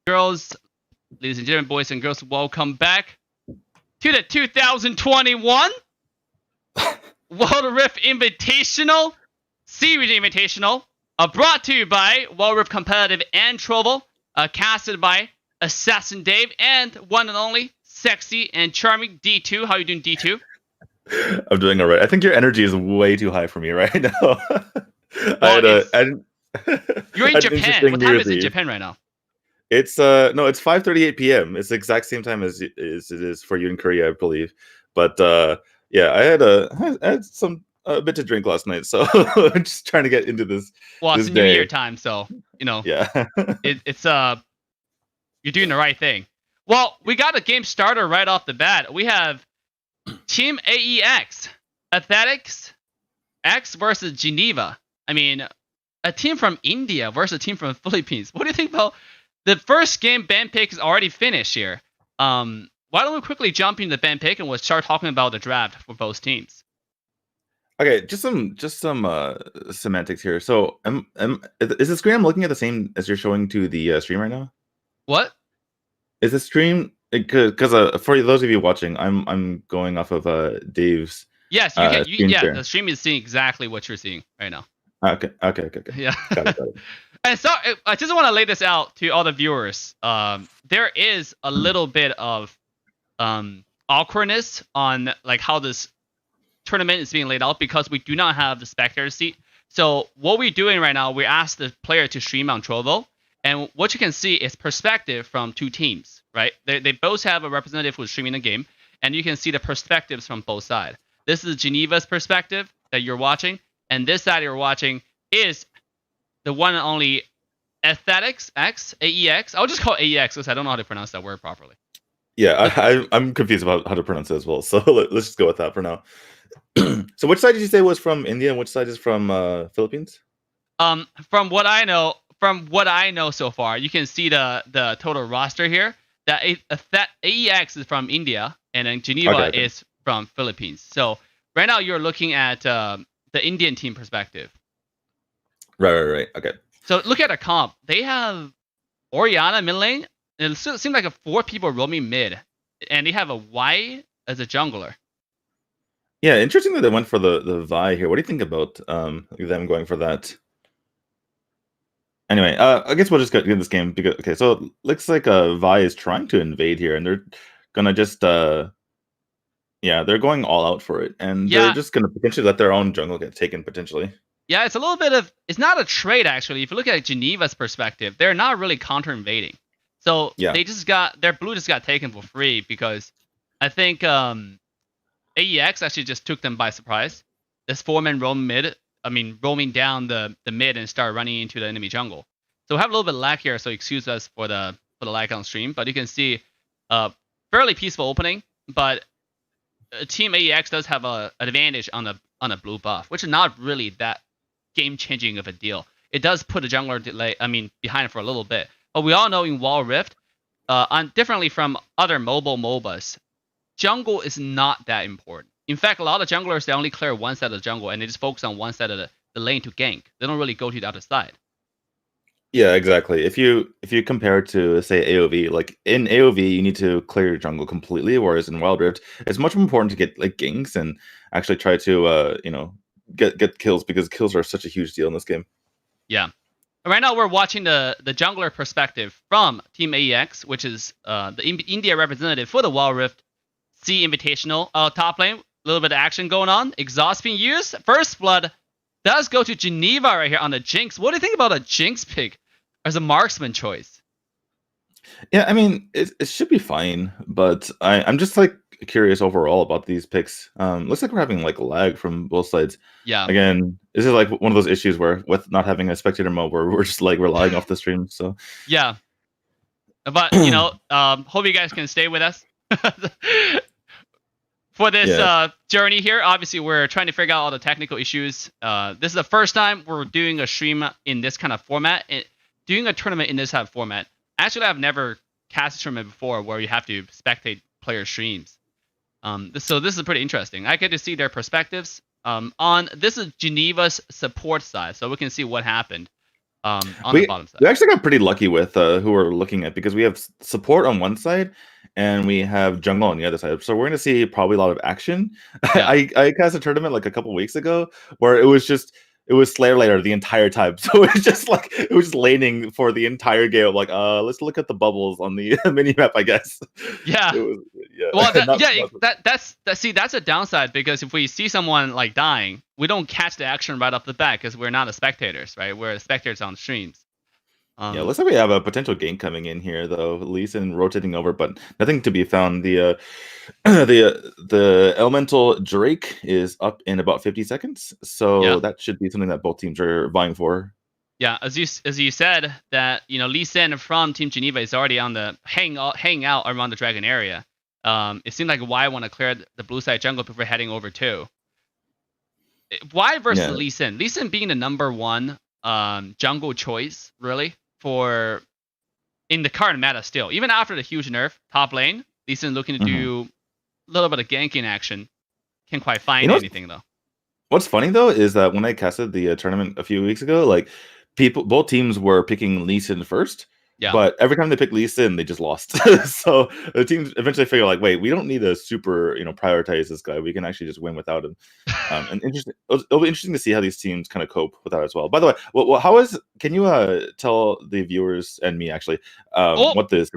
Girls, ladies and gentlemen, boys and girls, welcome back to the 2021 World Rift Invitational Series Invitational, brought to you by World Rift Competitive and Trovo, casted by AssassinDave and one and only sexy and charming D2. How are you doing, D2? I'm doing all right. I think your energy is way too high for me right now. You're in Japan. What time is it in Japan right now? It's it's 5:38 p.m. It's the exact same time as it is for you in Korea, I believe. But yeah, I had some a bit to drink last night, so I'm just trying to get into this. Well, this it's day. New Year time, so Yeah. it's you're doing the right thing. Well, we got a game starter right off the bat. We have Team AEX, Athletics X versus Geneva. I mean, a team from India versus a team from the Philippines. What do you think about the first game? Ban pick is already finished here. Why don't we quickly jump into the ban pick and we'll start talking about the draft for both teams. Okay, just some semantics here. So, is the screen I'm looking at the same as you're showing to the stream right now? What is the stream? Because for those of you watching, I'm going off of Dave's. Yes, you can. Yeah, the stream is seeing exactly what you're seeing right now. Okay. Yeah. Got it. And so I just want to lay this out to all the viewers. There is a little bit of awkwardness on like how this tournament is being laid out because we do not have the spectator seat. So what we're doing right now, we ask the player to stream on Trovo, and what you can see is perspective from two teams, right? They both have a representative who's streaming the game, and you can see the perspectives from both sides. This is Geneva's perspective that you're watching, and this side you're watching is the one and only Athletics X, AEX. I'll just call it AEX because I don't know how to pronounce that word properly. Yeah, I'm confused about how to pronounce it as well. So let's just go with that for now. So which side did you say was from India and which side is from Philippines? From what I know so far, you can see the total roster here. That AEX is from India, and then Geneva is from Philippines. So right now you're looking at the Indian team perspective. Right. Okay. So look at a comp. They have Oriana mid lane. It seems like 4 people roaming mid, and they have a Y as a jungler. Yeah, interesting that they went for the Vi here. What do you think about them going for that? Anyway, I guess we'll just get into this game because so it looks like Vi is trying to invade here, and they're gonna just they're going all out for it, and they're just gonna potentially let their own jungle get taken potentially. Yeah, it's a little bit of it's not a trade actually. If you look at Geneva's perspective, they're not really counter invading. So they just got their blue just got taken for free because I think AEX actually just took them by surprise. This 4-man roaming down the mid and start running into the enemy jungle. So we have a little bit of lag here, so excuse us for the lag on stream. But you can see fairly peaceful opening, but Team AEX does have an advantage on a blue buff, which is not really that game changing of a deal. It does put a jungler behind for a little bit. But we all know in Wild Rift, differently from other mobile MOBAs, jungle is not that important. In fact, a lot of junglers, they only clear one side of the jungle and they just focus on one side of the lane to gank. They don't really go to the other side. Yeah, exactly. If you compare it to say AoV, like in AoV you need to clear your jungle completely, whereas in Wild Rift it's much more important to get like ganks and actually try to get kills because kills are such a huge deal in this game. Yeah. Right now we're watching the jungler perspective from Team AEX, which is the India representative for the Wild Rift C Invitational. Top lane, a little bit of action going on. Exhaust being used. First blood does go to Geneva right here on the Jinx. What do you think about a Jinx pick as a marksman choice? Yeah, I mean, it should be fine, but I'm just like curious overall about these picks. Looks like we're having like lag from both sides. Yeah. Again, this is like one of those issues where with not having a spectator mode where we're just like relying off the stream. So yeah, but hope you guys can stay with us for this journey here. Obviously, we're trying to figure out all the technical issues. This is the first time we're doing a stream in this kind of format. Doing a tournament in this type of format. Actually, I've never cast a tournament before where you have to spectate player streams. So this is pretty interesting. I get to see their perspectives. This is Geneva's support side, so we can see what happened. on the bottom side. We actually got pretty lucky with who we're looking at, because we have support on one side and we have jungle on the other side. So we're going to see probably a lot of action. Yeah. I cast a tournament like a couple weeks ago where it was Slayer later the entire time. So it was just laning for the entire game. Like, let's look at the bubbles on the mini map, I guess. Yeah. It was, yeah. Well, that's a downside, because if we see someone like dying, we don't catch the action right off the bat because we're not the spectators, right? We're the spectators on streams. Yeah, looks like we have a potential gank coming in here, though. Lee Sin rotating over, but nothing to be found. The the elemental Drake is up in about 50 seconds, so that should be something that both teams are vying for. Yeah, as you said, that Lee Sin from Team Geneva is already on the hang out around the dragon area. It seemed like Y want to clear the blue side jungle before heading over too. Y versus Lee Sin. Lee Sin being the number one jungle choice, really, in the current meta still. Even after the huge nerf top lane, Lee Sin looking to do a little bit of ganking action. Can't quite find anything though. What's funny though is that when I casted the tournament a few weeks ago, like both teams were picking Lee Sin first. Yeah. But every time they pick Lee Sin, they just lost. So the teams eventually figure like, wait, we don't need to super, prioritize this guy. We can actually just win without him. And interesting, it'll be interesting to see how these teams kind of cope with that as well. By the way, can you tell the viewers and me actually what this?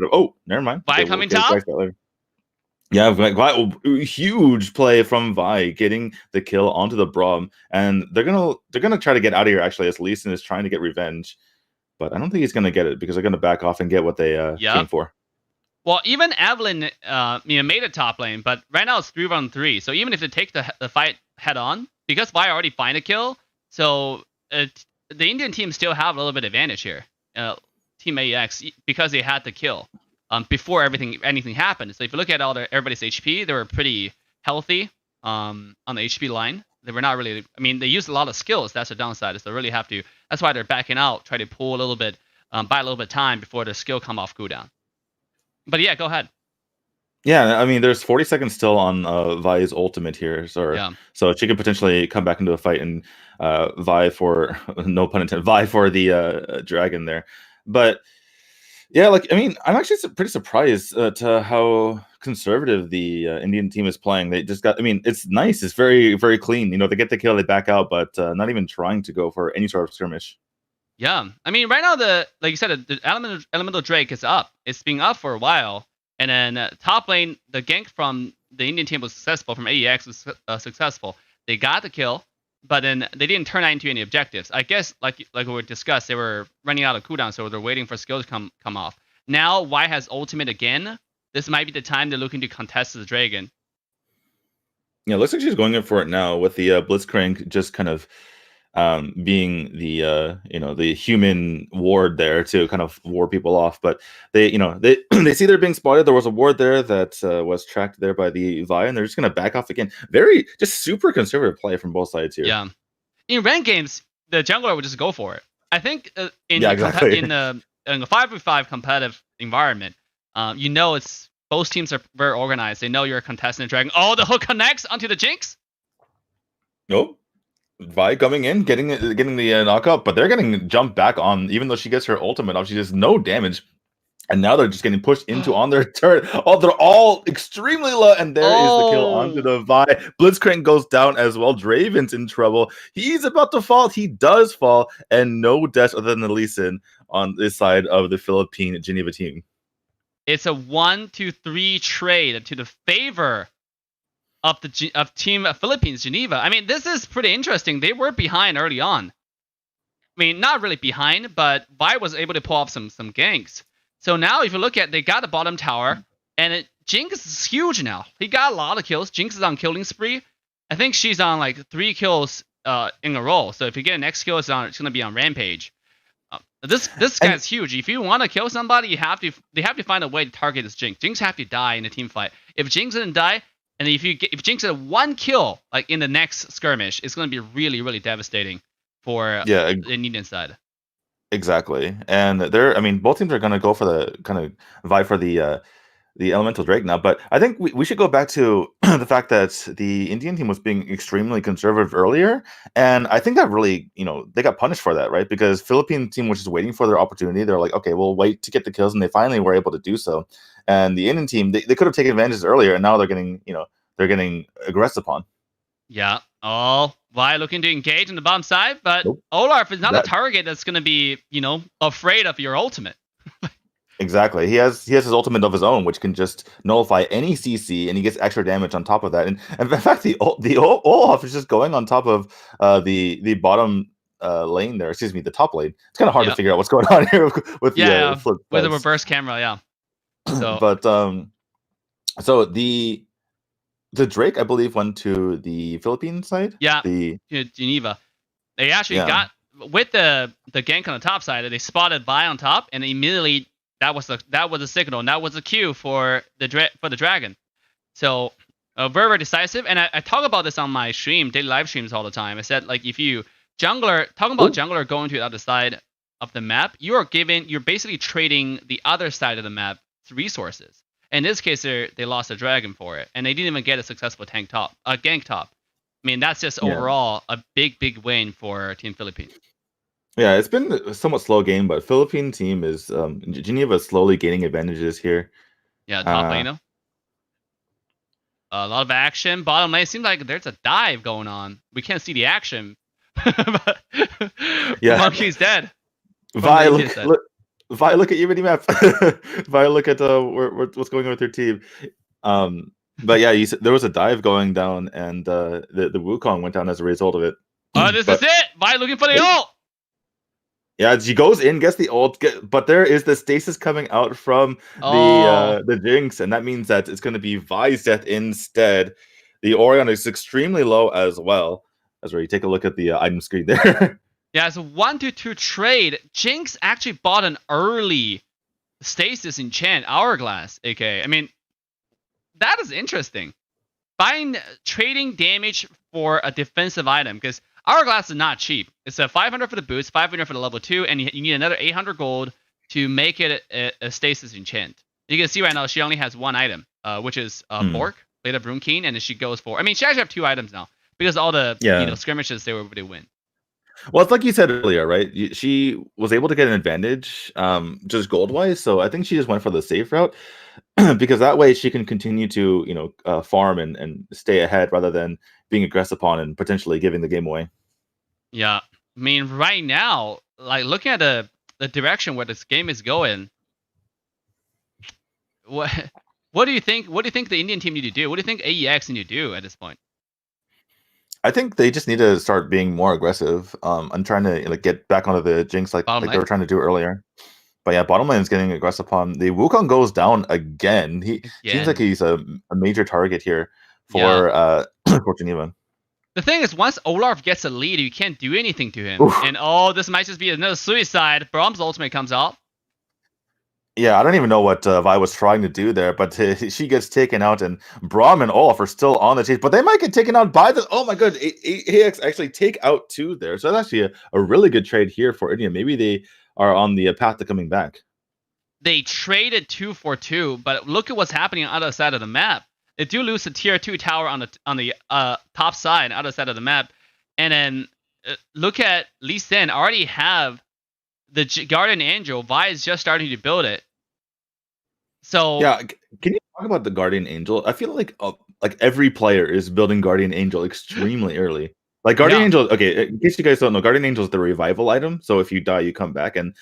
Never mind. Vi coming top. Yeah, huge play from Vi getting the kill onto the Braum, and they're gonna try to get out of here actually, as Lee Sin is trying to get revenge. But I don't think he's going to get it because they're going to back off and get what they came for. Well, even Evelyn made a top lane, but right now it's 3-on-3. So even if they take the fight head on, because Vi already find a kill, so the Indian team still have a little bit of advantage here. Team AEX, because they had the kill before anything happened. So if you look at everybody's HP, they were pretty healthy on the HP line. They were not really. I mean, they used a lot of skills. That's the downside. So they really have to. That's why they're backing out, try to pull a little bit, buy a little bit of time before the skill come off cooldown. But yeah, go ahead. Yeah, I mean, there's 40 seconds still on Vi's ultimate here, so she could potentially come back into a fight and vie for no pun intended, vie for the dragon there. But yeah, I'm actually pretty surprised to how conservative the Indian team is playing. They just got, it's nice. It's very, very clean. They get the kill, they back out, but not even trying to go for any sort of skirmish. Yeah. Right now, like you said, the Elemental Drake is up. It's been up for a while. And then top lane, the gank from the Indian team was successful, from AEX was successful. They got the kill, but then they didn't turn that into any objectives. I guess, like we discussed, they were running out of cooldown, so they're waiting for skills to come off. Now, Y has ultimate again. This might be the time they're looking to contest the dragon. Yeah, looks like she's going in for it now with the Blitzcrank just kind of being the the human ward there to kind of ward people off. But they they see they're being spotted. There was a ward there that was tracked there by the Vi, and they're just going to back off again. Very just super conservative play from both sides here. Yeah, in ranked games, the jungler would just go for it. I think in a 5v5 competitive environment, it's both teams are very organized. They know you're a contestant dragon. Oh, the hook connects onto the Jinx. Nope. Vi coming in, getting the knockup, but they're getting jumped back on, even though she gets her ultimate off. She does no damage. And now they're just getting pushed into on their turret. Oh, they're all extremely low. And there is the kill onto the Vi. Blitzcrank goes down as well. Draven's in trouble. He's about to fall. He does fall. And no death other than the Lee Sin on this side of the Philippine Geneva team. It's a 1-3 trade to the favor of Team Philippines Geneva. This is pretty interesting. They were behind early on. Not really behind, but Vi was able to pull off some ganks. So now if you look at, they got the bottom tower, and Jinx is huge now. He got a lot of kills. Jinx is on killing spree. I think she's on like 3 kills in a row. So if you get an next kill, it's going to be on Rampage. This guy's huge. If you want to kill somebody, they have to find a way to target this Jinx. Jinx have to die in a team fight. If Jinx didn't die, and if Jinx had 1 kill like in the next skirmish, it's going to be really, really devastating for the Indian side. Exactly. And both teams are going to go for the kind of vie for the the Elemental Drake now. But I think we should go back to the fact that the Indian team was being extremely conservative earlier, and I think that really, they got punished for that, right? Because Philippine team was just waiting for their opportunity. They're like, okay, we'll wait to get the kills, and they finally were able to do so. And the Indian team, they could have taken advantage earlier, and now they're getting aggressed upon. Yeah. Oh, Vi looking to engage on the bottom side, but nope. Olaf is not a target that's going to be, afraid of your ultimate. Exactly. He has his ultimate of his own, which can just nullify any CC, and he gets extra damage on top of that. And in fact, the Olaf is just going on top of the bottom lane there. Excuse me, the top lane. It's kind of hard to figure out what's going on here with the reverse camera. Yeah. So. But so the Drake, I believe, went to the Philippine side. Yeah. Geneva. They actually got with the gank on the top side. They spotted Vi on top, and immediately. That was a signal, and that was a cue for the dragon. So very, very decisive. And I talk about this on my daily live streams all the time. I said, like, if you jungler going to the other side of the map, you're basically trading the other side of the map resources. In this case, they lost a dragon for it, and they didn't even get a successful gank top. I mean, that's just overall a big win for Team Philippines. Yeah, it's been a somewhat slow game, but Philippine team is Geneva is slowly gaining advantages here. Yeah, top lane. A lot of action. Bottom lane seems like there's a dive going on. We can't see the action. Monkey's dead. Vi, look at your mini map. Vi, look at what's going on with your team. But yeah, there was a dive going down, and the Wukong went down as a result of it. Oh, this is it. Vi looking for the ult. Yeah, she goes in, gets the ult, but there is the stasis coming out from the Jinx, and that means that it's going to be Vi's death instead. The Orion is extremely low as well. That's where you take a look at the item screen there. Yeah, it's a 1-2 trade. Jinx actually bought an early stasis enchant Hourglass, aka. I mean, that is interesting. Trading damage for a defensive item, because Hourglass is not cheap. It's a 500 for the boost, 500 for the level 2, and you need another 800 gold to make it a stasis enchant. You can see right now she only has one item, which is Bork, Blade of Rune King, and then she goes for. I mean, she actually have two items now because all the skirmishes they win. Well, it's like you said earlier, right? She was able to get an advantage, just gold wise. So I think she just went for the safe route because that way she can continue to farm and stay ahead rather than being aggressed upon and potentially giving the game away. Yeah, I mean, right now, like looking at the direction where this game is going, what do you think? What do you think the Indian team need to do? What do you think AEX need to do at this point? I think they just need to start being more aggressive. I'm trying to get back onto the Jinx like they were trying to do earlier. But yeah, bottom lane is getting aggressive upon. The Wukong goes down again. He seems like he's a major target here for for Geneva. The thing is, once Olaf gets a lead, you can't do anything to him. Oof. And this might just be another suicide. Brahm's ultimate comes out. Yeah, I don't even know what Vi was trying to do there, but she gets taken out, and Braum and Olaf are still on the chase, but they might get taken out by the. Oh my god, AX actually take out two there. So that's actually a really good trade here for India. Maybe they are on the path to coming back. They traded 2 for 2, but look at what's happening on the other side of the map. They do lose the tier 2 tower on the top side, other side of the map, and then look at Lee Sin already have the Guardian Angel. Vi is just starting to build it. So yeah, can you talk about the Guardian Angel? I feel like every player is building Guardian Angel extremely early. Like Guardian Angel, okay, in case you guys don't know, Guardian Angel is the revival item. So if you die, you come back, and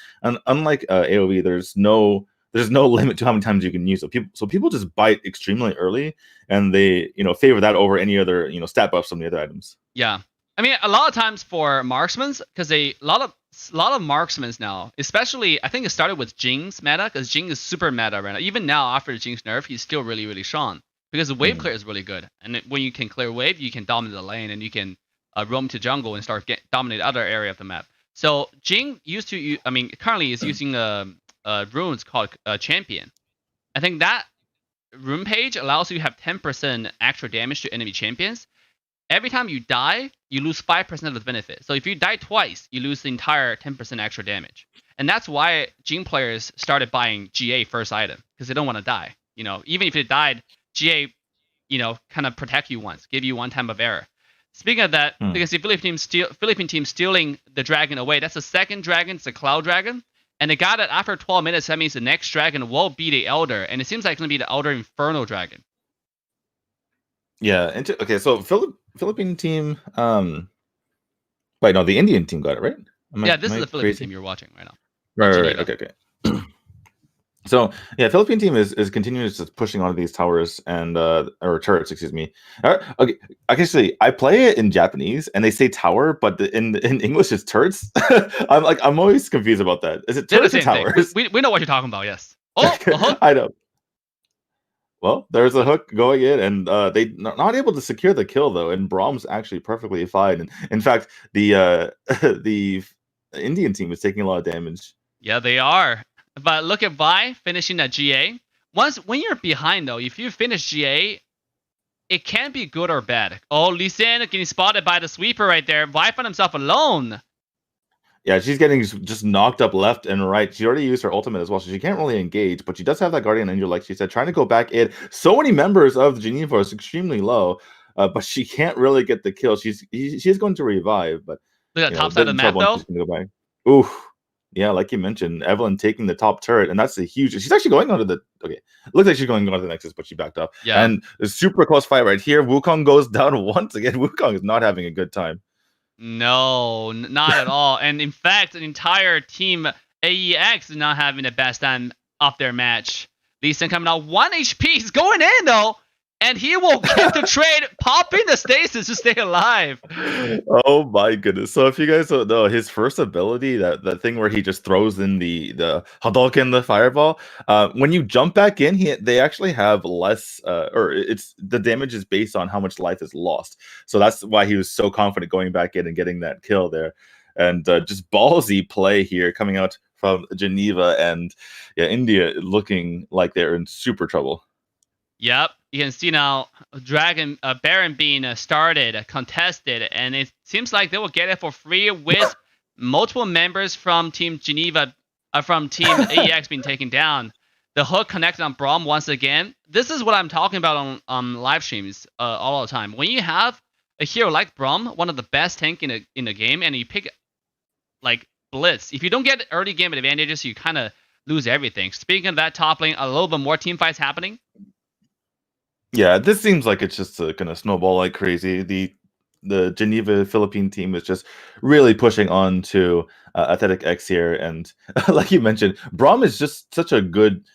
unlike AoE, there's no limit to how many times you can use it. So people just bite extremely early, and they favor that over any other stat buffs from the other items. Yeah, I mean a lot of times for marksmen, because a lot of marksmen now, especially I think it started with Jinx meta, because Jinx is super meta right now. Even now after the Jinx nerf, he's still really really strong because the wave clear is really good, and when you can clear wave, you can dominate the lane, and you can roam to jungle and start dominate other area of the map. So Jinx currently is using runes called champion. I think that rune page allows you to have 10% extra damage to enemy champions. Every time you die, you lose 5% of the benefit. So if you die twice, you lose the entire 10% extra damage. And that's why Jinx players started buying GA first item, because they don't want to die. even if it died, GA, kind of protect you once, give you one time of error. Speaking of that, you can see Philippine team stealing the dragon away. That's the second dragon. It's a cloud dragon. And they got it after 12 minutes. That means the next dragon will be the Elder. And it seems like it's going to be the Elder Inferno dragon. Yeah. Okay, so Philippine team... Wait, no, the Indian team got it, right? This is the Philippine team you're watching right now. Right. Okay. So yeah, Philippine team is continuing just pushing onto these towers and or turrets, excuse me. Okay, actually, I play it in Japanese and they say tower, but in English it's turrets. I'm always confused about that. Is it turrets or towers? We know what you're talking about. Yes. Oh, I know. Well, there's a hook going in, and they not able to secure the kill though. And Brahm's actually perfectly fine. And in fact, the the Indian team is taking a lot of damage. Yeah, they are. But look at Vi finishing at GA. When you're behind though, if you finish GA, it can be good or bad. Oh, Lee Sin getting spotted by the sweeper right there. Vi found himself alone. Yeah, she's getting just knocked up left and right. She already used her ultimate as well, so she can't really engage. But she does have that Guardian Angel, like she said, trying to go back in. So many members of Geneva is extremely low, but she can't really get the kill. She's going to revive, but look at top side of the map though. She's gonna go back. Oof. Yeah, like you mentioned, Evelyn taking the top turret, and that's a huge... She's actually going onto the... Okay, looks like she's going onto the Nexus, but she backed up. Yeah. And a super close fight right here. Wukong goes down once again. Wukong is not having a good time. No, not at all. And in fact, the entire team AEX is not having the best time of their match. Lee Sin coming out 1 HP. He's going in, though. And he will keep the trade, popping the stasis to stay alive. Oh my goodness. So if you guys don't know, his first ability, that thing where he just throws in the Hadouken, the fireball, when you jump back in, they actually have less, or it's the damage is based on how much life is lost. So that's why he was so confident going back in and getting that kill there. And just ballsy play here coming out from Geneva, and yeah, India looking like they're in super trouble. Yep, you can see now Baron being started, contested, and it seems like they will get it for free with multiple members from Team Geneva, from Team AEX being taken down. The hook connected on Braum once again. This is what I'm talking about on live streams all the time. When you have a hero like Braum, one of the best tank in the game, and you pick like Blitz, if you don't get early game advantages, you kind of lose everything. Speaking of that top lane, a little bit more team fights happening. Yeah, this seems like it's just going to snowball like crazy. The Geneva Philippine team is just really pushing on to Athletic X here, and like you mentioned, Braum is just such a good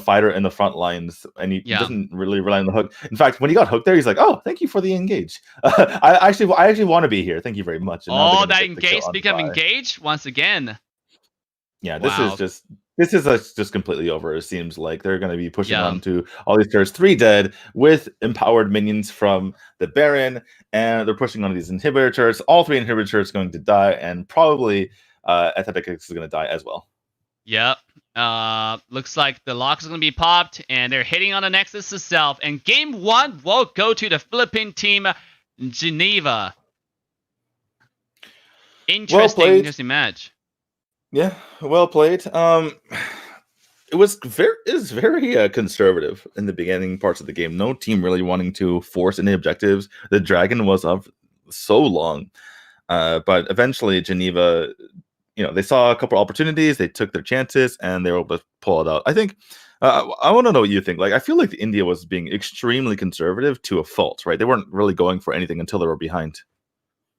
fighter in the front lines, and he doesn't really rely on the hook. In fact, when he got hooked there, he's like, "Oh, thank you for the engage. I actually want to be here. Thank you very much." And that engage become engaged once again. Yeah, this is just completely over. It seems like they're going to be pushing on to all these turrets. 3 dead with empowered minions from the Baron, and they're pushing on these inhibitor turrets. All 3 inhibitor turrets going to die, and probably Athletic is going to die as well. Yep. Looks like the lock is going to be popped, and they're hitting on the Nexus itself. And game 1 will go to the Philippine team, Geneva. Interesting match. Yeah, well played. It was very conservative in the beginning parts of the game. No team really wanting to force any objectives. The dragon was up so long, but eventually Geneva, they saw a couple opportunities. They took their chances and they were able to pull it out. I think. I want to know what you think. Like, I feel like India was being extremely conservative to a fault, right? They weren't really going for anything until they were behind.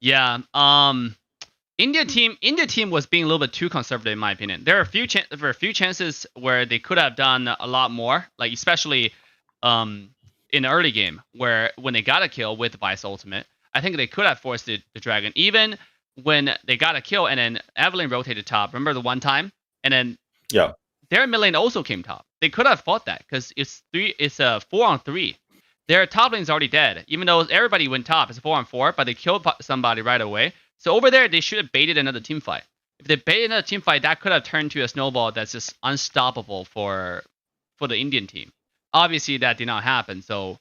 Yeah. India team was being a little bit too conservative in my opinion. There are a few chances where they could have done a lot more, like especially in the early game when they got a kill with Vice ultimate. I think they could have forced the dragon even when they got a kill and then Evelyn rotated top. Remember the one time? And then their mid lane also came top. They could have fought that because it's 4-on-3. Their top lane's already dead. Even though everybody went top, it's 4-on-4, but they killed somebody right away. So over there, they should have baited another team fight. If they baited another team fight, that could have turned to a snowball that's just unstoppable for the Indian team. Obviously, that did not happen. So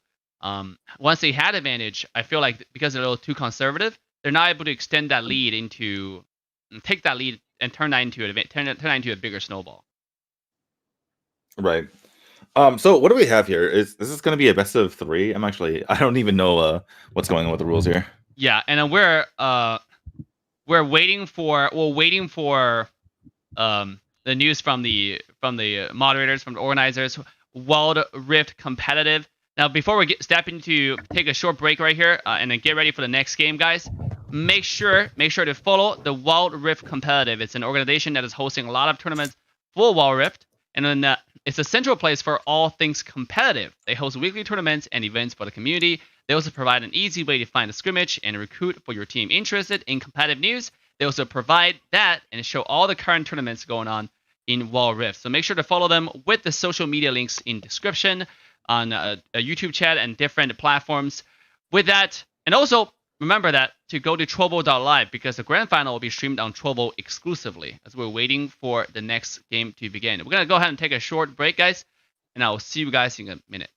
once they had advantage, I feel like because they're a little too conservative, they're not able to extend that lead take that lead and turn that into a bigger snowball. Right. So what do we have here? Is this going to be a best of 3? I don't even know what's going on with the rules here. Yeah, and then we're waiting for the news from the moderators, from the organizers. Wild Rift competitive. Now, before we step into take a short break right here, and then get ready for the next game, guys. Make sure to follow the Wild Rift competitive. It's an organization that is hosting a lot of tournaments for Wild Rift, and then it's a central place for all things competitive. They host weekly tournaments and events for the community. They also provide an easy way to find a scrimmage and recruit for your team interested in competitive news. They also provide that and show all the current tournaments going on in Wild Rift. So make sure to follow them with the social media links in description, on a YouTube chat and different platforms. With that, and also remember that to go to Trovo.live, because the grand final will be streamed on Trovo exclusively as we're waiting for the next game to begin. We're going to go ahead and take a short break, guys, and I'll see you guys in a minute.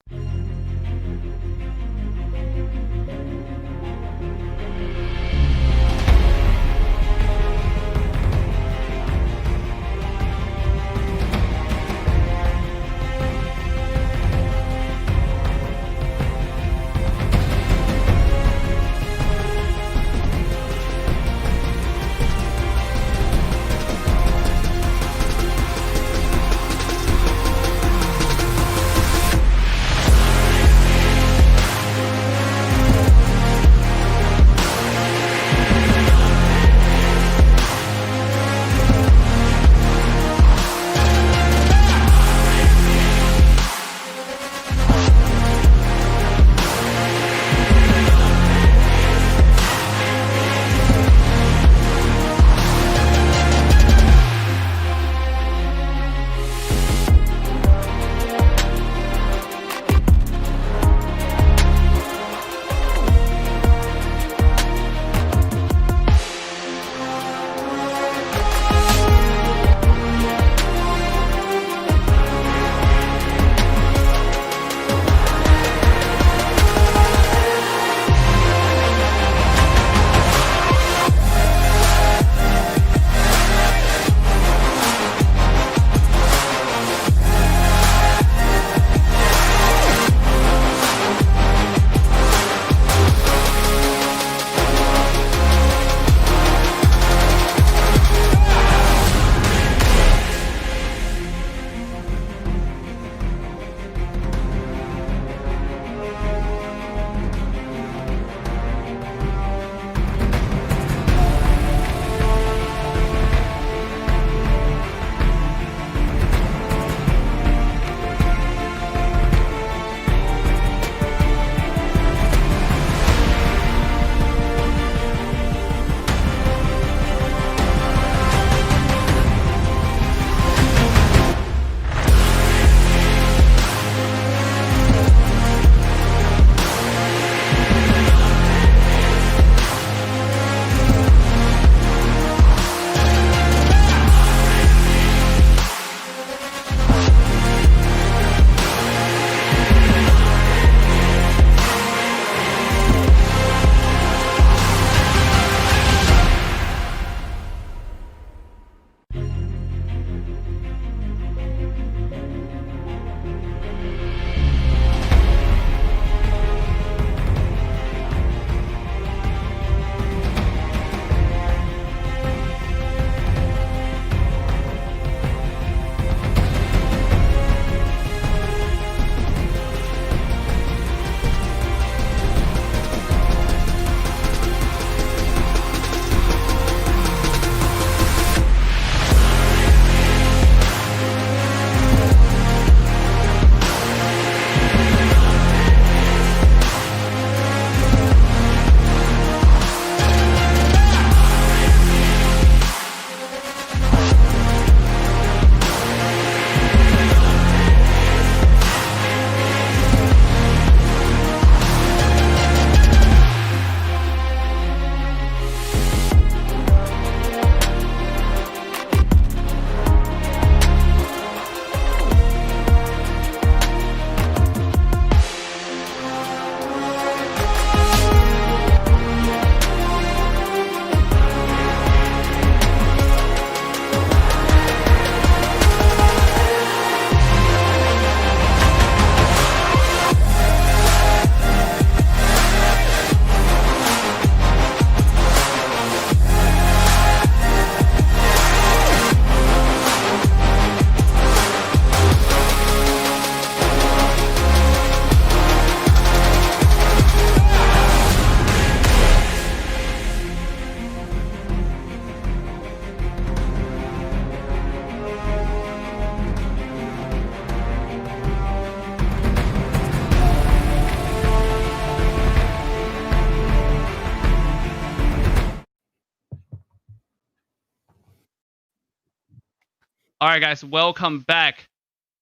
All right, guys, welcome back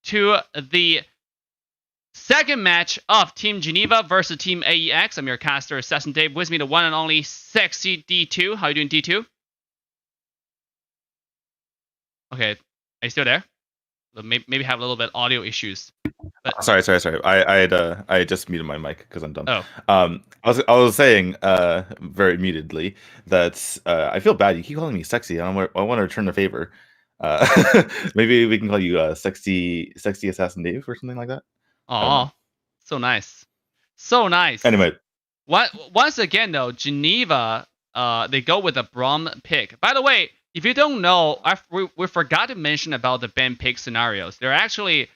to the second match of Team Geneva versus Team AEX. I'm your caster, AssassinDave. With me, the one and only sexy D2. How you doing, D2? Okay, are you still there? Maybe have a little bit audio issues. But Sorry. I just muted my mic because I'm dumb. Oh. I was saying very mutedly that I feel bad. You keep calling me sexy. I want to return the favor. Maybe we can call you sexy AssassinDave or something like that. Oh, so nice. So nice. Anyway. Once again, though, Geneva, they go with a Braum pick. By the way, if you don't know, we forgot to mention about the ban pick scenarios. They're actually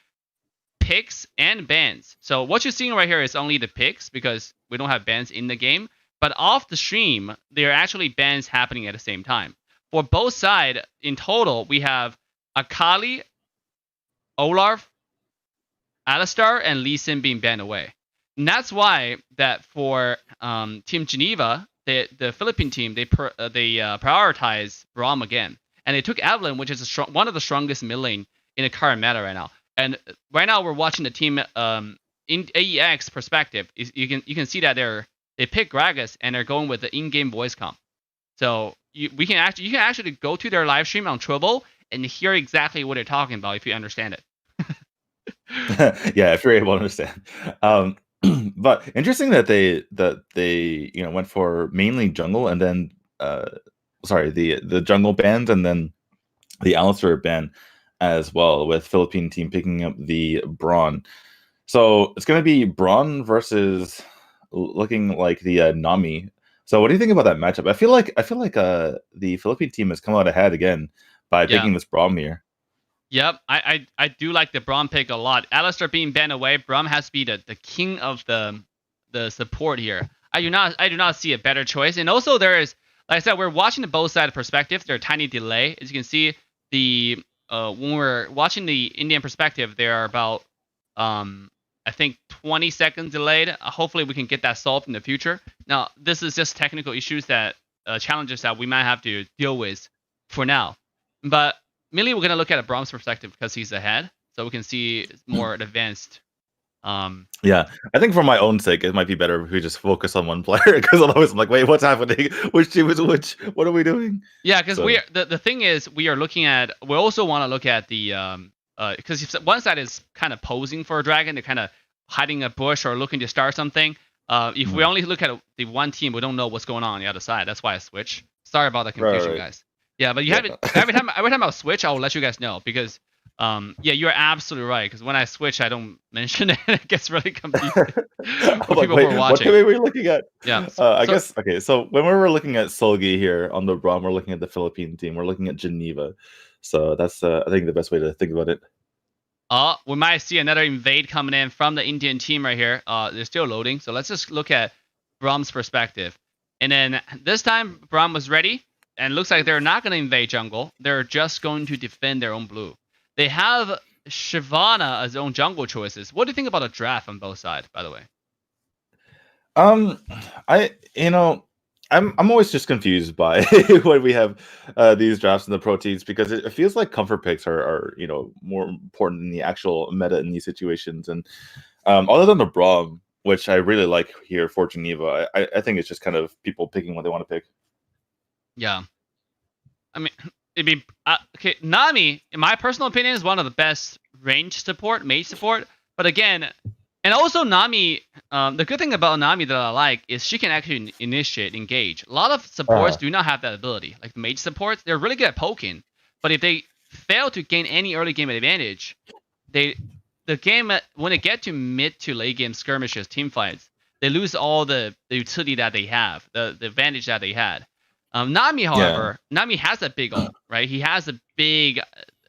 picks and bans. So what you're seeing right here is only the picks because we don't have bans in the game. But off the stream, there are actually bans happening at the same time. For both sides, in total, we have Akali, Olaf, Alistar, and Lee Sin being banned away. And that's why that for Team Geneva, the Philippine team, they prioritize Braum again. And they took Evelyn, which is one of the strongest mid lane in the current meta right now. And right now we're watching the team in AEX perspective. You can see that they pick Gragas and they're going with the in-game voice comp. So you can actually go to their live stream on Trovo and hear exactly what they're talking about if you understand it. Yeah, if you're able to understand. But interesting that they went for mainly jungle and then the jungle band and then the Alistar ban as well, with Philippine team picking up the Braun. So it's going to be Braun versus looking like the Nami. So what do you think about that matchup? I feel like the Philippine team has come out ahead again by picking this Braum here. Yep, I do like the Braum pick a lot. Alistar being banned away, Braum has to be the king of the support here. I do not see a better choice. And also there is, like I said, we're watching the both side perspective. There's a tiny delay. As you can see, when we're watching the Indian perspective, there are about I think 20 seconds delayed. Hopefully we can get that solved in the future. Now, this is just technical issues that challenges that we might have to deal with for now. But mainly we're going to look at a Braum's perspective because he's ahead, so we can see more advanced. Yeah, I think for my own sake, it might be better if we just focus on one player, because otherwise I'm like, wait, what's happening? Which team is which? What are we doing? Yeah, because the thing is, we also want to look at the because if one side is kind of posing for a dragon, they're kind of hiding a bush or looking to start something. If we only look at the one team, we don't know what's going on the other side. That's why I switch. Sorry about the confusion, guys. Yeah, but every time I switch, I will let you guys know because yeah, you're absolutely right. Because when I switch, I don't mention it. It gets really confusing for people who are watching. What were we looking at? Yeah, I guess okay. So when we were looking at Solgi here on the Braum, we're looking at the Philippine team. We're looking at Geneva. So that's I think the best way to think about it. We might see another invade coming in from the Indian team right here. They're still loading. So let's just look at Braum's perspective. And then this time, Braum was ready. And looks like they're not going to invade jungle. They're just going to defend their own blue. They have Shyvana as their own jungle choices. What do you think about a draft on both sides, by the way? I'm always just confused by when we have these drafts in the pro teams, because it feels like comfort picks are more important than the actual meta in these situations. And other than the Braum, which I really like here for Geneva, I think it's just kind of people picking what they want to pick. Yeah. I mean, it'd be okay. Nami, in my personal opinion, is one of the best range support, mage support. But again, and also Nami, the good thing about Nami that I like is she can actually initiate, engage. A lot of supports do not have that ability. Like the mage supports, they're really good at poking. But if they fail to gain any early game advantage, the game, when they get to mid to late game skirmishes, team fights, they lose all the utility that they have, the advantage that they had. Nami, however, Nami has a big ult, right? He has a big,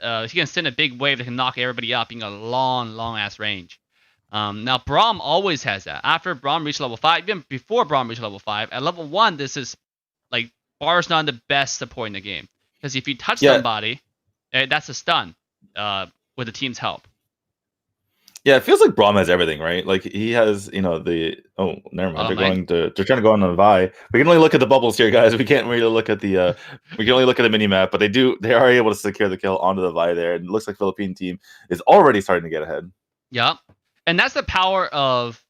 he can send a big wave that can knock everybody up in a long ass range. Now Braum always has that. After Braum reached level 5, even before Braum reached level 5, at level 1, this is like bar's not the best support in the game. Because if you touch somebody, that's a stun with the team's help. Yeah, it feels like Braum has everything, right? Like he has, the never mind. They're trying to go on a Vi. We can only look at the bubbles here, guys. We can't really look at the we can only look at the mini map, but they are able to secure the kill onto the Vi there. And it looks like Philippine team is already starting to get ahead. Yep. And that's the power of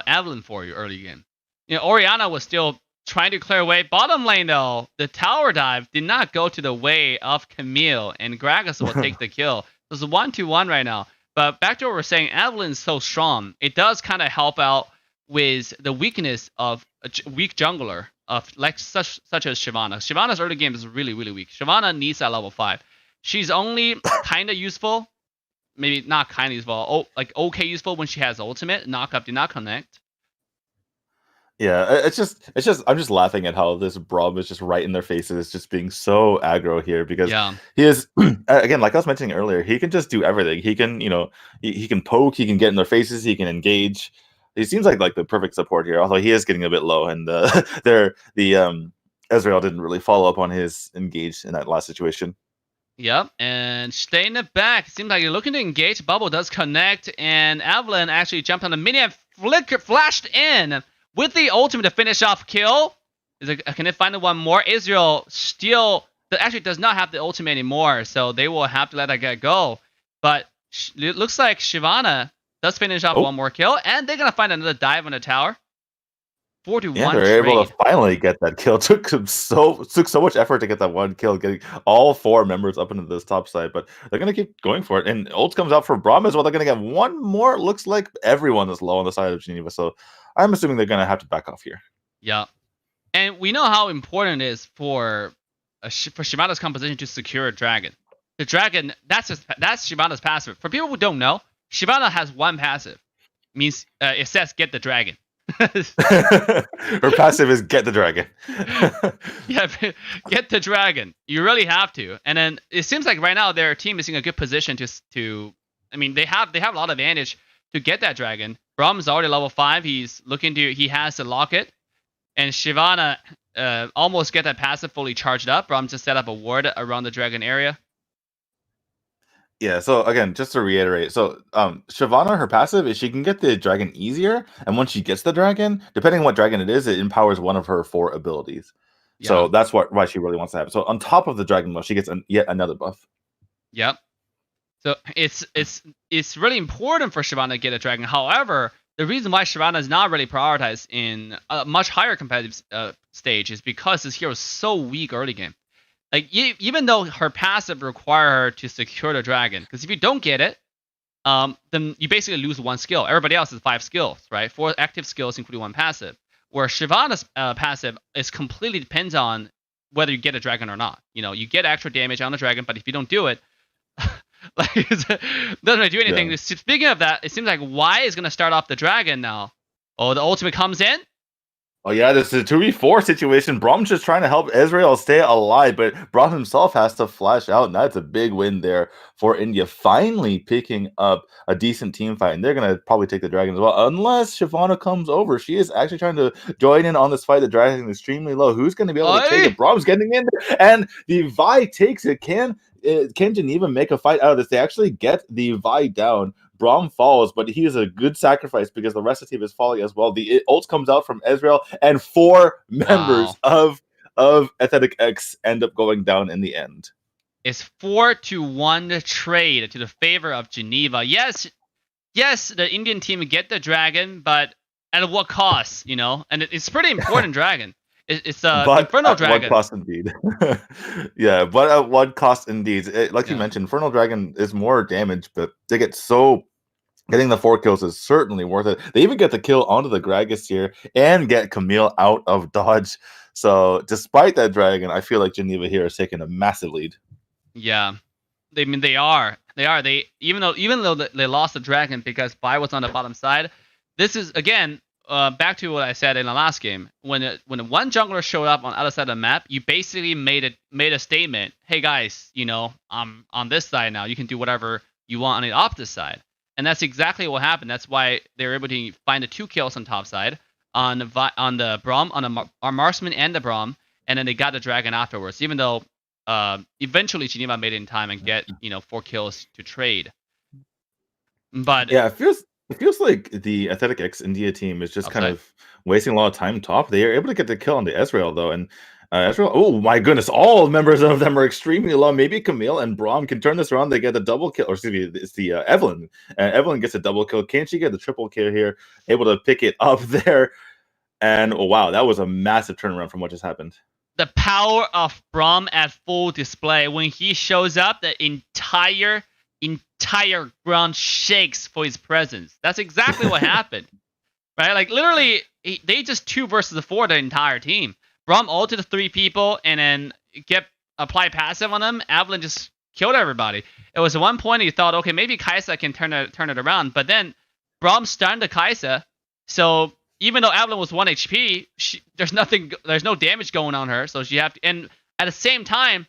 Evelyn for you early game. Oriana was still trying to clear away. Bottom lane though, the tower dive did not go to the way of Camille, and Gragas will take the kill. It's 1-1 right now. But back to what we're saying, Evelyn's so strong. It does kind of help out with the weakness of a weak jungler of like such as Shyvana. Shyvana's early game is really, really weak. Shyvana needs that level 5. She's only kind of useful, maybe not kind of useful, like okay useful when she has ultimate. Knockup did not connect. Yeah, it's just I'm just laughing at how this Braum is just right in their faces, just being so aggro here because he is again, like I was mentioning earlier, he can just do everything. He can, he can poke, he can get in their faces, he can engage. He seems like the perfect support here, although he is getting a bit low, and Ezreal didn't really follow up on his engage in that last situation. Yep, and stay in the back. Seems like you're looking to engage. Bubble does connect, and Evelyn actually jumped on the mini and flashed in with the ultimate to finish off kill. Can it find one more? Israel still actually does not have the ultimate anymore, so they will have to let that guy go. But it looks like Shyvana does finish off one more kill, and they're going to find another dive on the tower. 4-1 yeah, they're able to finally get that kill. Took so much effort to get that one kill, getting all 4 members up into this top side, but they're gonna keep going for it. And ult comes out for Braum as well. They're gonna get one more. Looks like everyone is low on the side of Geneva, so I'm assuming they're gonna have to back off here. Yeah, and we know how important it is for Shyvana's composition to secure a dragon. The dragon, that's Shyvana's passive. For people who don't know, Shyvana has one passive. Means it says get the dragon. Her passive is get the dragon. Yeah, get the dragon. You really have to. And then it seems like right now their team is in a good position to I mean, they have a lot of advantage to get that dragon. Braum's already level 5. He has the locket. And Shyvana almost get that passive fully charged up. Braum just set up a ward around the dragon area. Yeah, so again, just to reiterate, so Shyvana, her passive is she can get the dragon easier, and once she gets the dragon, depending on what dragon it is, it empowers one of her 4 abilities. Yeah. So that's why she really wants to have it. So on top of the dragon buff, she gets yet another buff. Yep. So it's really important for Shyvana to get a dragon. However, the reason why Shyvana is not really prioritized in a much higher competitive stage is because this hero is so weak early game. Like, even though her passive require her to secure the dragon, because if you don't get it, then you basically lose 1 skill. Everybody else has 5 skills, right? 4 active skills, including 1 passive. Where Shyvana's passive is completely depends on whether you get a dragon or not. You get extra damage on the dragon, but if you don't do it, like it doesn't really do anything. Yeah. Speaking of that, it seems like Y is going to start off the dragon now. Oh, the ultimate comes in. Oh yeah, this is a 2v4 situation. Braum's just trying to help Ezreal stay alive, but Braum himself has to flash out, and that's a big win there for India. Finally picking up a decent team fight, and they're going to probably take the dragon as well, unless Shyvana comes over. She is actually trying to join in on this fight. The dragon is extremely low. Who's going to be able to take it? Braum's getting in there, and the Vi takes it. Can Geneva make a fight out of this? They actually get the Vi down. Braum falls, but he is a good sacrifice because the rest of the team is falling as well. The ult comes out from Ezreal, and 4 members of Athletic X end up going down in the end. It's 4-1 trade to the favor of Geneva. Yes, the Indian team get the dragon, but at what cost? And it's pretty important dragon. It's Infernal Dragon. What cost indeed? Yeah, but at what cost indeed? Like you mentioned, Infernal Dragon is more damage, but they get getting the 4 kills is certainly worth it. They even get the kill onto the Gragas here and get Camille out of dodge. So despite that dragon, I feel like Geneva here is taking a massive lead. Yeah, they are. They even though they lost the dragon because Vi was on the bottom side. This is again. Back to what I said in the last game, when one jungler showed up on the other side of the map, you basically made a statement. Hey guys, I'm on this side now. You can do whatever you want on the opposite side, and that's exactly what happened. That's why they were able to find the 2 kills on top side on the Braum, on our marksman and the Braum, and then they got the dragon afterwards. Even though eventually Geneva made it in time and get 4 kills to trade. But yeah, it feels like the Athletic X India team is just kind upside. of wasting a lot of time top. They are able to get the kill on the Ezreal though, and Ezreal. Oh my goodness, all members of them are extremely low. Maybe Camille and Braum can turn this around. They get the double kill, or excuse me, it's the Evelyn. Evelyn gets a double kill. Can she get the triple kill here? Able to pick it up there, and oh wow, that was a massive turnaround from what just happened. The power of Braum at full display. When he shows up, the entire ground shakes for his presence. That's exactly what happened, right? Like literally, they just 2 versus 4 the entire team. Braum ulted 3 people and then apply passive on them. Evelyn just killed everybody. It was at one point you thought, okay, maybe Kai'Sa can turn it around, but then Braum stunned the Kai'Sa, so even though Evelyn was 1 HP, there's no damage going on her, so she have to. And at the same time,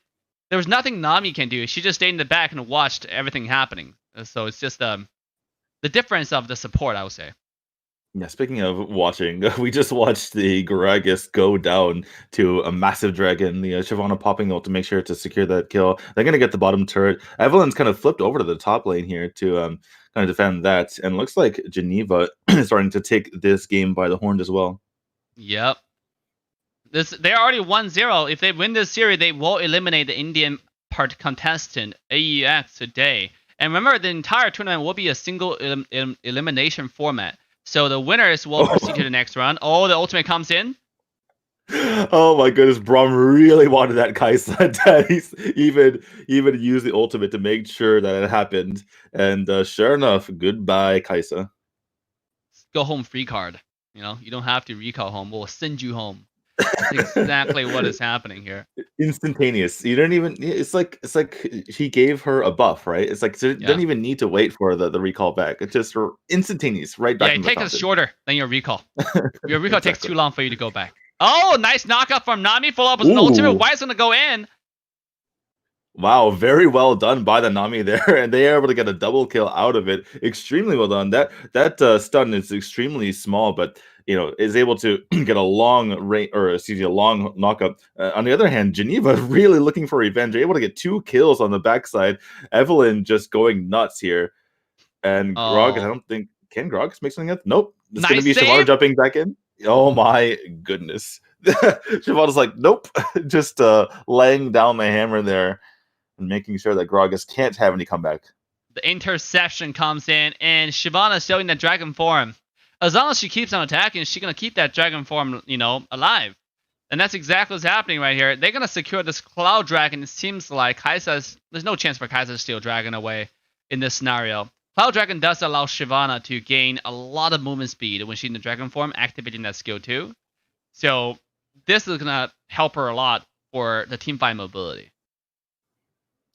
there was nothing Nami can do. She just stayed in the back and watched everything happening. So it's just the difference of the support, I would say. Yeah, speaking of watching, we just watched the Gragas go down to a massive dragon. The Shyvana popping ult to make sure to secure that kill. They're going to get the bottom turret. Evelyn's kind of flipped over to the top lane here to kind of defend that. And looks like Geneva is starting to take this game by the horn as well. Yep. They're already 1-0. If they win this series, they will eliminate the Indian contestant, AEX, today. And remember, the entire tournament will be a single elimination format. So the winners will proceed to the next round. Oh, the ultimate comes in. Oh my goodness, Braum really wanted that Kai'Sa. That he's even used the ultimate to make sure that it happened. And sure enough, goodbye Kai'Sa. Go home free card. You know, you don't have to recall home. We'll send you home. That's exactly what is happening here. Instantaneous. You don't even. It's like he gave her a buff, right? It's like so you don't even need to wait for the recall back. It's just instantaneous, right back. Yeah, it takes us shorter than your recall. Your recall takes too long for you to go back. Oh, nice knockup from Nami. Follow up with an ultimate. Why is gonna go in? Wow, very well done by the Nami there, and they are able to get a double kill out of it. Extremely well done. That stun is extremely small, but is able to get a long range, or excuse me, a long knockup. On the other hand, Geneva really looking for revenge, able to get 2 kills on the backside. Evelyn just going nuts here, and Grog. I don't think can Grog make something up. Nope, it's gonna be Shyvana jumping back in. Oh my goodness, Shyvana's like nope, just laying down the hammer there. And making sure that Gragas can't have any comeback. The interception comes in, and Shyvana showing that dragon form. As long as she keeps on attacking, she's going to keep that dragon form, alive. And that's exactly what's happening right here. They're going to secure this Cloud Dragon. It seems like there's no chance for Kai'Sa to steal Dragon away in this scenario. Cloud Dragon does allow Shyvana to gain a lot of movement speed when she's in the dragon form, activating that skill too. So this is going to help her a lot for the teamfight mobility.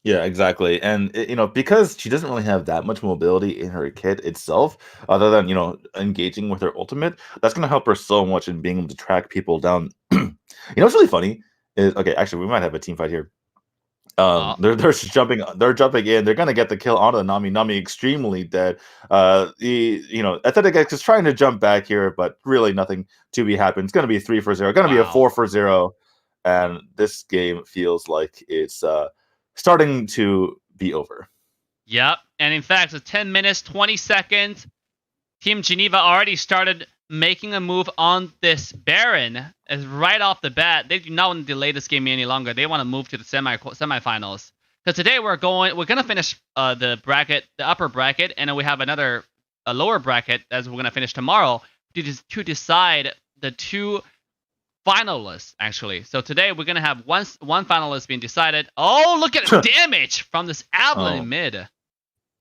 Yeah, exactly. And because she doesn't really have that much mobility in her kit itself, other than engaging with her ultimate, that's gonna help her so much in being able to track people down. What's really funny is actually we might have a team fight here. They're jumping in. They're gonna get the kill onto the Nami. Nami extremely dead. Athletic X is trying to jump back here, but really nothing to be happened. It's gonna be a 3-4-0. Gonna be a 4-4-0, and this game feels like it's starting to be over. Yep. And in fact, it's 10 minutes, 20 seconds. Team Geneva already started making a move on this Baron as right off the bat. They do not want to delay this game any longer. They want to move to the semifinals. Because today we're going to finish the upper bracket, and then we have a lower bracket as we're going to finish tomorrow to decide the 2 finalists, actually. So today we're going to have one finalist being decided. Oh, look at the damage from this Evelyn in mid.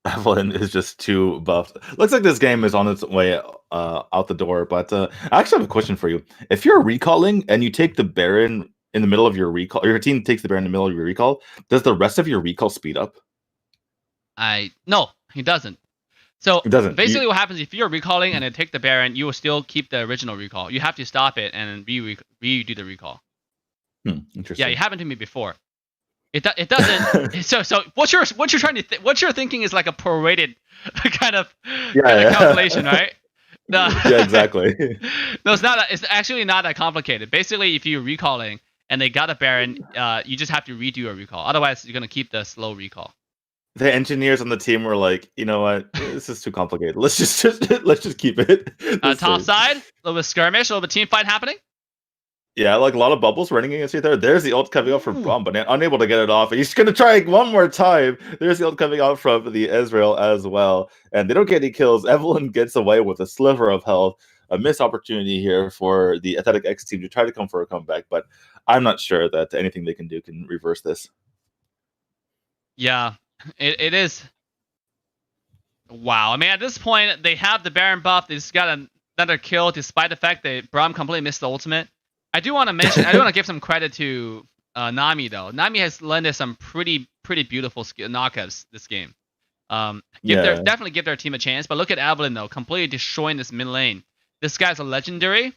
Evelyn is just too buffed. Looks like this game is on its way out the door, but I actually have a question for you. If you're recalling and you take the Baron in the middle of your recall, or your team takes the Baron in the middle of your recall, does the rest of your recall speed up? No, he doesn't. So basically what happens if you're recalling and then take the Baron, you will still keep the original recall. You have to stop it and redo the recall. Interesting. Yeah, it happened to me before. It doesn't. so what you're what you're thinking is like a prorated kind of calculation, right? No. Yeah, exactly. No, it's not. It's actually not that complicated. Basically, if you're recalling and they got a Baron, you just have to redo a recall. Otherwise, you're gonna keep the slow recall. the engineers on the team were like, you know what, this is too complicated. Let's just keep it. Top side, a little bit skirmish, a little bit team fight happening. Yeah, like a lot of bubbles running against you there. There's the ult coming out from Braum, but unable to get it off. And he's going to try one more time. There's the ult coming out from the Ezreal as well. And they don't get any kills. Evelyn gets away with a sliver of health. A missed opportunity here for the Athletic X team to try to come for a comeback. But I'm not sure that anything they can do can reverse this. Yeah, it is. Wow. I mean, at this point, they have the Baron buff. They just got another kill despite the fact that Braum completely missed the ultimate. I do want to mention, I do want to give some credit to Nami though. Nami has landed some pretty beautiful knockouts this game. Definitely give their team a chance. But look at Evelyn though, completely destroying this mid lane. This guy's a legendary.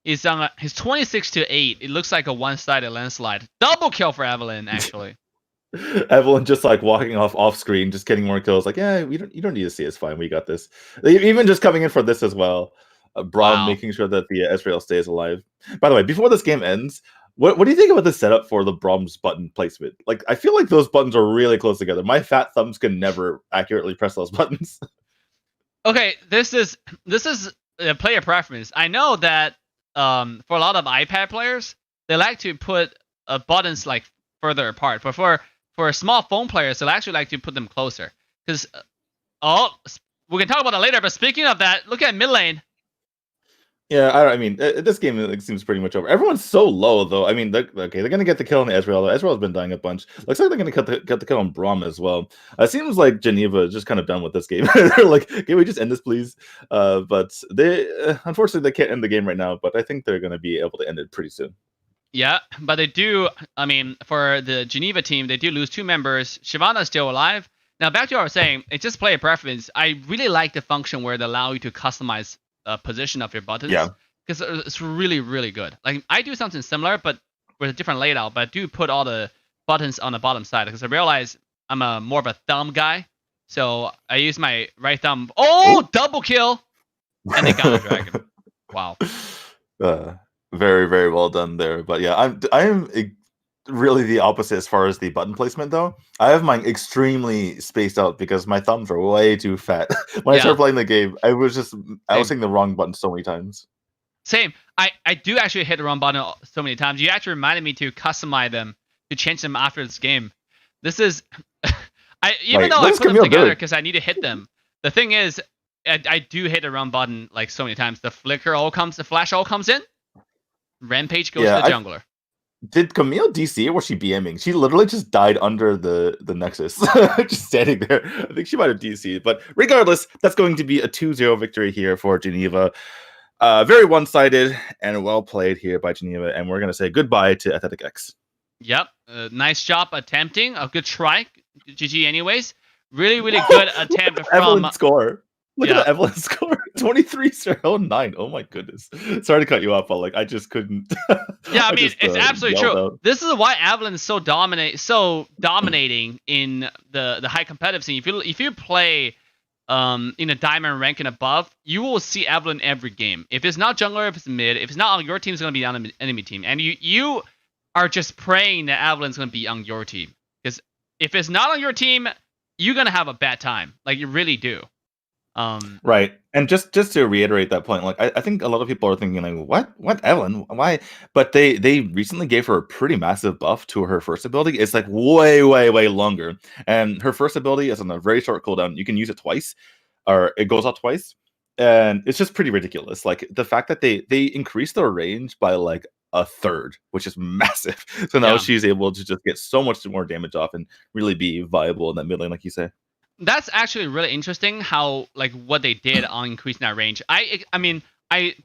He's 26-8. It looks like a one-sided landslide. Double kill for Evelyn actually. Evelyn just like walking off screen, just getting more kills. Like, yeah, you don't need to see. It's fine. We got this. Even just coming in for this as well. Braum making sure that the Ezreal stays alive. By the way, before this game ends, what do you think about the setup for the Braum's button placement? Like, I feel like those buttons are really close together. My fat thumbs can never accurately press those buttons. Okay, this is a player preference. I know that for a lot of iPad players, they like to put buttons like further apart. But for small phone players, they actually like to put them closer. Because we can talk about that later. But speaking of that, look at mid lane. Yeah, I mean, this game seems pretty much over. Everyone's so low, though. I mean, they're going to get the kill on Ezreal. Ezreal's been dying a bunch. Looks like they're going to get the kill on Braum as well. It seems like Geneva is just kind of done with this game. They're like, can we just end this, please? But they, unfortunately, they can't end the game right now. But I think they're going to be able to end it pretty soon. Yeah, but they do. I mean, for the Geneva team, they do lose 2 members. Shyvana's still alive. Now, back to what I was saying, it's just player preference. I really like the function where they allow you to customize position of your buttons. Yeah. Because it's really good. Like, I do something similar, but with a different layout. But I do put all the buttons on the bottom side because I realize I'm more of a thumb guy. So I use my right thumb. Oh, double kill! And they got a dragon. Wow. Very well done there. But yeah, I am really the opposite as far as the button placement though. I have mine extremely spaced out because my thumbs are way too fat. When I started playing the game, I was hitting the wrong button so many times. Same. I do actually hit the wrong button so many times. You actually reminded me to customize them, to change them after this game. This is even though I put them together because I need to hit them. The thing is, I do hit the wrong button like so many times. The flash all comes in. Rampage goes to the jungler. Did Camille DC or was she BMing? She literally just died under the Nexus, just standing there. I think she might have DC'd, but regardless, that's going to be a 2-0 victory here for Geneva. Very one-sided and well played here by Geneva, and we're going to say goodbye to Athletic X. Yep, nice job attempting. A good try. GG anyways. Really good attempt from... Evelyn score. Look at the Evelyn score. 23-09. Oh my goodness. Sorry to cut you off, but like I just couldn't. Yeah, I mean it's absolutely true. Out. This is why Evelyn is so dominating in the high competitive scene. If you play in a diamond rank and above, you will see Evelyn every game. If it's not jungler, if it's mid, if it's not on your team, it's going to be on the enemy team. And you are just praying that Evelyn's going to be on your team. Because if it's not on your team, you're going to have a bad time. Like, you really do. Right. And just to reiterate that point, like I think a lot of people are thinking like, what Evelyn? Why? But they recently gave her a pretty massive buff to her first ability. It's like way longer. And her first ability is on a very short cooldown. You can use it twice, or it goes out twice. And it's just pretty ridiculous. Like the fact that they increased their range by like a third, which is massive. So now she's able to just get so much more damage off and really be viable in that mid lane, like you say. That's actually really interesting how like what they did on increasing that range. I mean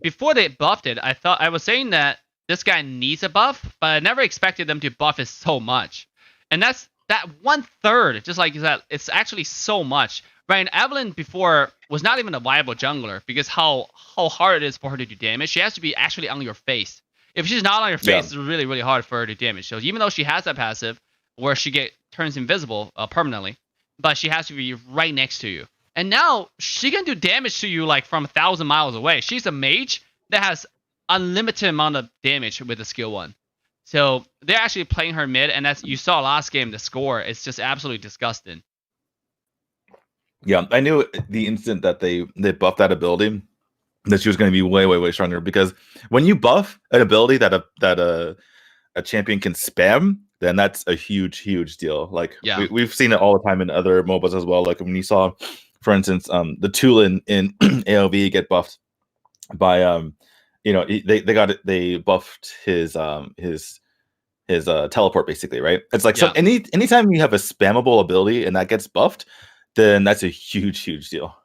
before they buffed it, I was saying that this guy needs a buff, but I never expected them to buff it so much. And that's that 1/3, just like that, it's actually so much. Right, and Evelyn before was not even a viable jungler because how hard it is for her to do damage. She has to be actually on your face. If she's not on your face, it's really hard for her to damage. So even though she has that passive where she turns invisible permanently, but she has to be right next to you. And now she can do damage to you like from 1,000 miles away. She's a mage that has unlimited amount of damage with the skill 1. So they're actually playing her mid, and as you saw last game, the score is just absolutely disgusting. Yeah, I knew the instant that they buffed that ability that she was going to be way stronger, because when you buff an ability that a champion can spam, then that's a huge deal. Like we've seen it all the time in other MOBAs as well. Like when you saw, for instance, the Tulin in AOV get buffed by they buffed his teleport, basically, right? It's like so anytime you have a spammable ability and that gets buffed, then that's a huge deal.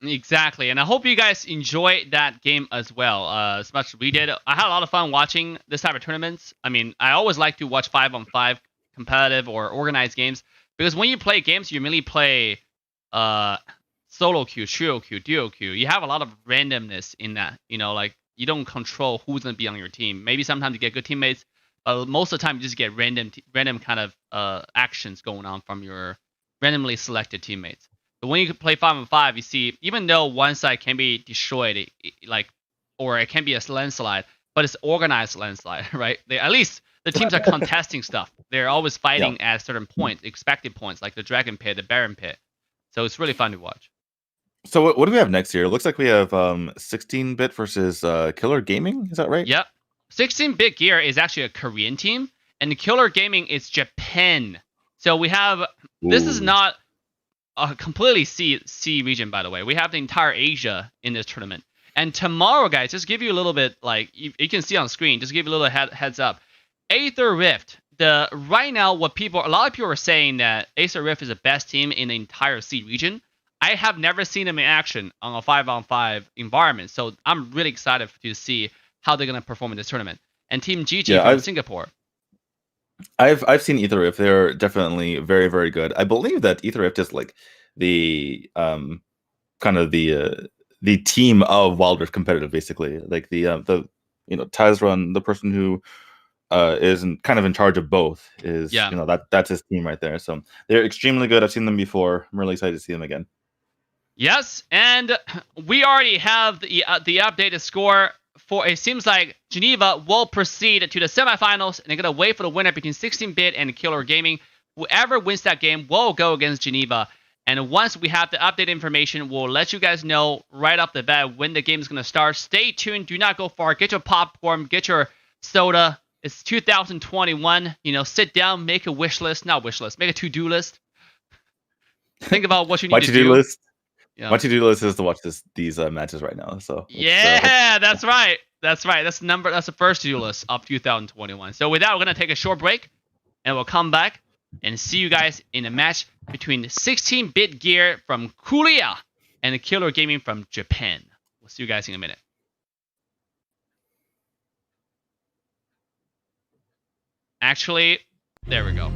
Exactly, and I hope you guys enjoy that game as well, as much as we did. I had a lot of fun watching this type of tournaments. I mean, I always like to watch 5-on-5 competitive or organized games, because when you play games, you mainly play solo queue, trio queue, duo queue. You have a lot of randomness in that. Like you don't control who's gonna be on your team. Maybe sometimes you get good teammates, but most of the time you just get random kind of actions going on from your randomly selected teammates. But when you play 5-on-5, you see, even though one side can be destroyed, or it can be a landslide, but it's organized landslide, right? At least the teams are contesting stuff. They're always fighting at certain points, expected points, like the Dragon Pit, the Baron Pit. So it's really fun to watch. So what do we have next year? It looks like we have 16-bit versus Killer Gaming. Is that right? Yep. 16-bit Gear is actually a Korean team, and the Killer Gaming is Japan. So we have... This is not a completely C region, by the way. We have the entire Asia in this tournament. And tomorrow, guys, just give you a little bit, like you can see on screen, just give you a little heads up. Aether Rift. Right now, a lot of people are saying that Aether Rift is the best team in the entire C region. I have never seen them in action on a 5-on-5 environment, so I'm really excited to see how they're gonna perform in this tournament. And Team GG from Singapore. I've seen Aether Rift. They're definitely very good. I believe that Aether Rift is like the kind of the team of Wild Rift competitive, basically. Like the Tazrun, the person who is kind of in charge of both, is that's his team right there. So they're extremely good. I've seen them before. I'm really excited to see them again. Yes, and we already have the updated score. It seems like Geneva will proceed to the semifinals, and they're gonna wait for the winner between 16-bit and Killer Gaming. Whoever wins that game will go against Geneva. And once we have the updated information, we'll let you guys know right off the bat when the game is gonna start. Stay tuned. Do not go far. Get your popcorn. Get your soda. It's 2021. Sit down. Make a wish list. Not wish list. Make a to-do list. Think about what you need to do. List. Yeah. My to-do list is to watch these matches right now. So that's right. That's the first to-do list of 2021. So with that, we're gonna take a short break, and we'll come back and see you guys in a match between 16-bit Gear from Korea and Killer Gaming from Japan. We'll see you guys in a minute. Actually, there we go.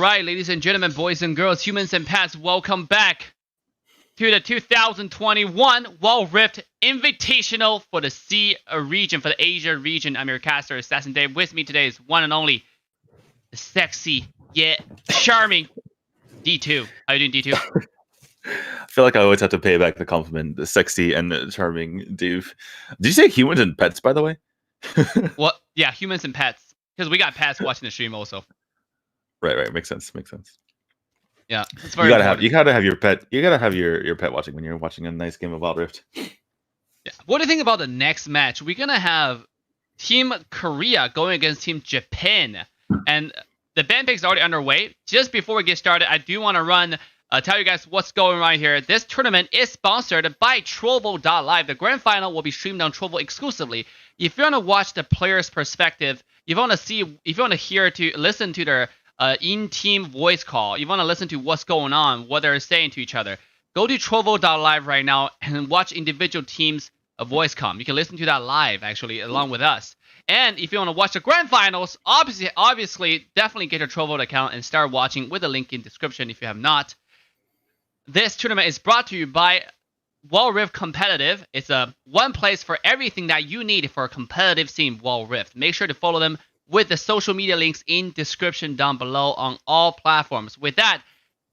right, ladies and gentlemen, boys and girls, humans and pets, welcome back to the 2021 Wild Rift Invitational for the C region, for the Asia region. I'm your caster, AssassinDave. With me today is one and only the sexy yet charming D2. How you doing, D2? I feel like I always have to pay back the compliment, the sexy and the charming dude. Did you say humans and pets, by the way? What? Yeah, humans and pets. Because we got pets watching the stream also. Right. Makes sense. Yeah, it's very important. You gotta have your pet. You gotta have your pet watching when you're watching a nice game of Wild Rift. Yeah. What do you think about the next match? We're gonna have Team Korea going against Team Japan, and the ban pick is already underway. Just before we get started, I do want to tell you guys what's going on here. This tournament is sponsored by Trovo.live. The grand final will be streamed on Trovo exclusively. If you want to watch the player's perspective, if you want to listen to their in-team voice call, you want to listen to what's going on, what they're saying to each other, go to Trovo.live right now and watch individual teams' voice comm. You can listen to that live, actually, along with us. And if you want to watch the grand finals, obviously, definitely get your Trovo account and start watching with the link in description if you have not. This tournament is brought to you by Wild Rift Competitive. It's one place for everything that you need for a competitive scene, Wild Rift. Make sure to follow them with the social media links in description down below on all platforms. With that,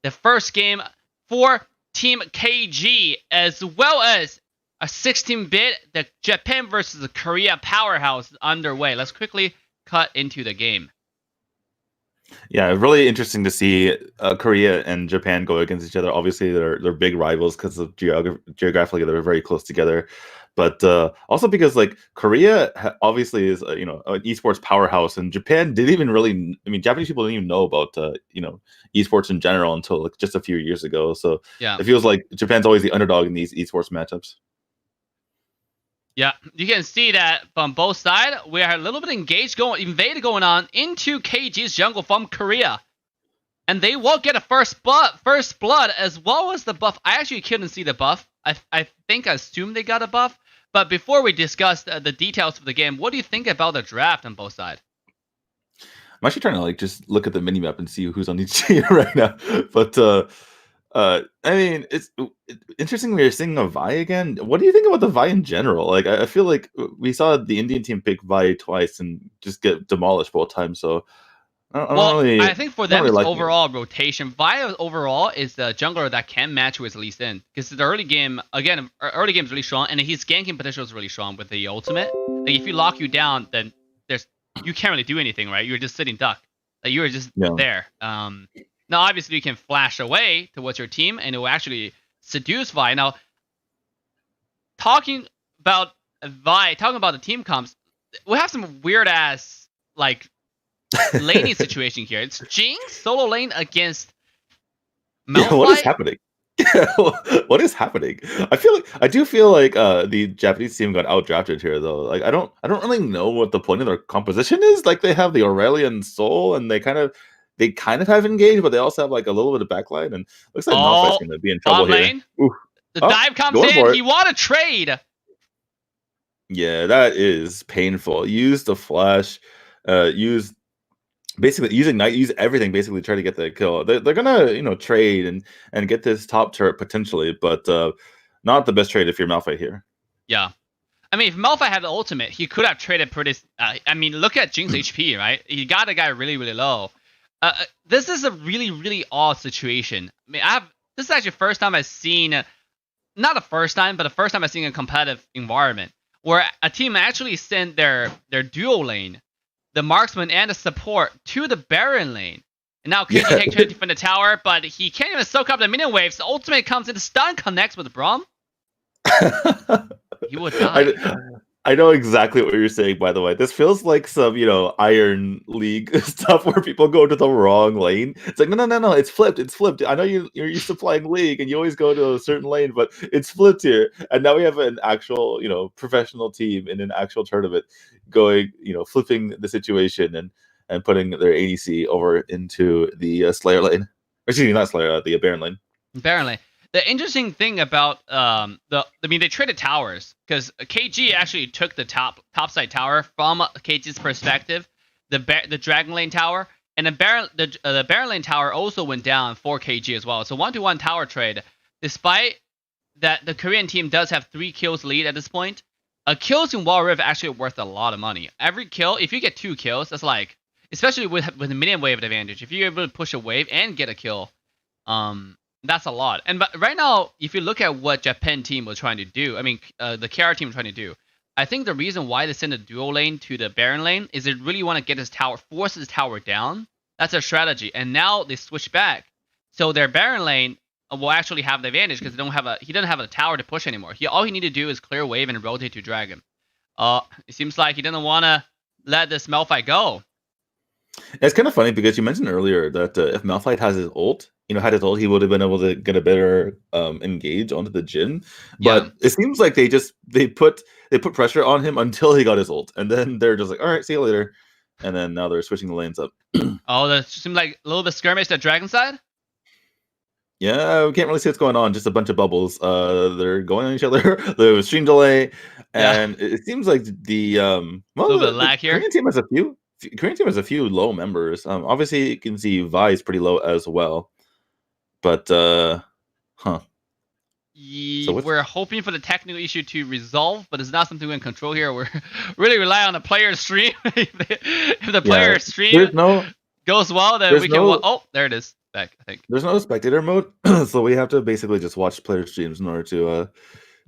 the first game for Team KG, as well as a 16-bit, the Japan versus the Korea powerhouse is underway. Let's quickly cut into the game. Yeah, really interesting to see Korea and Japan go against each other. Obviously, they're big rivals because of geographically they're very close together, but also because like Korea obviously is an esports powerhouse, and Japan didn't even really. I mean, Japanese people didn't even know about esports in general until like just a few years ago. So yeah, it feels like Japan's always the underdog in these esports matchups. Yeah, you can see that from both sides. We are a little bit invaded going on into KG's jungle from Korea. And they will get a first blood as well as the buff. I actually couldn't see the buff. I assumed they got a buff. But before we discuss the details of the game, what do you think about the draft on both sides? I'm actually trying to just look at the minimap and see who's on each team right now. But I mean, it's interesting we're seeing a Vi again. What do you think about the Vi in general? Like, I feel like we saw the Indian team pick Vi twice and just get demolished both times. So, I think for them, it's overall rotation. Vi overall is the jungler that can match with Lee Sin. Because the early game, again, early game is really strong, and his ganking potential is really strong with the ultimate. Like, if you lock you down, then you can't really do anything, right? You're just sitting duck. Like, you're just there. Now, obviously, you can flash away towards your team, and it will actually seduce Vi. Now, talking about the team comps, we have some weird-ass, laning situation here. It's Jinx solo lane against Malay. Yeah, what is happening? What is happening? I do feel like the Japanese team got outdrafted here, though. Like, I don't really know what the point of their composition is. Like, they have the Aurelion Soul, and they kind of have engaged, but they also have like a little bit of backline, and looks like Malphite's going to be in trouble here. The dive comes in. He want to trade. Yeah, that is painful. Use the flash. Use Ignite. Use everything. Basically, try to get the kill. They're gonna trade and get this top turret potentially, but not the best trade if you're Malphite here. Yeah. I mean, if Malphite had the ultimate, he could have traded pretty. I mean, look at Jinx HP, right? He got a guy really, really low. This is a really, really odd situation. I mean, this is actually the first time I've seen, not the first time, but the first time I've seen a competitive environment where a team actually sent their dual lane, the marksman and the support, to the Baron lane. And now KG take turn to defend the tower, but he can't even soak up the minion waves. The ultimate comes in, the stun connects with Braum. He would die. I know exactly what you're saying, by the way. This feels like some, Iron League stuff where people go to the wrong lane. It's like, no, it's flipped. I know you're used to playing League and you always go to a certain lane, but it's flipped here. And now we have an actual, professional team in an actual tournament going, flipping the situation and putting their ADC over into the Slayer lane. Excuse me, not Slayer, the Baron lane. Baron lane. The interesting thing about they traded towers because KG actually took the topside tower from KG's perspective, the Dragon Lane tower, And the Baron lane tower also went down 4 kg as well. So 1-to-1 tower trade, despite that the Korean team does have 3 kills lead at this point. Kills in Wild Rift actually worth a lot of money. Every kill, if you get 2 kills, that's like, especially with a minion wave advantage, if you're able to push a wave and get a kill, that's a lot. And but right now, if you look at what Japan team was trying to do, I mean, the KR team was trying to do, I think the reason why they send a duo lane to the Baron lane is they really want to get his tower, force his tower down. That's their strategy. And now they switch back, so their Baron lane will actually have the advantage because he doesn't have a tower to push anymore. All he need to do is clear wave and rotate to dragon. It seems like he doesn't want to let this Malphite go. It's kind of funny because you mentioned earlier that if Malphite has his ult, he would have been able to get a better engage onto the Jhin. But it seems like they put pressure on him until he got his ult, and then they're just like, all right, see you later. And then now they're switching the lanes up. Oh, that seems like a little bit skirmish to dragon side. Yeah, we can't really see what's going on. Just a bunch of bubbles. They're going on each other. There was stream delay, and it seems like the little bit of lag here. Korean team has a few low members. Obviously you can see Vi is pretty low as well, but So we're hoping for the technical issue to resolve, but it's not something we can control here. We're really rely on the player stream. if the player stream goes well, then we can. Oh, there it is. Back, I think. There's no spectator mode, so we have to basically just watch player streams in order to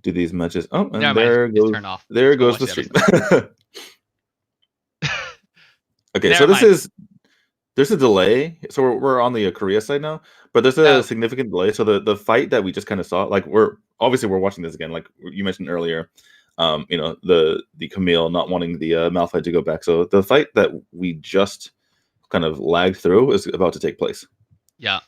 do these matches. Oh, and there goes the stream. Okay, so there's a delay. So we're on the Korea side now, but there's a significant delay. So the fight that we just kind of saw, like we're watching this again, like you mentioned earlier. The Camille not wanting the Malphite to go back. So the fight that we just kind of lagged through is about to take place. Yeah.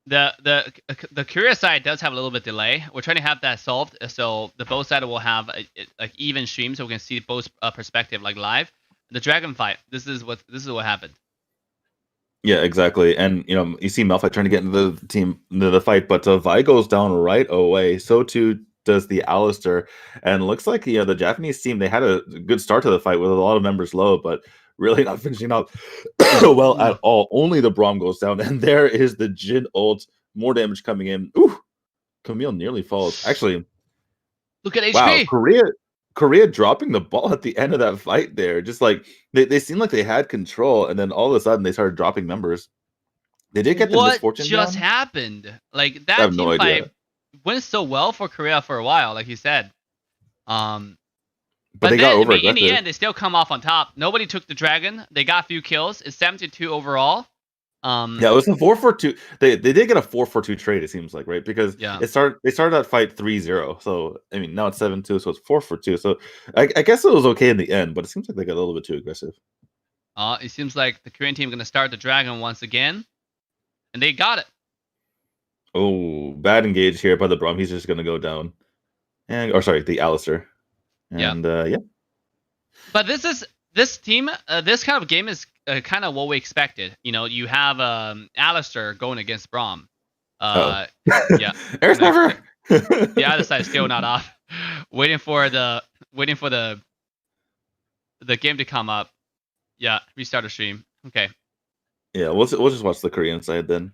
The Korea side does have a little bit delay. We're trying to have that solved, so the both side will have like even stream, so we can see both perspective like live. The dragon fight. This is what happened. Yeah, exactly. And you see Malphite trying to get into the fight, but Vi goes down right away. So too does the Alistair, and looks like the Japanese team, they had a good start to the fight with a lot of members low, but really not finishing up well at all. Only the Braum goes down, and there is the Jhin ult. More damage coming in. Ooh, Camille nearly falls. Actually, look at HP. Wow, Korea dropping the ball at the end of that fight there. Just like they seemed like they had control, and then all of a sudden they started dropping members. They did get the misfortune. What just happened? Like that team fight went so well for Korea for a while, like you said. But they got over in the end, they still come off on top. Nobody took the dragon. They got a few kills. It's 7-2 overall. Yeah, it was a 4-4-2. They did get a 4-4-2 trade. It seems like, right? Because they started that fight 3-0. So I mean, now it's 7-2. So it's 4-4-2. So I guess it was okay in the end, but it seems like they got a little bit too aggressive. It seems like the Korean team is going to start the dragon once again, and they got it. Oh, bad engage here by the Braum. He's just going to go down, the Alistair. And yeah. But this team, this kind of game is kind of what we expected. You have Alistair going against Braum. Yeah. Air Sniper. The other side is still not off. Waiting for the game to come up. Yeah, restart the stream. Okay. Yeah, we'll just watch the Korean side then.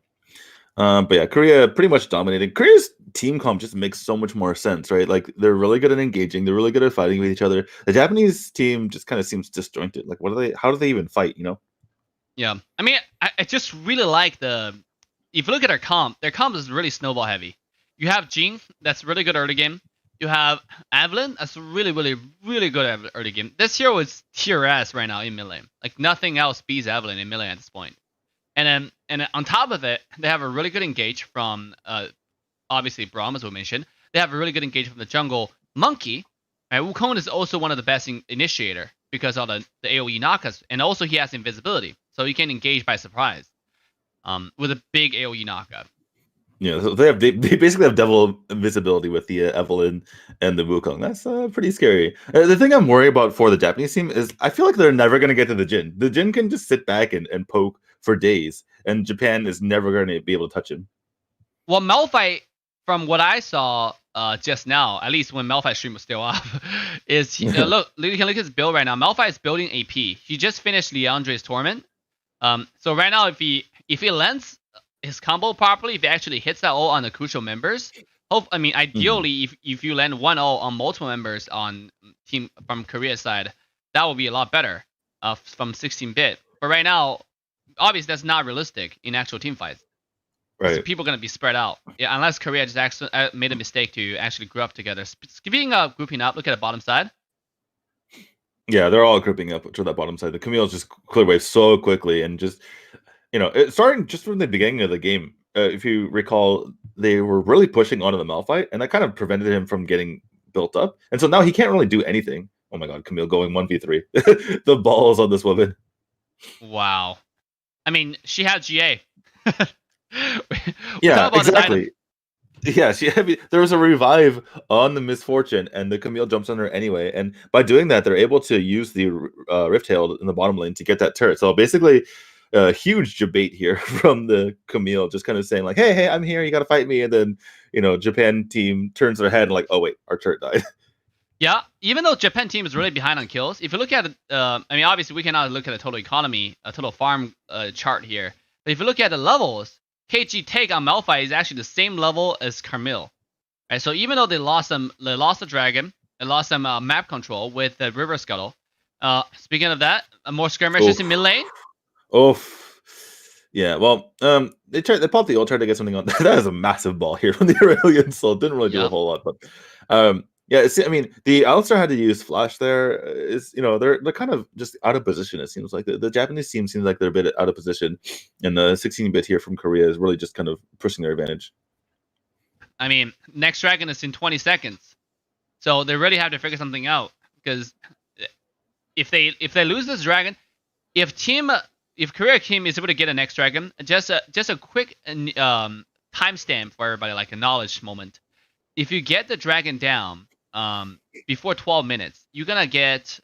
But yeah, Korea pretty much dominated. Korea's team comp just makes so much more sense, right? Like they're really good at engaging, they're really good at fighting with each other. The Japanese team just kind of seems disjointed. Like, how do they even fight? Yeah, I mean, I just really like if you look at their comp is really snowball heavy. You have Jhin, that's really good early game. You have Evelyn, that's really, really, really good at early game. This hero is tier S right now in mid lane. Like nothing else beats Evelyn in mid lane at this point. And on top of it, they have a really good engage from obviously Braum, as we mentioned. They have a really good engage from the jungle Monkey. Right? Wukong is also one of the best initiator because of the AoE knockups, and also he has invisibility, so you can engage by surprise with a big AoE knockup. Yeah, so they basically have double invisibility with the Evelyn and the Wukong. That's pretty scary. The thing I'm worried about for the Japanese team is I feel like they're never going to get to the Jhin. The Jhin can just sit back and poke for days, and Japan is never going to be able to touch him. Well, Malphite, from what I saw just now, at least when Malphite's stream was still up, is look, you can look at his build right now. Malphite is building AP. He just finished Leandre's Torment, So right now, if he lands his combo properly, if he actually hits that ult on the crucial members, ideally, if you land one ult on multiple members on team from Korea side, that would be a lot better from 16-bit. But right now, obviously that's not realistic in actual team fights. Right. So people are gonna be spread out. Yeah, unless Korea just actually made a mistake to actually group up together. Speaking of grouping up, look at the bottom side. Yeah, they're all grouping up to that bottom side. The Camille's just clear wave so quickly, and just starting just from the beginning of the game. If you recall, they were really pushing onto the Malphite, and that kind of prevented him from getting built up. And so now he can't really do anything. Oh my God, Camille going 1v3. The balls on this woman. Wow. I mean, she had GA. Yeah, exactly. Yeah, there was a revive on the Misfortune, and the Camille jumps on her anyway. And by doing that, they're able to use the Rift Hail in the bottom lane to get that turret. So basically, a huge debate here from the Camille, just kind of saying like, "Hey, I'm here. You got to fight me." And then Japan team turns their head and like, "Oh wait, our turret died." Yeah, even though Japan team is really behind on kills, if you look at it, obviously we cannot look at a total economy, a total farm chart here. But if you look at the levels, KG take on Malphite is actually the same level as Camille. Right, so even though they lost the dragon, they lost some map control with the River Scuttle. Speaking of that, more skirmishes in mid lane. Yeah, well, they popped the ult, tried to get something on. That is a massive ball here from the Aurelion Soul. Didn't really do a whole lot, but yeah, the Alistar had to use Flash there. They're kind of just out of position. It seems like the Japanese team seems like they're a bit out of position, and the 16-bit here from Korea is really just kind of pushing their advantage. I mean, next dragon is in 20 seconds, so they really have to figure something out. Because if they lose this dragon, if Korea team is able to get a next dragon, just a quick timestamp for everybody, like a knowledge moment. If you get the dragon down before 12 minutes, you're gonna get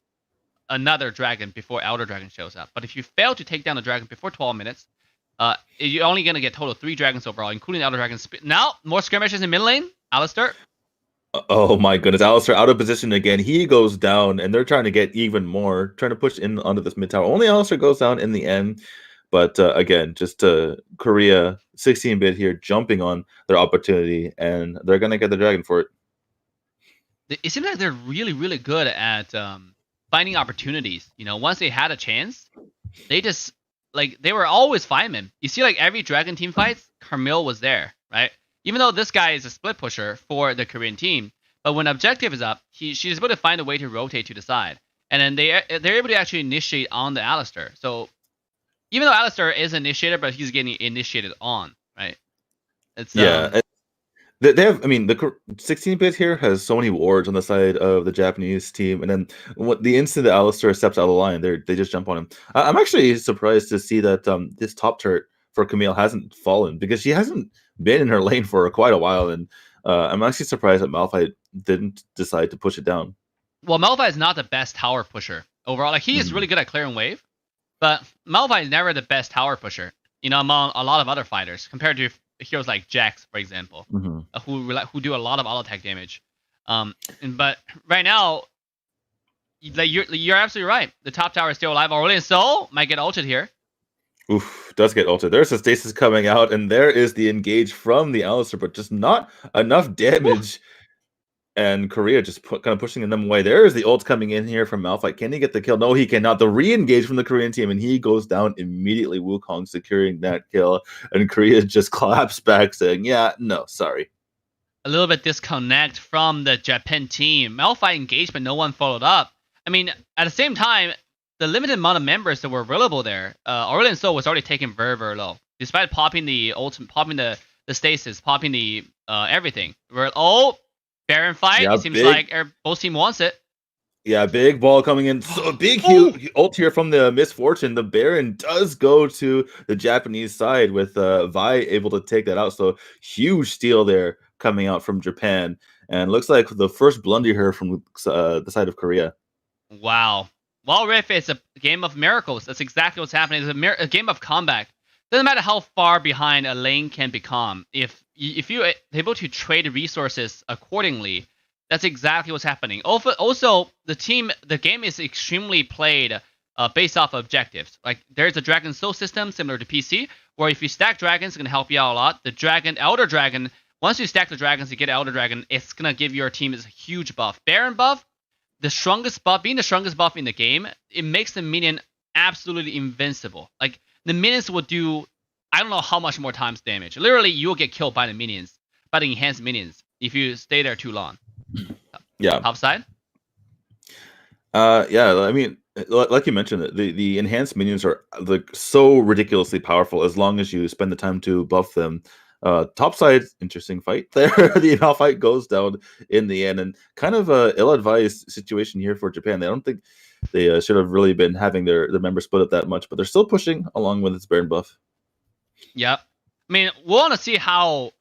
another dragon before Elder Dragon shows up. But if you fail to take down the dragon before 12 minutes, you're only gonna get total 3 dragons overall, including Elder Dragon. Now more skirmishes in mid lane. Alistar. Oh my goodness, Alistar out of position again. He goes down, and they're trying to get even more, trying to push in onto this mid tower. Only Alistar goes down in the end. But again, just Korea 16-bit here jumping on their opportunity, and they're gonna get the dragon for it. It seems like they're really, really good at finding opportunities. Once they had a chance, they just they were always firemen. You see, like every dragon team fights, Camille was there, right? Even though this guy is a split pusher for the Korean team, but when objective is up, she's able to find a way to rotate to the side, and then they're able to actually initiate on the Alistar. So even though Alistar is initiated, but he's getting initiated on, right? It's they have. The 16-bit here has so many wards on the side of the Japanese team, and then the instant that Alistar steps out of the line, they just jump on him. I'm actually surprised to see that this top turret for Camille hasn't fallen, because she hasn't been in her lane for quite a while, and I'm actually surprised that Malphite didn't decide to push it down. Well, Malphite is not the best tower pusher overall. Like he is really good at clearing wave. But Malphite is never the best tower pusher, among a lot of other fighters, compared to heroes like Jax, for example, who do a lot of auto attack damage. But right now, you're absolutely right. The top tower is still alive. Aurelion Sol might get ulted here. Oof, does get ulted. There's a stasis coming out, and there is the engage from the Alistar, but just not enough damage. Oof. And Korea just kind of pushing them away. There is the ult coming in here from Malphite. Can he get the kill? No, he cannot. The re-engage from the Korean team, and he goes down immediately. Wukong securing that kill, and Korea just claps back, saying, "Yeah, no, sorry." A little bit disconnect from the Japan team. Malphite engaged, but no one followed up. I mean, at the same time, the limited amount of members that were available there, Aurelion Sol was already taken very, very low, despite popping the ultimate, popping the stasis, popping the everything. Baron fight. Yeah, it seems like both team wants it. Yeah, big ball coming in. So big huge ult here from the Misfortune. The Baron does go to the Japanese side with Vi able to take that out. So huge steal there coming out from Japan. And looks like the first blunder here from the side of Korea. Wow. Well, Riff, it's a game of miracles. That's exactly what's happening. It's a game of comeback. Doesn't matter how far behind a lane can become. If you're able to trade resources accordingly, that's exactly what's happening. Also, the game is extremely played based off of objectives. Like there's a Dragon Soul system similar to PC, where if you stack dragons, it's gonna help you out a lot. The Elder Dragon, once you stack the dragons, you get Elder Dragon. It's gonna give your team this huge buff. Baron buff, the strongest buff, being the strongest buff in the game, it makes the minion absolutely invincible. Like the minions will do, I don't know how much more times damage. Literally, you'll get killed by the minions, by the enhanced minions, if you stay there too long. Yeah. Top side. Yeah. I mean, like you mentioned, the enhanced minions are like so ridiculously powerful as long as you spend the time to buff them. Top side, interesting fight there. The Malphite goes down in the end, and kind of a ill-advised situation here for Japan. I don't think they should have really been having their members split up that much, but they're still pushing along with its Baron buff. Yep. I mean, we'll want to see how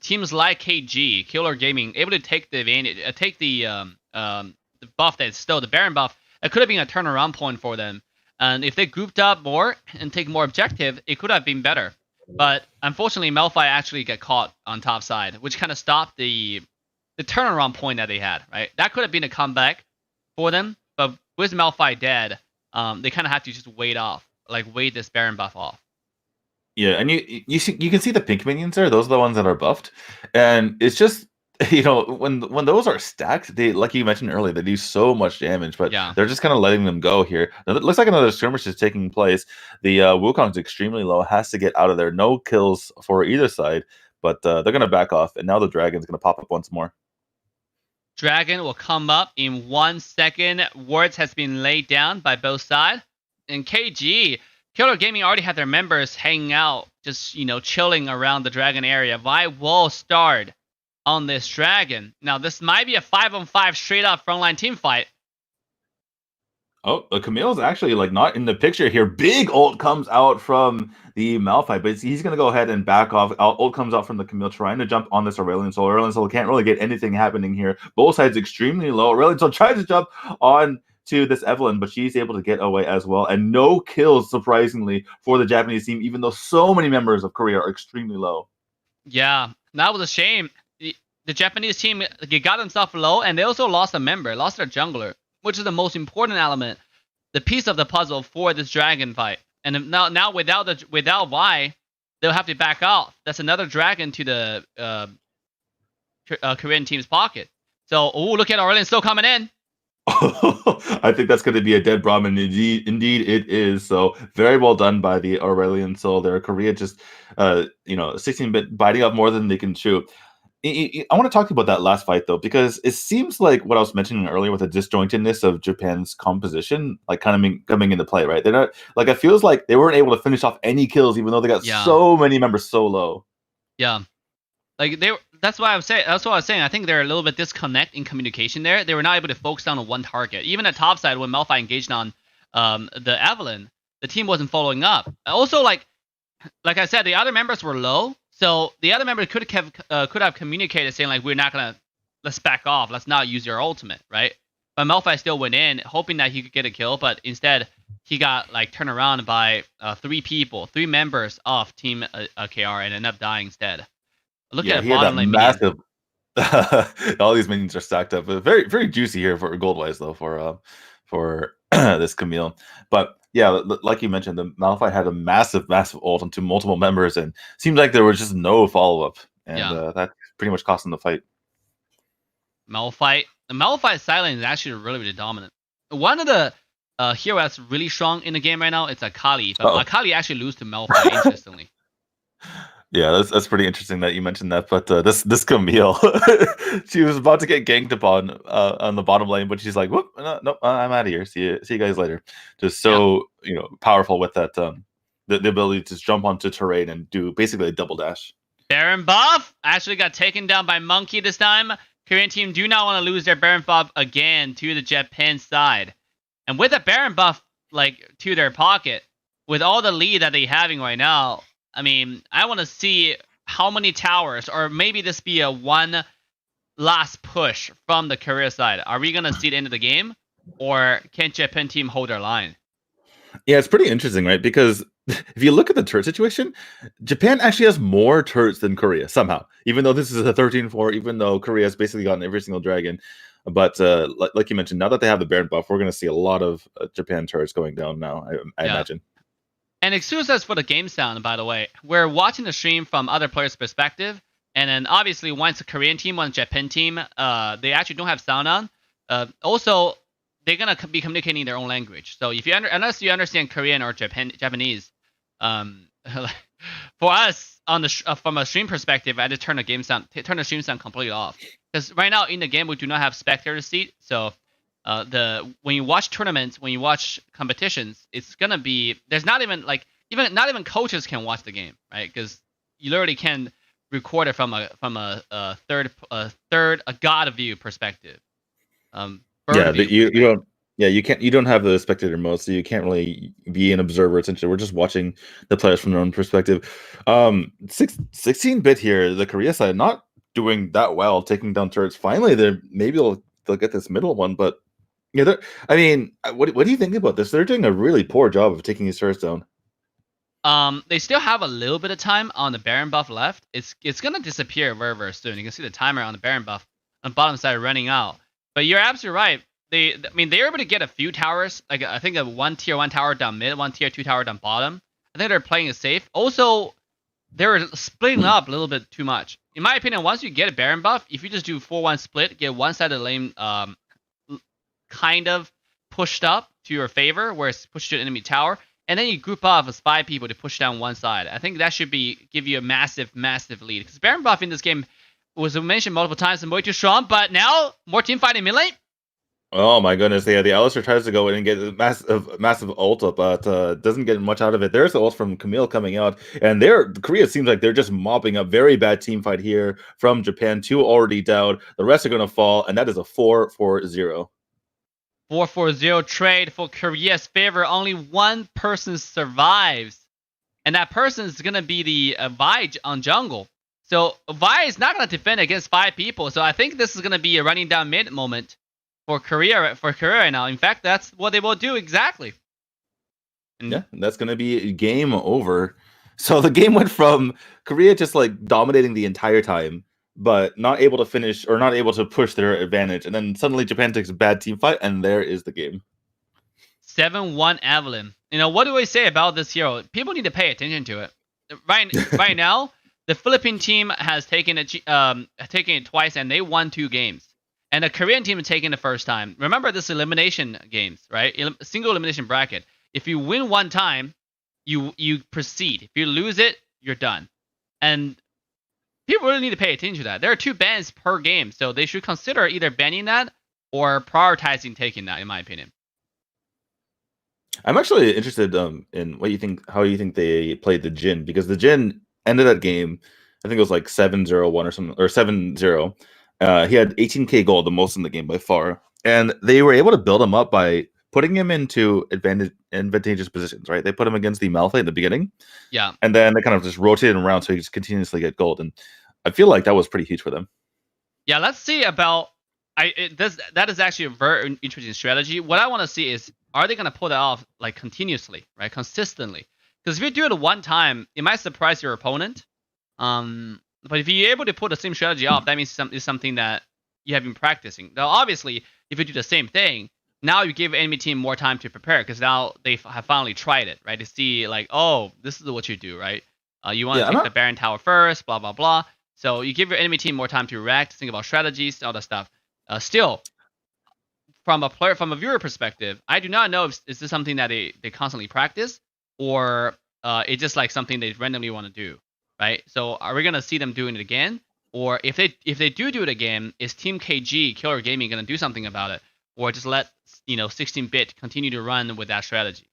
teams like KG, Killer Gaming, able to take the advantage, take the buff that's still the Baron buff. It could have been a turnaround point for them. And if they grouped up more and take more objective, it could have been better. But unfortunately, Malphite actually get caught on top side, which kind of stopped the turnaround point that they had, right? That could have been a comeback for them, but with Malphite dead, they kind of have to just wait this Baron buff off. Yeah, and you can see the pink minions there. Those are the ones that are buffed, and it's just when those are stacked, they, like you mentioned earlier, they do so much damage, but they're just kind of letting them go here. It looks like another skirmish is taking place. The Wukong's extremely low, has to get out of there. No kills for either side, but they're gonna back off, and now the Dragon's gonna pop up once more. Dragon will come up in 1 second. Wards has been laid down by both sides, and KG. Killer Gaming already had their members hanging out, just, chilling around the Dragon area. Why will start on this Dragon? Now, this might be a 5-on-5 straight-up frontline team fight. Oh, Camille's actually, not in the picture here. Big ult comes out from the Malphite, but he's going to go ahead and back off. Ult comes out from the Camille, trying to jump on this Aurelion Soul. Aurelion Soul can't really get anything happening here. Both sides extremely low. Aurelion Soul tries to jump on to this Evelyn, but she's able to get away as well, and no kills, surprisingly, for the Japanese team, even though so many members of Korea are extremely low. Yeah, that was a shame. The Japanese team got themselves low, and they also lost a member, lost their jungler, which is the most important element, the piece of the puzzle for this Dragon fight. And now without Y, they'll have to back off. That's another Dragon to the Korean team's pocket. So, look at Aurelion still coming in. I think that's going to be a dead Brahmin. Indeed, it is. So very well done by the Aurelion Soul there. Korea just, 16-bit biting up more than they can chew. I want to talk about that last fight though, because it seems like what I was mentioning earlier with the disjointedness of Japan's composition, kind of coming into play, right? They're not it feels like they weren't able to finish off any kills, even though they got so many members so low. Yeah. That's what I was saying. I think they're a little bit disconnect in communication there. They were not able to focus down on one target. Even at top side, when Malphite engaged on the Evelyn, the team wasn't following up. Also, like I said, the other members were low, so the other member could have communicated saying let's back off, let's not use your ultimate, right? But Malphite still went in, hoping that he could get a kill, but instead he got turned around by three members of Team KR, and ended up dying instead. Look at bottom lane massive. All these minions are stacked up. Very, very juicy here for gold wise though for this Camille. But yeah, like you mentioned, the Malphite had a massive ult onto multiple members, and seems like there was just no follow up, and that pretty much cost them the fight. The Malphite silence is actually really, really dominant. One of the heroes that's really strong in the game right now, it's Akali, but Akali actually loses to Malphite interestingly. Yeah, that's pretty interesting that you mentioned that. But this Camille, she was about to get ganked upon on the bottom lane, but she's like, "Whoop, no, I'm out of here. See you guys later." Just so powerful with that the ability to just jump onto terrain and do basically a double dash. Baron buff actually got taken down by Monkey this time. Korean team do not want to lose their Baron buff again to the Japan side, and with a Baron buff to their pocket, with all the lead that they're having right now. I mean, I want to see how many towers, or maybe this be a one last push from the Korea side. Are we going to see the end of the game, or can Japan team hold their line? Yeah, it's pretty interesting, right? Because if you look at the turret situation, Japan actually has more turrets than Korea somehow. Even though this is a 13-4, even though Korea has basically gotten every single dragon. But like you mentioned, now that they have the Baron buff, we're going to see a lot of Japan turrets going down now, I imagine. And excuse us for the game sound, by the way. We're watching the stream from other players' perspective, and then obviously one's a Korean team, one's a Japan team. They actually don't have sound on. Also, they're gonna be communicating in their own language. So if you unless you understand Korean or Japanese, for us on the from a stream perspective, I had to turn the stream sound completely off, because right now in the game we do not have spectator seat. So when you watch tournaments, when you watch competitions, it's gonna be there's not even not even coaches can watch the game, right? Because you literally can record it from a third god view perspective. But you don't have the spectator mode, so you can't really be an observer. Essentially, we're just watching the players from their own perspective. 16-bit here, the Korea side not doing that well, taking down turrets. Finally, they'll get this middle one, but yeah, I mean, what do you think about this? They're doing a really poor job of taking these turrets down. They still have a little bit of time on the Baron buff left. It's gonna disappear very, very soon. You can see the timer on the Baron buff on the bottom side running out. But you're absolutely right. They were able to get a few towers. Like I think one tier 1 tower down mid, one tier 2 tower down bottom. I think they're playing it safe. Also, they were splitting up a little bit too much. In my opinion, once you get a Baron buff, if you just do 4-1 split, get one side of the lane kind of pushed up to your favor, where it's pushed to an enemy tower, and then you group up as 5 people to push down one side. I think that should give you a massive lead. Because Baron buff in this game was mentioned multiple times and way too strong, but now more team fight in mid lane. Oh my goodness, yeah, the Alistair tries to go in and get a massive ult, but doesn't get much out of it. There's the ult from Camille coming out, and Korea seems like they're just mopping up. Very bad team fight here from Japan. 2 already down. The rest are going to fall, and that is a 4-4-0. 4-4-0 trade for Korea's favor. Only one person survives, and that person is going to be the Vi on jungle. So Vi is not going to defend against 5 people, so I think this is going to be a running down mid moment for Korea right now. In fact, that's what they will do exactly. Yeah, that's going to be game over. So the game went from Korea just like dominating the entire time, but not able to finish or not able to push their advantage. And then suddenly Japan takes a bad team fight, and there is the game. 7-1 Evelyn. What do I say about this hero? People need to pay attention to it. Right now, the Philippine team has taken it twice, and they won 2 games. And the Korean team is taking the first time. Remember this elimination games, right? Single elimination bracket. If you win one time, you proceed. If you lose it, you're done. And people really need to pay attention to that. There are 2 bans per game, so they should consider either banning that or prioritizing taking that, in my opinion. I'm actually interested in how you think they played the Jin, because the Jin ended that game, I think it was like 7-0-1 or something, or 7-0. He had 18k gold, the most in the game by far, and they were able to build him up by putting him into advantageous positions, right? They put him against the Malay at the beginning, yeah, and then they kind of just rotated him around so he just continuously get gold, and I feel like that was pretty huge for them. Yeah, let's see about that is actually a very interesting strategy. What I want to see is, are they going to pull that off like continuously, right, consistently? Because if you do it one time, it might surprise your opponent. But if you're able to pull the same strategy off, that means it's something that you have been practicing. Now, obviously, if you do the same thing, now you give enemy team more time to prepare, because now they have finally tried it, right? To see like, oh, this is what you do, right? You want to take the Baron Tower first, blah, blah, blah. So you give your enemy team more time to react, think about strategies, all that stuff. Still, from a viewer perspective, I do not know if is this something that they constantly practice, or it's just like something they randomly want to do. Right, so are we gonna see them doing it again, or if they do it again, is Team KG Killer Gaming gonna do something about it, or just let 16-bit continue to run with that strategy?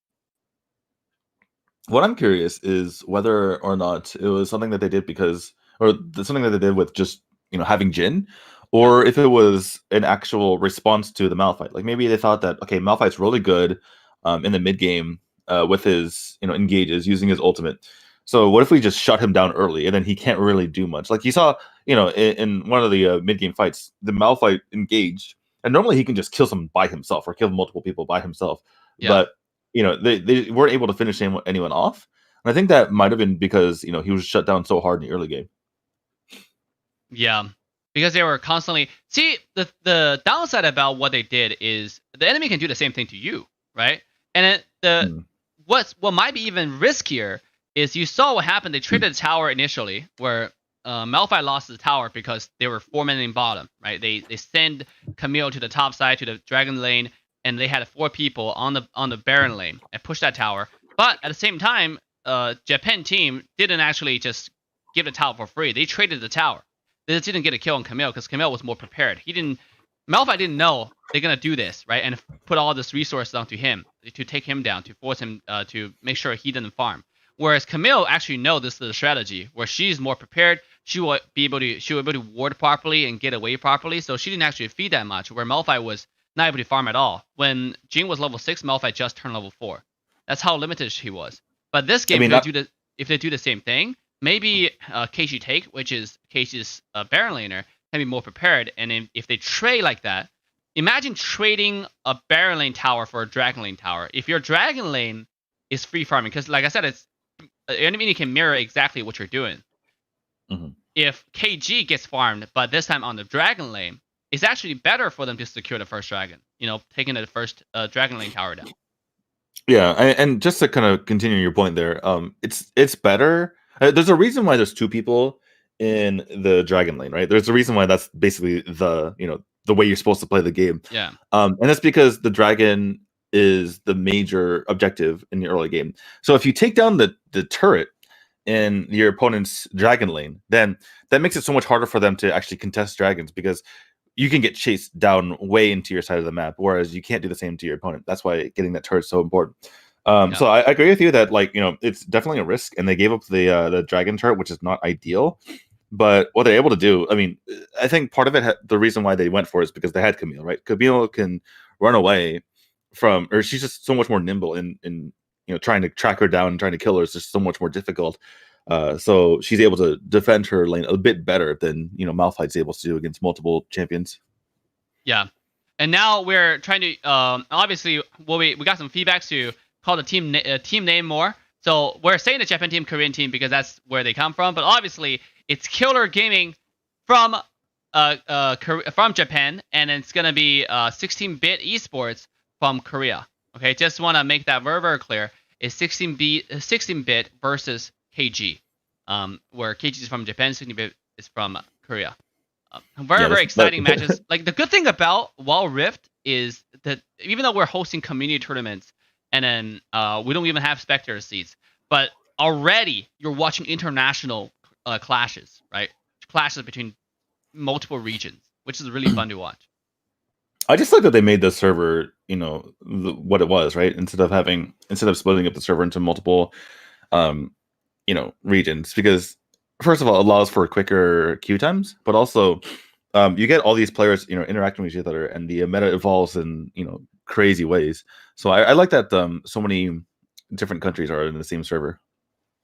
What I'm curious is whether or not it was something that they did something that they did with just having Jin, or if it was an actual response to the Malphite. Like maybe they thought that, okay, Malphite's really good in the mid game with his engages using his ultimate. So what if we just shut him down early, and then he can't really do much? Like you saw, in one of the mid-game fights, the Malphite engaged, and normally he can just kill someone by himself or kill multiple people by himself. Yeah. But they weren't able to finish anyone off, and I think that might have been because he was shut down so hard in the early game. Yeah, because they were constantly the downside about what they did is the enemy can do the same thing to you, right? And what might be even riskier is you saw what happened. They traded the tower initially, where Malphite lost the tower because they were 4-man bottom, right? They send Camille to the top side to the dragon lane, and they had 4 people on the Baron lane and pushed that tower. But at the same time, Japan team didn't actually just give the tower for free. They traded the tower. They just didn't get a kill on Camille because Camille was more prepared. Malphite didn't know they're gonna do this, right? And put all this resources onto him to take him down, to force him to make sure he didn't farm. Whereas Camille actually know this is the strategy, where she's more prepared. She will be able to ward properly and get away properly. So she didn't actually feed that much. Where Malphite was not able to farm at all. When Jing was level 6, Malphite just turned level 4. That's how limited he was. But this game, if they do the same thing, maybe KG Take, which is KG's Baron laner, can be more prepared. And if they trade like that, imagine trading a Baron lane tower for a Dragon lane tower. If your Dragon lane is free farming, because like I said, it's enemy can mirror exactly what you're doing. If KG gets farmed, but this time on the Dragon lane, it's actually better for them to secure the first dragon. Taking the first Dragon lane tower down. Yeah, and just to kind of continue your point there, it's better. There's a reason why there's 2 people in the Dragon lane, right? There's a reason why that's basically the way you're supposed to play the game. Yeah. And that's because the dragon is the major objective in the early game. So if you take down the turret in your opponent's Dragon lane, then that makes it so much harder for them to actually contest dragons, because you can get chased down way into your side of the map, whereas you can't do the same to your opponent. That's why getting that turret is so important. So I agree with you that it's definitely a risk, and they gave up the dragon turret, which is not ideal. But what they're able to do, I mean, I think part of it, the reason why they went for it is because they had Camille, right? Camille can run away from, or she's just so much more nimble in trying to track her down and trying to kill her is just so much more difficult. So she's able to defend her lane a bit better than Malphite's able to do against multiple champions. Yeah, and now we're trying to obviously, we got some feedbacks to call the team name more. So we're saying the Japan team, Korean team, because that's where they come from. But obviously, it's Killer Gaming from Japan, and it's gonna be 16-bit esports from Korea. Okay, just want to make that very, very clear. It's 16-bit versus KG, where KG is from Japan, 16-bit is from Korea. Very exciting matches. Like, the good thing about Wild Rift is that even though we're hosting community tournaments, and then we don't even have spectator seats, but already you're watching international clashes, right? Clashes between multiple regions, which is really fun to watch. I just like that they made the server, what it was, right? Instead of splitting up the server into multiple, regions, because first of all, it allows for quicker queue times, but also you get all these players, interacting with each other, and the meta evolves in, crazy ways. So I like that so many different countries are in the same server.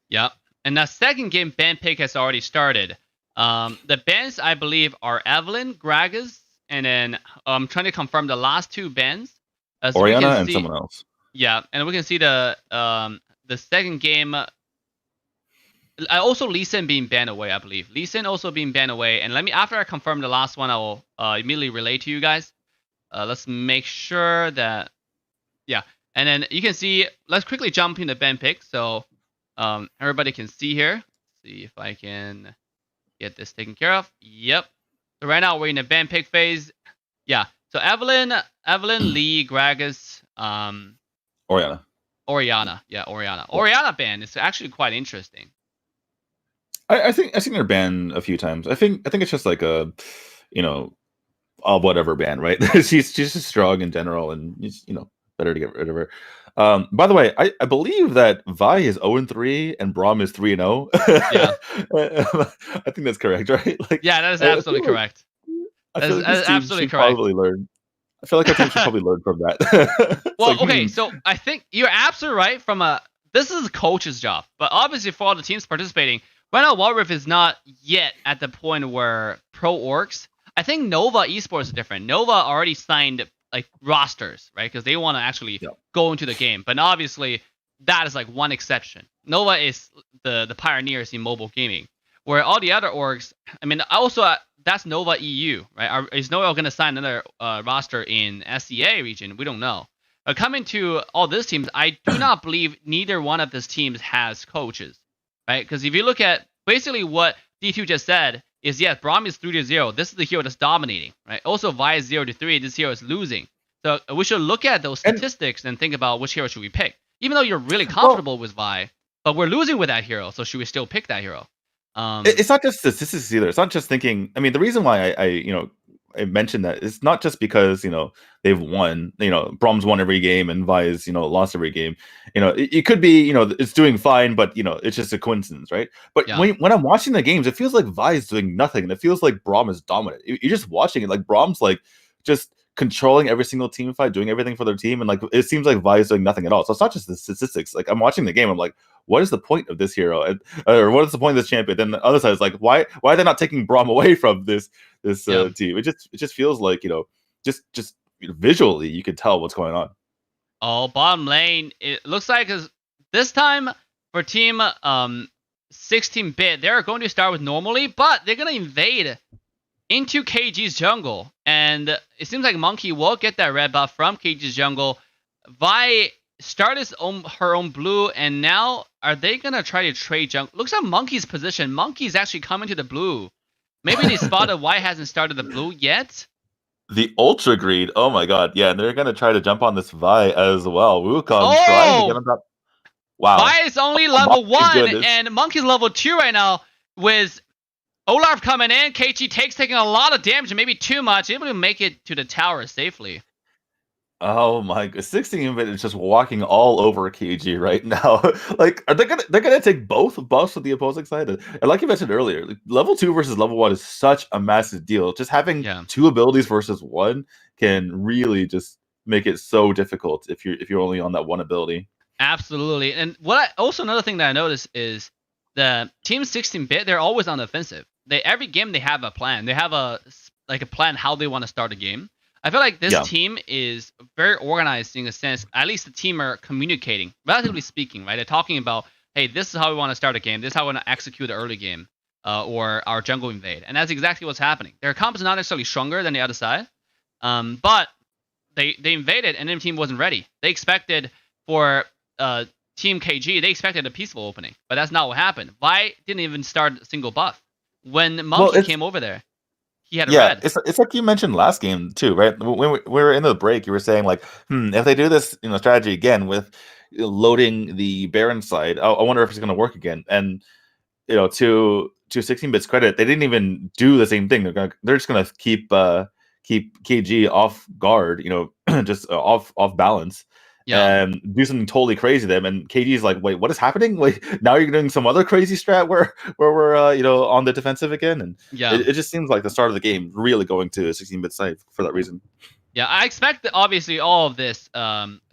Yeah, and the second game ban pick has already started. The bans, I believe, are Evelyn, Gragas, and then I'm trying to confirm the last 2 bans. Oriana and someone else. Yeah, and we can see the second game. Also, Lee Sin being banned away, I believe. Lee Sin also being banned away. And after I confirm the last one, I will immediately relay to you guys. Let's make sure that, yeah. And then you can see, let's quickly jump in the ban pick so everybody can see here. See if I can get this taken care of. Yep. So right now we're in the ban pick phase. Yeah. So Evelyn, Lee, Gragas, Oriana. Yeah, Oriana. Oriana ban is actually quite interesting. I think I've seen her ban a few times. I think it's just like a whatever ban, right? she's just strong in general, and better to get rid of her. By the way, I believe that Vi is 0-3 and Braum is 3-0. Yeah, I think that's correct, right? Yeah, that is absolutely correct. That is absolutely correct. Probably learn. I feel like our team should probably learn from that. Well, okay, so I think you're absolutely right. This is a coach's job, but obviously for all the teams participating, right now Wild Rift is not yet at the point where pro orgs. I think Nova Esports is different. Nova already signed rosters, right? Because they want to actually go into the game. But obviously, that is one exception. Nova is the pioneers in mobile gaming, where all the other orgs. I mean, also that's Nova EU, right? Is Nova going to sign another roster in SEA region? We don't know. Coming to all these teams, I do not believe neither one of these teams has coaches, right? Because if you look at basically what D2 just said is, yes, Braum is 3-0. This is the hero that's dominating, right? Also, Vi is 0-3. This hero is losing. So we should look at those statistics and think about which hero should we pick. Even though you're really comfortable with Vi, but we're losing with that hero, so should we still pick that hero? It's not just statistics either. It's not just thinking. I mean, the reason why I mentioned that it's not just because they've won. Braum's won every game and Vi's lost every game. It could be it's doing fine, but it's just a coincidence, right? But when I'm watching the games, it feels like Vi's doing nothing, and it feels like Braum is dominant. You're just watching it like Braum's like just controlling every single team fight, doing everything for their team, and like it seems like Vi is doing nothing at all. So it's not just the statistics. Like I'm watching the game, I'm like, what is the point of this hero, or what is the point of this champion? Then the other side is like, why are they not taking Braum away from this team? It just feels like just visually you could tell what's going on. Oh, bottom lane, it looks like this time for team 16-bit, they're going to start with normally, but they're going to invade into KG's jungle, and it seems like Monkey will get that red buff from KG's jungle. Vi started her own blue, and now are they gonna try to trade jungle? Looks like Monkey's position. Monkey's actually coming to the blue. Maybe they spotted why hasn't started the blue yet. The Ultra Greed. Oh my god, yeah, and they're gonna try to jump on this Vi as well. Wukong trying to get on top. Wow. Vi is only level 1, and Monkey's level 2 right now with Olaf coming in. KG taking a lot of damage, maybe too much, able to make it to the tower safely. Oh my god, 16-bit is just walking all over KG right now. Like, are they're gonna take both buffs of the opposing side? And like you mentioned earlier, like, level 2 versus level 1 is such a massive deal. Just having 2 abilities versus 1 can really just make it so difficult if you're only on that one ability. Absolutely. And also another thing that I noticed is the team 16-bit, they're always on the offensive. Every game they have a plan. They have a plan how they want to start a game. I feel like this team is very organized in a sense. At least the team are communicating, relatively speaking, right? They're talking about, hey, this is how we want to start a game. This is how we want to execute the early game, or our jungle invade. And that's exactly what's happening. Their comp is not necessarily stronger than the other side, but they invaded and then the team wasn't ready. They expected for Team KG, they expected a peaceful opening, but that's not what happened. Vi didn't even start a single buff. When Monkey came over there, he had a red. It's like you mentioned last game too, right? When we were in the break, you were saying like, if they do this strategy again with loading the Baron side, I wonder if it's going to work again. And to 16-bit's credit, they didn't even do the same thing. They're just gonna keep KG off guard, just off balance. And do something totally crazy to them, and KG's like, wait, what is happening? Wait, now you're doing some other crazy strat where we're on the defensive again, and it just seems like the start of the game really going to a 16-bit side for that reason. Yeah, I expect obviously all of this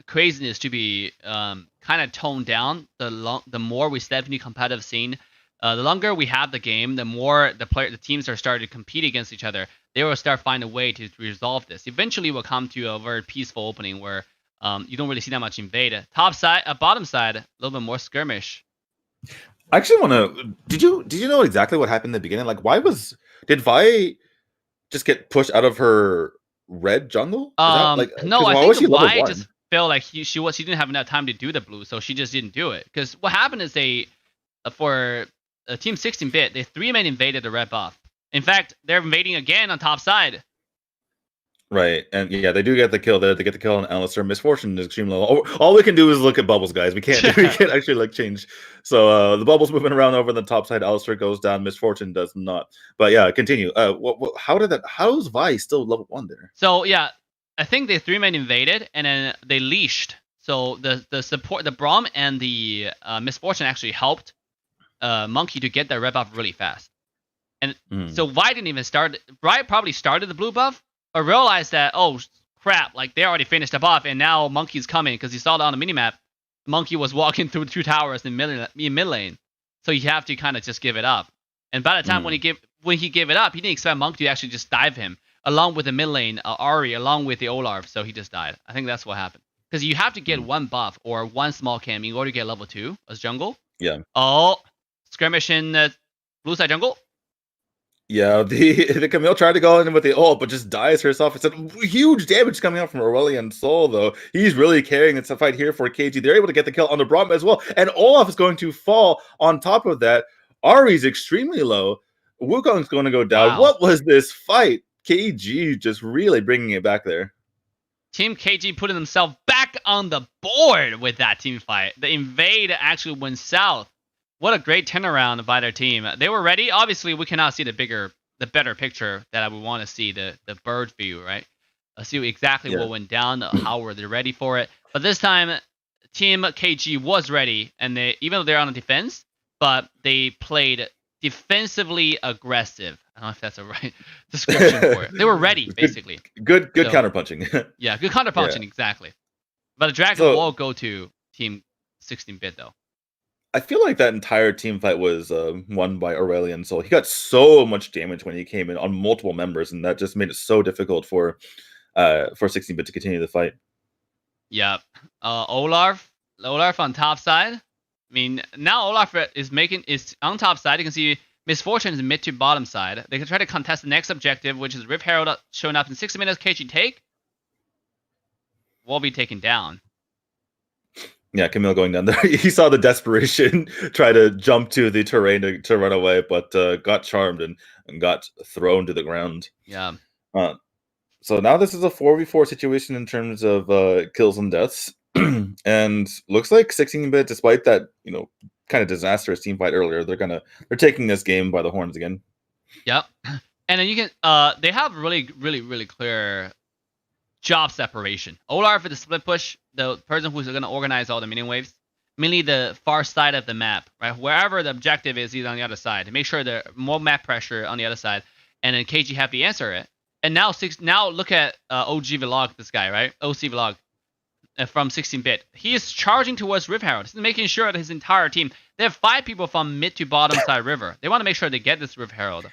craziness to be kind of toned down. The more we step into the competitive scene, the longer we have the game, the more the teams are starting to compete against each other. They will start finding a way to resolve this. Eventually, we'll come to a very peaceful opening where you don't really see that much invade. Top side, bottom side, a little bit more skirmish. I actually want to. Did you know exactly what happened in the beginning? Like, did Vi just get pushed out of her red jungle? No, I think Vi just felt like she didn't have enough time to do the blue, so she just didn't do it. Because what happened is for Team 16-bit, they 3-man invaded the red buff. In fact, they're invading again on top side. Right, and they do get the kill there. They get the kill on Alistair. Misfortune is extremely low. All we can do is look at bubbles, guys. We can't actually change. So the bubbles moving around over the top side. Alistair goes down. Misfortune does not. But continue. How's Vi still level 1 there? So I think they 3-man invaded and then they leashed. So the support, the Braum and the Misfortune actually helped Monkey to get that red buff really fast. And so Vi didn't even start. Vi probably started the blue buff, but realized that, oh crap, like they already finished the buff, and now Monkey's coming because he saw that on the minimap. Monkey was walking through 2 towers in mid lane, so you have to kind of just give it up. And by the time when he gave it up, he didn't expect Monkey to actually just dive him along with the mid lane Ari, along with the Olaf, so he just died. I think that's what happened because you have to get 1 buff or 1 small cam in order to get level 2 as jungle. Yeah. Oh, skirmish in blue side jungle. Yeah, the Camille tried to go in with the ult, but just dies herself. It's a huge damage coming out from Aurelion Sol, though. He's really carrying this fight here for KG. They're able to get the kill on the Braum as well. And Olaf is going to fall on top of that. Ari's extremely low. Wukong's going to go down. Wow. What was this fight? KG just really bringing it back there. Team KG putting themselves back on the board with that team fight. The invade actually went south. What a great turnaround by their team. They were ready. Obviously, we cannot see the better picture that I would want to see, the bird view, right? See exactly what went down, how were they ready for it. But this time, Team KG was ready, and even though they're on the defense, but they played defensively aggressive. I don't know if that's a right description for it. They were ready, basically. Good counterpunching. Yeah, good counterpunching, exactly. But the Dragon will go to Team 16-bit, though. I feel like that entire team fight was won by Aurelion Sol. He got so much damage when he came in on multiple members, and that just made it so difficult for 16-bit to continue the fight. Yeah. Olaf on top side. I mean, now Olaf is on top side. You can see Misfortune is mid to bottom side. They can try to contest the next objective, which is Rift Herald showing up in 60 minutes. KG take. Will be taken down. Yeah, Camille going down there. He saw the desperation, try to jump to the terrain to run away, but got charmed and got thrown to the ground. Yeah. So now this is a 4v4 situation in terms of kills and deaths. And looks like 16-bit, despite that, kind of disastrous team fight earlier, they're taking this game by the horns again. Yep. And then you can they have really, really, really clear job separation. Olaf for the split push, the person who's going to organize all the minion waves, mainly the far side of the map, right? Wherever the objective is, he's on the other side. To make sure there's more map pressure on the other side, and then KG have to answer it. And now look at OG Vlog, this guy, right? OC Vlog from 16-bit. He is charging towards Rift Herald. He's making sure that his entire team, they have 5 people from mid to bottom side river. They want to make sure they get this Rift Herald.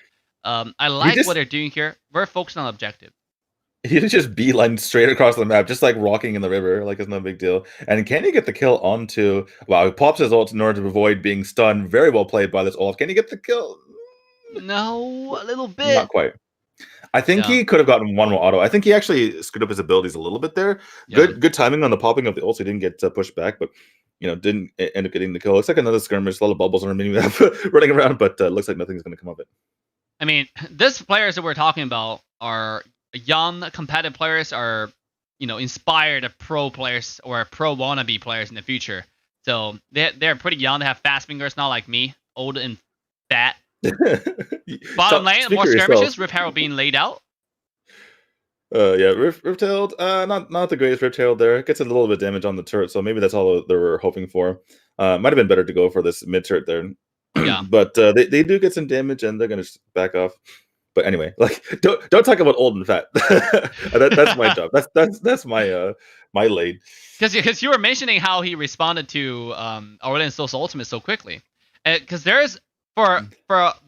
I like what they're doing here. We're focused on objective. He just beeline straight across the map, just like rocking in the river, like it's no big deal. And can he get the kill onto... Wow, he pops his ult in order to avoid being stunned. Very well played by this Olaf. Can he get the kill? No, a little bit. Not quite. I think he could have gotten one more auto. I think he actually screwed up his abilities a little bit there. Yeah. Good timing on the popping of the ult, so he didn't get pushed back, but didn't end up getting the kill. Looks like another skirmish, a lot of bubbles on our mini map running around, but looks like nothing's going to come of it. I mean, these players that we're talking about are young competitive players, are inspired pro players or pro wannabe players in the future. So they're pretty young. They have fast fingers, not like me, old and fat. Bottom lane, more skirmishes. Rift Herald being laid out. Yeah, Rift Herald, not the greatest Rift Herald there. It gets a little bit of damage on the turret, so maybe that's all they were hoping for. Might have been better to go for this mid turret there. Yeah, but they do get some damage, and they're gonna back off. But anyway, like don't talk about old and fat. That's my job. That's my my lane. Because you were mentioning how he responded to Aurelion Sol's ultimate so quickly. Because there's for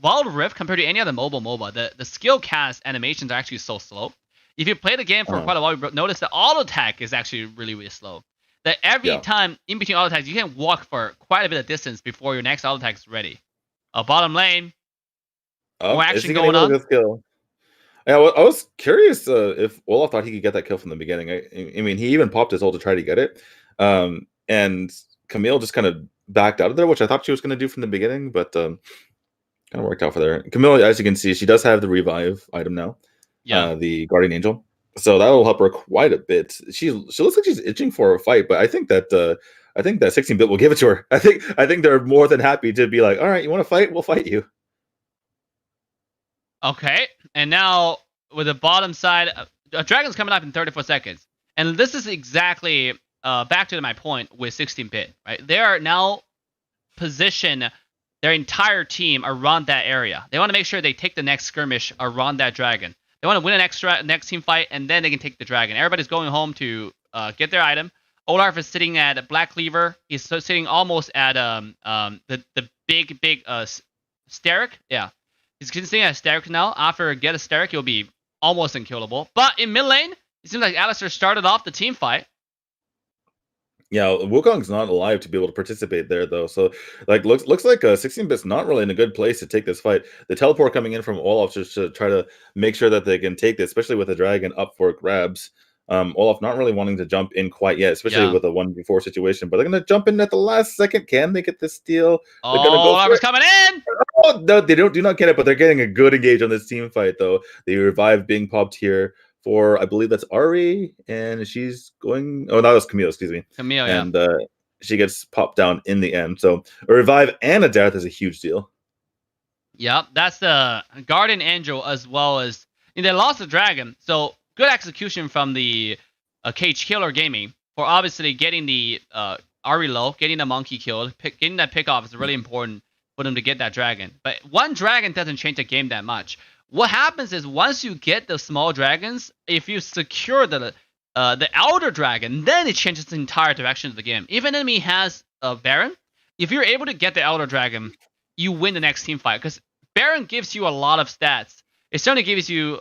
Wild Rift compared to any other mobile MOBA, the skill cast animations are actually so slow. If you play the game for quite a while, you notice the auto attack is actually really, really slow. That every time in between auto attacks, you can walk for quite a bit of distance before your next auto attack is ready. Bottom lane, more action going on. Yeah, well, I was curious if Olaf thought he could get that kill from the beginning. I mean, he even popped his ult to try to get it. And Camille just kind of backed out of there, which I thought she was going to do from the beginning, but kind of worked out for there. Camille, as you can see, she does have the revive item now. Yeah, the Guardian Angel. So that will help her quite a bit. She looks like she's itching for a fight, but I think that 16-bit will give it to her. I think they're more than happy to be like, all right, you want to fight? We'll fight you. Okay, and now with the bottom side, a dragon's coming up in 34 seconds, and this is exactly back to my point with 16-bit. Right, they are now position their entire team around that area. They want to make sure they take the next skirmish around that dragon. They want to win a next team fight, and then they can take the dragon. Everybody's going home to get their item. Olaf is sitting at Black Cleaver. He's sitting almost at the big Steric. Yeah, he's sitting at Steric now. After get a Steric, he'll be almost unkillable. But in mid lane, it seems like Alistair started off the team fight. Yeah, Wukong's not alive to be able to participate there though. So like looks like 16-bit's not really in a good place to take this fight. The teleport coming in from Olaf just to try to make sure that they can take this, especially with the dragon up for grabs. Olaf not really wanting to jump in quite yet, especially Yeah. with a 1v4 situation, but they're gonna jump in at the last second. Can they get this steal? They're gonna Oh, go for Olaf it. coming in. Oh no, they do not get it, but they're getting a good engage on this team fight though. The revive being popped here for I believe that's Ari, and she's going. Oh, that was Camille, excuse me. Camille, yeah. And she gets popped down in the end. So a revive and a death is a huge deal. Yep, that's the Guardian Angel as well as they lost the dragon. So good execution from the Cage Killer Gaming for obviously getting the Ari low, getting the monkey killed, getting that pick off is really important for them to get that dragon. But one dragon doesn't change the game that much. What happens is once you get the small dragons, if you secure the Elder Dragon, then it changes the entire direction of the game. If an enemy has a Baron, if you're able to get the Elder Dragon, you win the next team fight. Because Baron gives you a lot of stats. It certainly gives you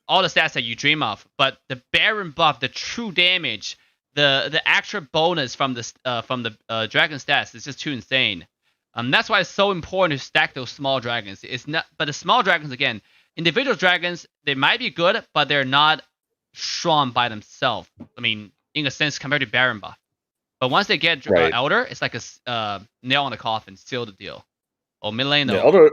all the stats that you dream of. But the Baron buff, the true damage, the extra bonus from the dragon stats is just too insane. That's why it's so important to stack those small dragons. It's not, but the small dragons again, individual dragons, they might be good, but they're not strong by themselves. I mean, in a sense, compared to Baron buff. But once they get Elder, it's like a nail on the coffin, seal the deal. Or Milano. Yeah,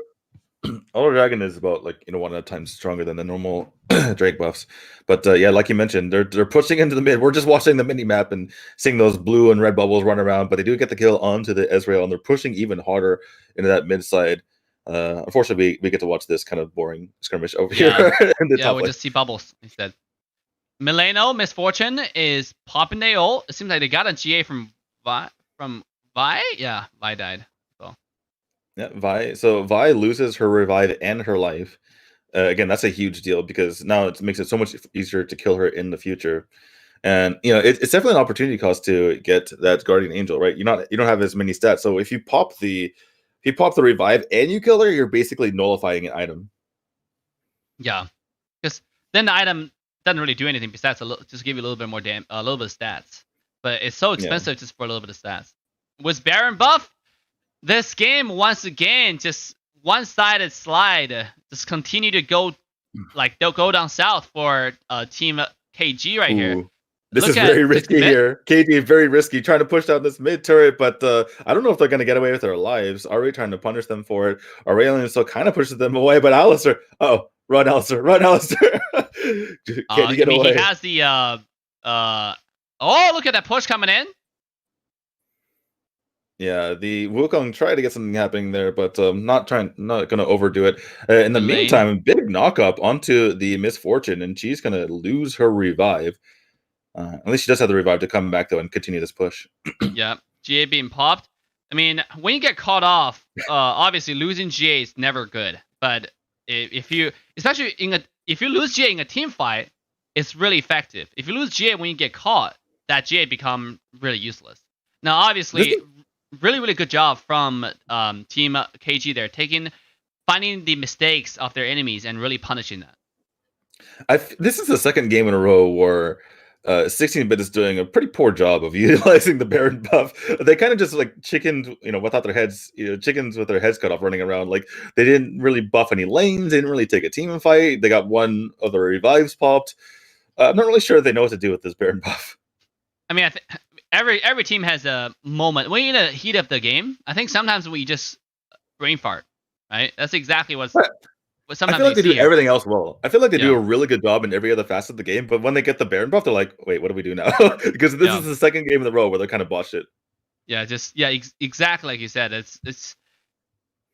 Elder Dragon is about 1.5 times stronger than the normal Drake buffs. But yeah, like you mentioned, they're pushing into the mid. We're just watching the mini map and seeing those blue and red bubbles run around, but they do get the kill onto the Ezreal, and they're pushing even harder into that mid side. Unfortunately, we get to watch this kind of boring skirmish over here. We just see bubbles instead. Milano, Misfortune is popping the ult. It seems like they got a GA from Vi. Yeah, Vi died. So. Yeah, Vi. So Vi loses her revive and her life. Again, that's a huge deal because now it makes it so much easier to kill her in the future. And it's definitely an opportunity cost to get that Guardian Angel, right? You don't have as many stats. So if you pop the revive and you kill her, you're basically nullifying an item. Yeah, because then the item doesn't really do anything besides just give you a little bit more a little bit of stats. But it's so expensive just for a little bit of stats. With Baron buff, this game once again just one-sided slide. Just continue to go they'll go down south for team KG right here. This is very risky here. KG very risky, trying to push down this mid turret, but I don't know if they're going to get away with their lives. Already trying to punish them for it. Aurelian still kind of pushes them away, but Alistair, run, Alistair, run, Alistair. Can you get away? He has the look at that push coming in. Yeah, the Wukong tried to get something happening there, but not going to overdo it. In the meantime, big knock up onto the Misfortune, and she's going to lose her revive. At least she does have the revive to come back though and continue this push. Yeah, GA being popped. I mean, when you get caught off, obviously losing GA is never good. But if you lose GA in a team fight, it's really effective. If you lose GA when you get caught, that GA become really useless. Now, obviously, really good job from Team KG there, finding the mistakes of their enemies and really punishing that. This is the second game in a row where 16-bit is doing a pretty poor job of utilizing the Baron buff. They kind of just chickens, without their heads, chickens with their heads cut off running around. Like they didn't really buff any lanes. They didn't really take a team fight. They got one of the revives popped. I'm not really sure they know what to do with this Baron buff. I mean, every team has a moment when you're in the heat of the game. I think sometimes we just brain fart, right? That's exactly what's. I feel like they do everything else well. I feel like they do a really good job in every other facet of the game, but when they get the Baron buff, they're like, wait, what do we do now? Because this is the second game in a row where they're kind of botched it. Yeah, exactly like you said. It's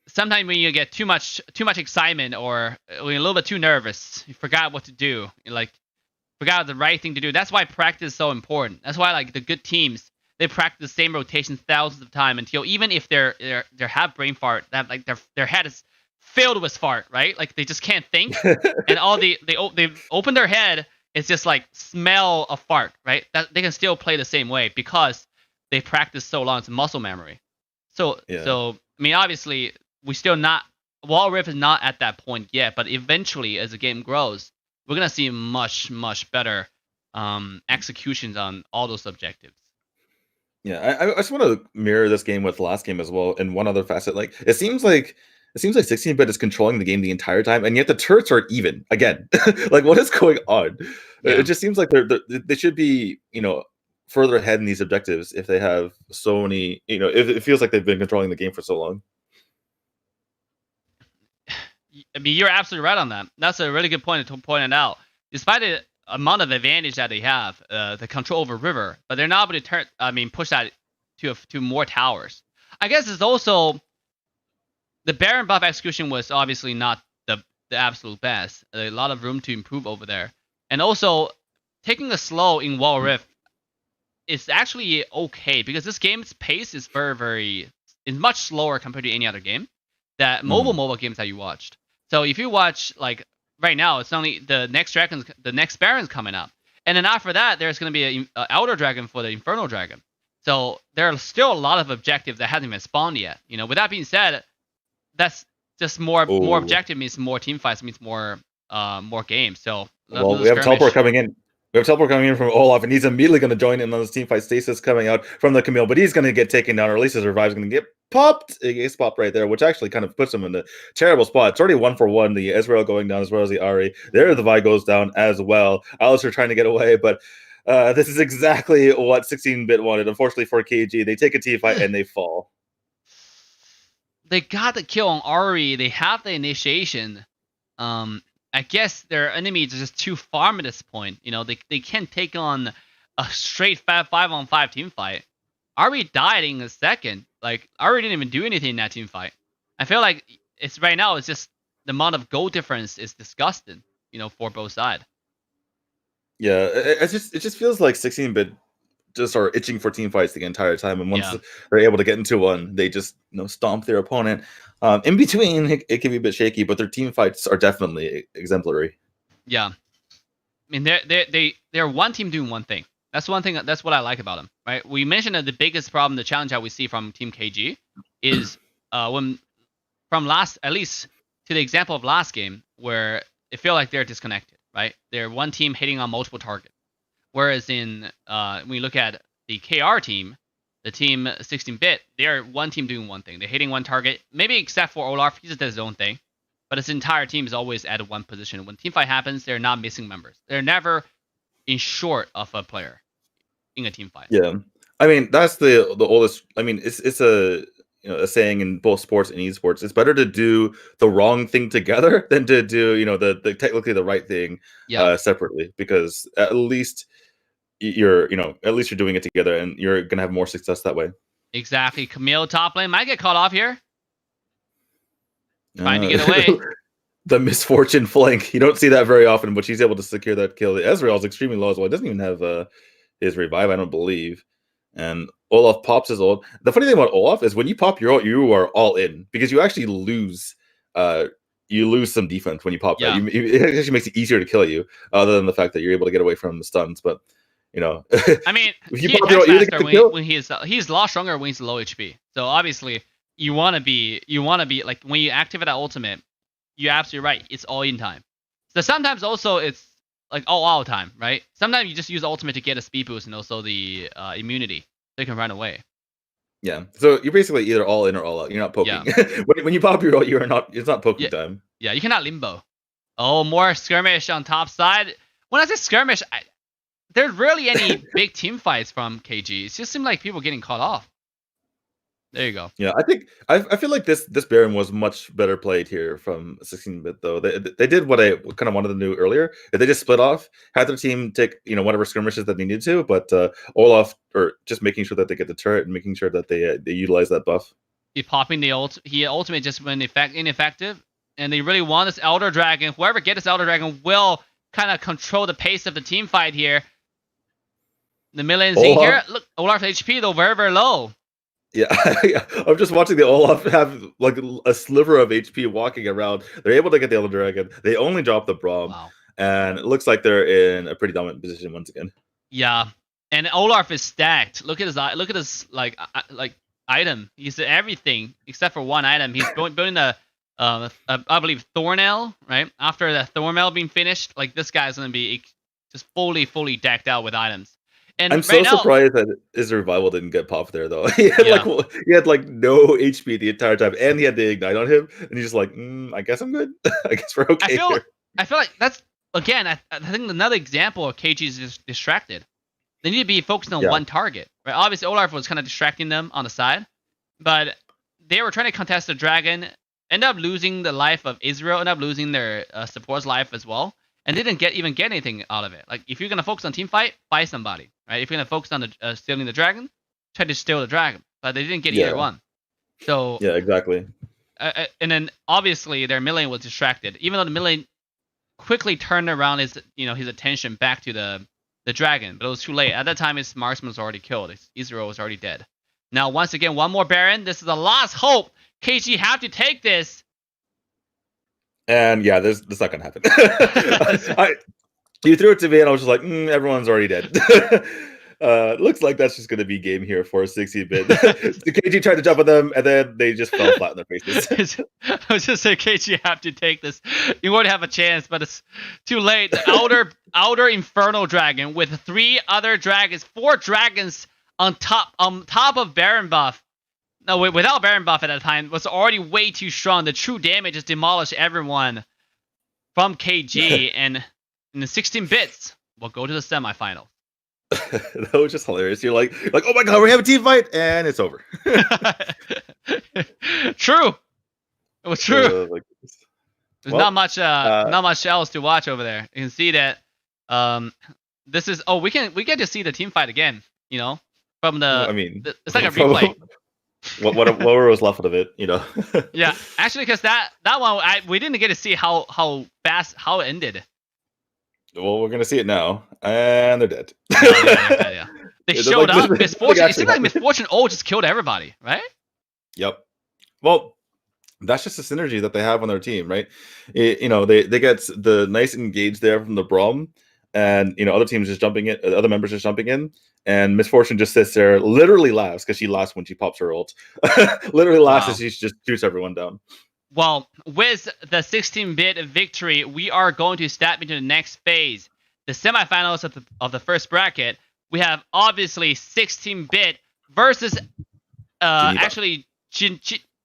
sometimes when you get too much excitement or when you're a little bit too nervous, you forgot what to do. You forgot the right thing to do. That's why practice is so important. That's why the good teams, they practice the same rotations thousands of times until even if they have brain fart, that their head is filled with fart, right? Like they just can't think, and all they open their head, it's just smell a fart, right? That they can still play the same way because they practice so long. It's muscle memory. So I mean, obviously we still not Wall Rift is not at that point yet, but eventually as the game grows, we're gonna see much better executions on all those objectives. Yeah, I just want to mirror this game with the last game as well. And one other facet, like it seems like 16-bit is controlling the game the entire time, and yet the turrets are even again. Like, what is going on? It Yeah. just seems like they should be, further ahead in these objectives if they have so many. If it feels like they've been controlling the game for so long. I mean, you're absolutely right on that. That's a really good point to point it out. Despite the amount of advantage that they have, the control over river, but they're not able to push that to more towers. I guess it's also the Baron buff execution was obviously not the absolute best. A lot of room to improve over there, and also taking a slow in Wall Rift is actually okay because this game's pace is is much slower compared to any other game that mobile games that you watched. So if you watch like right now, it's only the next Baron's coming up, and then after that, there's going to be a Elder Dragon for the Infernal Dragon. So there are still a lot of objectives that hasn't even spawned yet. With that being said, that's just more objective means more team fights means more games. So well, we have teleport coming in. We have teleport coming in from Olaf, and he's immediately going to join in on this team fight. Stasis coming out from the Camille, but he's going to get taken down, or at least his revive's going to get popped. He gets popped right there, which actually kind of puts him in a terrible spot. It's already 1-for-1. The Ezreal going down as well as the Ahri. There, the Vi goes down as well. Alistair trying to get away, but this is exactly what 16-bit wanted. Unfortunately for KG, they take a team fight and they fall. They got the kill on Ahri. They have the initiation. I guess their enemies are just too farm at this point. They can't take on a straight 5-on-5 team fight. Ahri died in a second. Like, Ahri didn't even do anything in that team fight. I feel like it's right now. It's just the amount of goal difference is disgusting. For both sides. Yeah, it just feels like 16-bit just are itching for team fights the entire time, and once they're able to get into one, they just stomp their opponent. In between, it can be a bit shaky, but their team fights are definitely exemplary. Yeah, I mean they're one team doing one thing. That's one thing. That's what I like about them. Right? We mentioned that the biggest problem, the challenge that we see from Team KG, is when at least to the example of last game where it feel like they're disconnected. Right? They're one team hitting on multiple targets. Whereas when we look at the KR team, the team 16-bit, they're one team doing one thing. They're hitting one target, maybe except for Olaf, he just does his own thing. But his entire team is always at one position. When team fight happens, they're not missing members. They're never in short of a player in a team fight. Yeah, I mean that's the oldest. I mean it's a a saying in both sports and esports. It's better to do the wrong thing together than to do the technically the right thing separately, because at least you're doing it together and you're gonna have more success that way. Exactly. Camille top lane might get caught off here. Trying to get away. The misfortune flank. You don't see that very often, but she's able to secure that kill. The Ezreal is extremely low as well. He doesn't even have his revive, I don't believe. And Olaf pops his ult. The funny thing about Olaf is when you pop your ult, you are all in, because you actually lose some defense when you pop that. It actually makes it easier to kill you, other than the fact that you're able to get away from the stuns. But I mean, he's a lot stronger when he's low HP. So obviously, you want to be like when you activate that ultimate, you're absolutely right. It's all in time. So sometimes also it's like all out time, right? Sometimes you just use ultimate to get a speed boost and also the immunity, so you can run away. Yeah. So you're basically either all in or all out. You're not poking. Yeah. when you pop your ult, you're not. It's not poking time. Yeah, you cannot limbo. Oh, more skirmish on top side. When I say skirmish, there's rarely any big team fights from KG. It just seemed like people getting caught off. There you go. Yeah, I feel like this Baron was much better played here from 16-bit though. They did what I kind of wanted to do earlier. They just split off, had their team take whatever skirmishes that they needed to, but Olaf or just making sure that they get the turret and making sure that they utilize that buff. He popping the ult. He ultimate just went ineffective, and they really want this Elder Dragon. Whoever gets this Elder Dragon will kind of control the pace of the team fight here. The millions in here. Look, Olaf's HP though very, very low. Yeah, I'm just watching the Olaf have like a sliver of HP walking around. They're able to get the Elder Dragon. They only drop the Braum, and it looks like they're in a pretty dominant position once again. Yeah, and Olaf is stacked. Look at his like item. He's everything except for one item. He's building I believe Thornel, right? After the Thornel being finished, like this guy's gonna be just fully decked out with items. And I'm so surprised that his revival didn't get popped there, though. He had like no HP the entire time, and he had the ignite on him, and he's just like, I guess I'm good. I guess we're okay here. I feel like that's again. I think another example of KG's is distracted. They need to be focused on one target, right? Obviously, Olaf was kind of distracting them on the side, but they were trying to contest the dragon. End up losing the life of Israel. End up losing their support's life as well, and didn't even get anything out of it. Like if you're gonna focus on team fight somebody, right? If you're gonna focus on the stealing the dragon, try to steal the dragon, but they didn't get either one. So yeah, exactly. And then obviously their Malay was distracted, even though the Malay quickly turned around his attention back to the dragon, but it was too late. At that time, his marksman was already killed. Israel was already dead. Now, once again, one more Baron. This is the last hope. KG have to take this. And yeah, this is not gonna happen. You threw it to me, and I was just like, everyone's already dead. Looks like that's just gonna be game here for 60-bit. The KG tried to jump on them, and then they just fell flat in their faces. I was just saying, KG have to take this. You won't have a chance, but it's too late. The outer Infernal Dragon with 3 other dragons, 4 dragons on top of Baron buff. No, without Baron buff at that time, was already way too strong. The true damage just demolished everyone from KG, and in the 16 bits, we'll go to the semifinal. That was just hilarious. You're like, oh my god, we have a team fight, and it's over. True. It was true. There's not much else to watch over there. You can see that this is we get to see the team fight again, from it's like a replay. what was left of it, Yeah, actually, because that one we didn't get to see how fast it ended. Well, we're gonna see it now, and they're dead. Yeah. They showed up. Misfortune. It seemed like Misfortune just killed everybody, right? Yep. Well, that's just the synergy that they have on their team, right? They get the nice engage there from the Braum, and other teams just jumping in, other members just jumping in, and Misfortune just sits there, literally laughs because she laughs when she pops her ult. Literally laughs as she just shoots everyone down. Well, with the 16-bit victory, we are going to step into the next phase, the semifinals of the first bracket. We have obviously 16-bit versus actually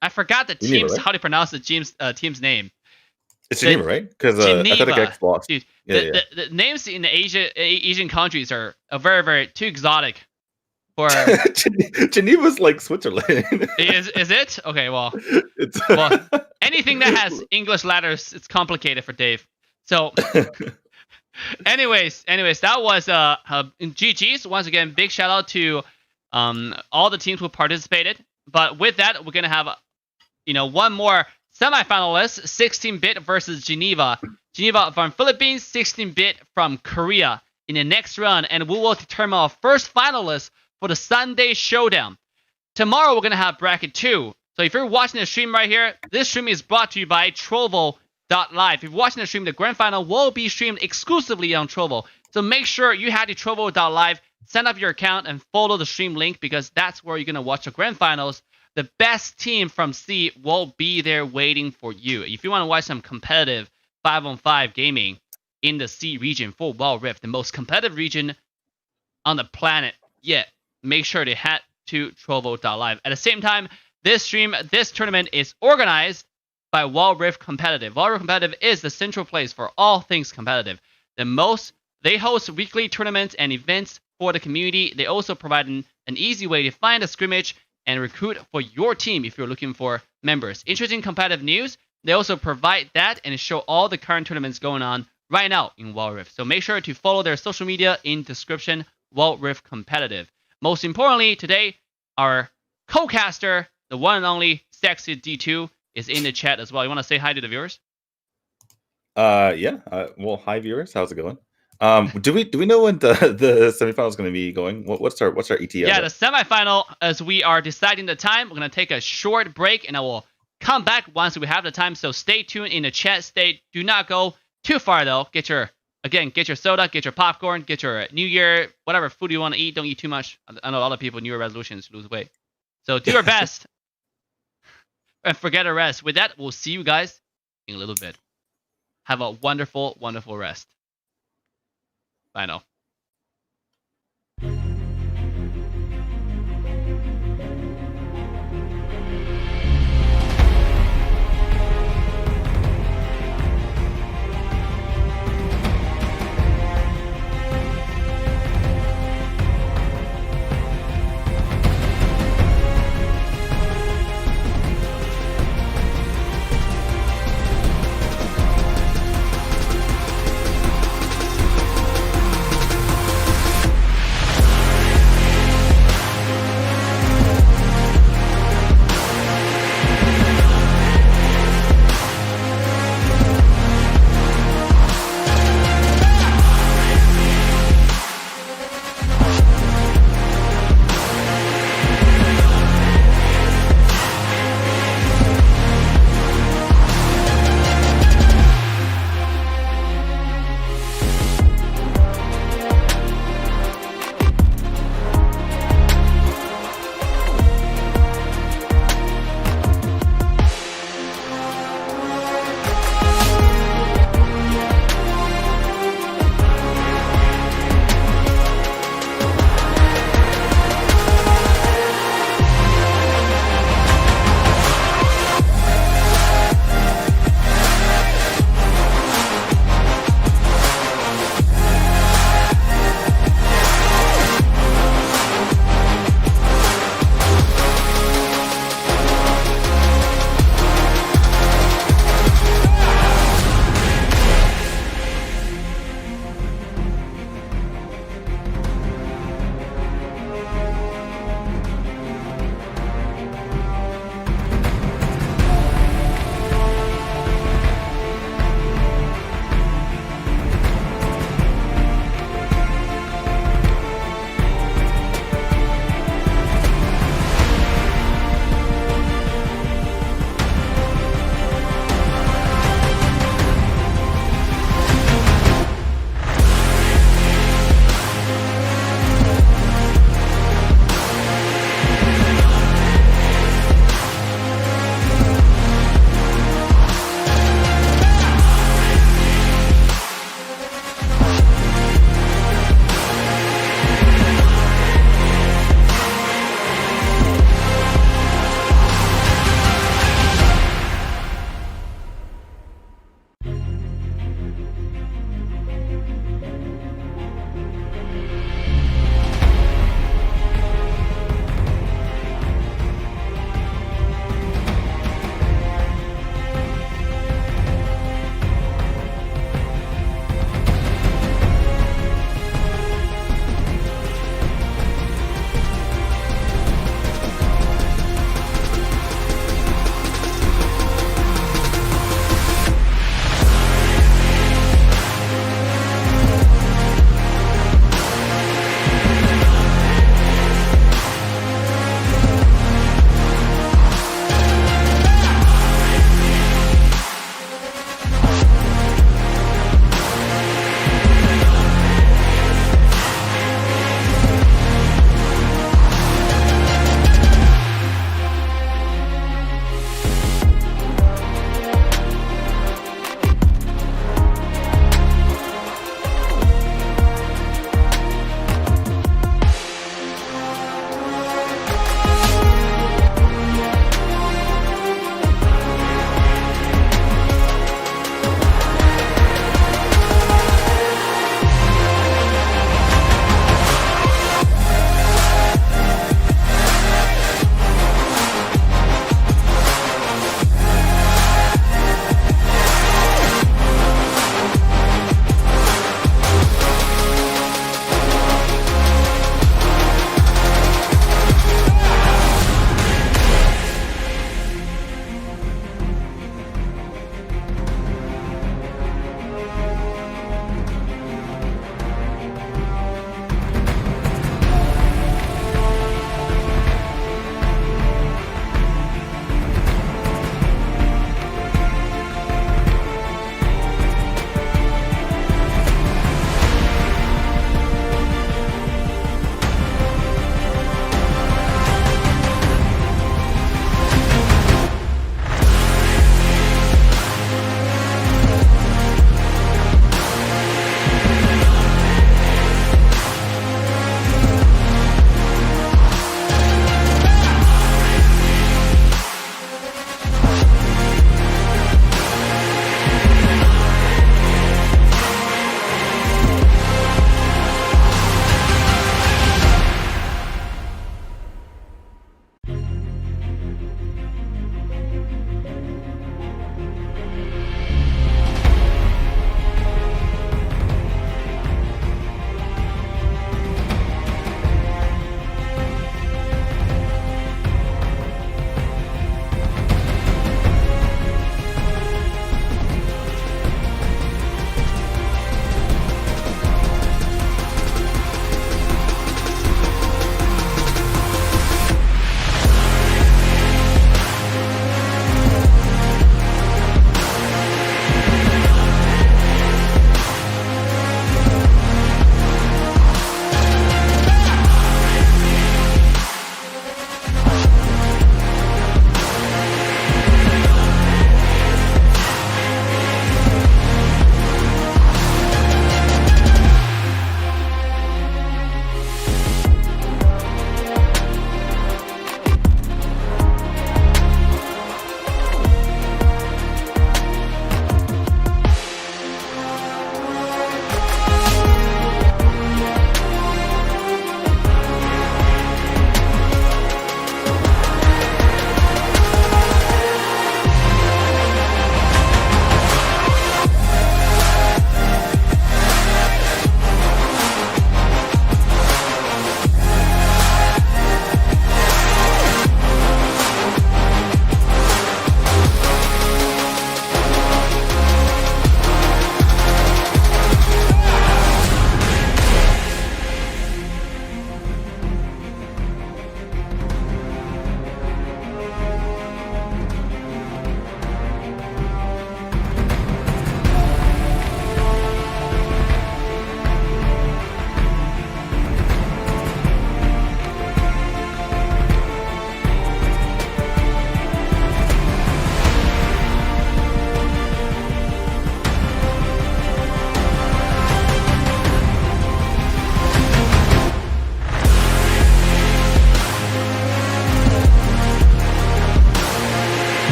I forgot the team's Geneva, right? How to pronounce the team's name. It's Geneva, right? Because I thought it gets lost. Dude, the names in the Asian countries are very, very too exotic. For Geneva's like Switzerland. Is it? Okay, well, anything that has English letters, it's complicated for Dave. So, anyways, that was GG's. Once again, big shout out to all the teams who participated. But with that, we're gonna have one more semifinalist, 16-bit versus Geneva. Geneva from Philippines, 16-bit from Korea in the next round, and we will determine our first finalist for the Sunday showdown. Tomorrow we're going to have bracket 2. So if you're watching the stream right here, this stream is brought to you by Trovo.live. If you're watching the stream, the grand final will be streamed exclusively on Trovo. So make sure you head to Trovo.live, sign up your account, and follow the stream link because that's where you're going to watch the grand finals. The best team from C will be there waiting for you. If you want to watch some competitive 5-on-5 gaming in the C region for Wild Rift, the most competitive region on the planet yet, make sure to head to Trovo.live. At the same time, this tournament is organized by Wild Rift Competitive. Wild Rift Competitive is the central place for all things competitive. They host weekly tournaments and events for the community. They also provide an easy way to find a scrimmage and recruit for your team if you're looking for members. Interesting competitive news. They also provide that and show all the current tournaments going on right now in Wild Rift. So make sure to follow their social media in description, Wild Rift Competitive. Most importantly, today, our co-caster, the one and only Sexy D2, is in the chat as well. You want to say hi to the viewers? Yeah. Well, hi viewers. How's it going? Do we know when the semifinal is going to be going? What's our ETA? Yeah, the semifinal, as we are deciding the time, we're going to take a short break, and I will come back once we have the time. So stay tuned in the chat. Do not go too far though. Get your soda, get your popcorn, get your New Year, whatever food you want to eat. Don't eat too much. I know a lot of people New Year resolutions lose weight. So do your best and forget the rest. With that, we'll see you guys in a little bit. Have a wonderful, wonderful rest. Bye now.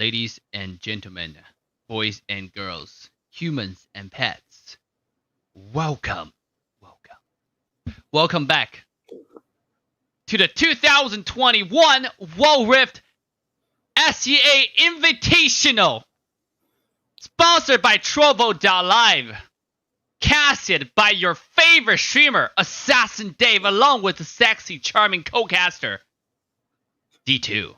ladies and gentlemen, boys and girls, humans and pets, welcome back to the 2021 World Rift SEA Invitational, sponsored by Trovo.live, casted by your favorite streamer, AssassinDave, along with the sexy, charming co-caster, D2.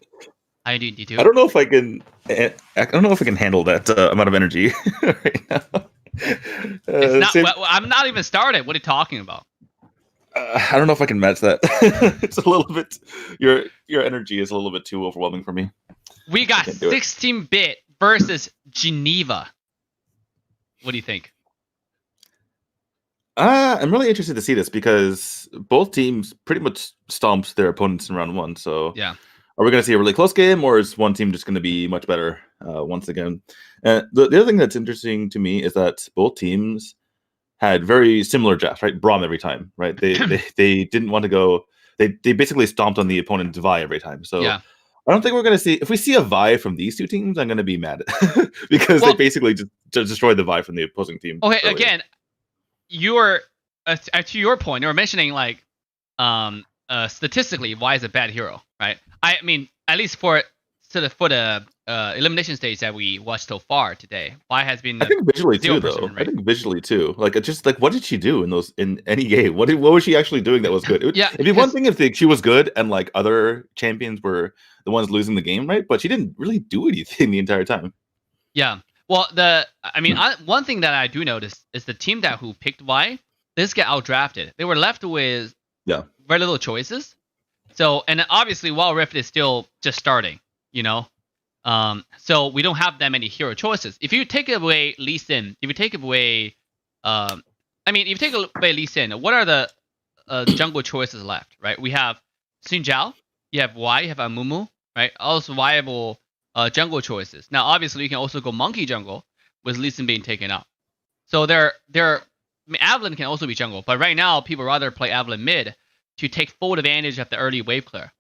How you doing, D2? I don't know if I can. I don't know if I can handle that amount of energy right now. It's not. I'm not even started. What are you talking about? I don't know if I can match that. It's a little bit. Your energy is a little bit too overwhelming for me. We got 16-bit versus Geneva. What do you think? I'm really interested to see this because both teams pretty much stomped their opponents in round 1. So yeah, are we going to see a really close game, or is one team just going to be much better once again? The other thing that's interesting to me is that both teams had very similar drafts, right? Braum every time, right? They didn't want to go. They basically stomped on the opponent's Vi every time. So yeah. I don't think we're going to see. If we see a Vi from these two teams, I'm going to be mad because they basically just destroyed the Vi from the opposing team. Okay, earlier. Again, you're to your point. You were mentioning like statistically, Vi is a bad hero, right? I mean, at least for the elimination stage that we watched so far today, Vi has been. I think visually too, though. Right? I think visually too. Like, it's just like, what did she do in any game? What was she actually doing that was good? It'd be one thing if she was good and like other champions were the ones losing the game, right? But she didn't really do anything the entire time. Yeah. Well, one thing that I do notice is the team who picked Vi, they just get outdrafted. They were left with very little choices. So, and obviously, Wild Rift is still just starting, you know. So we don't have that many hero choices. If you take away Lee Sin, if you take away Lee Sin, what are the jungle choices left, right? We have Xin Zhao, you have Y, you have Amumu, right? Also viable jungle choices. Now, obviously, you can also go monkey jungle with Lee Sin being taken out. So Evelyn can also be jungle, but right now people rather play Evelyn mid to take full advantage of the early wave clear.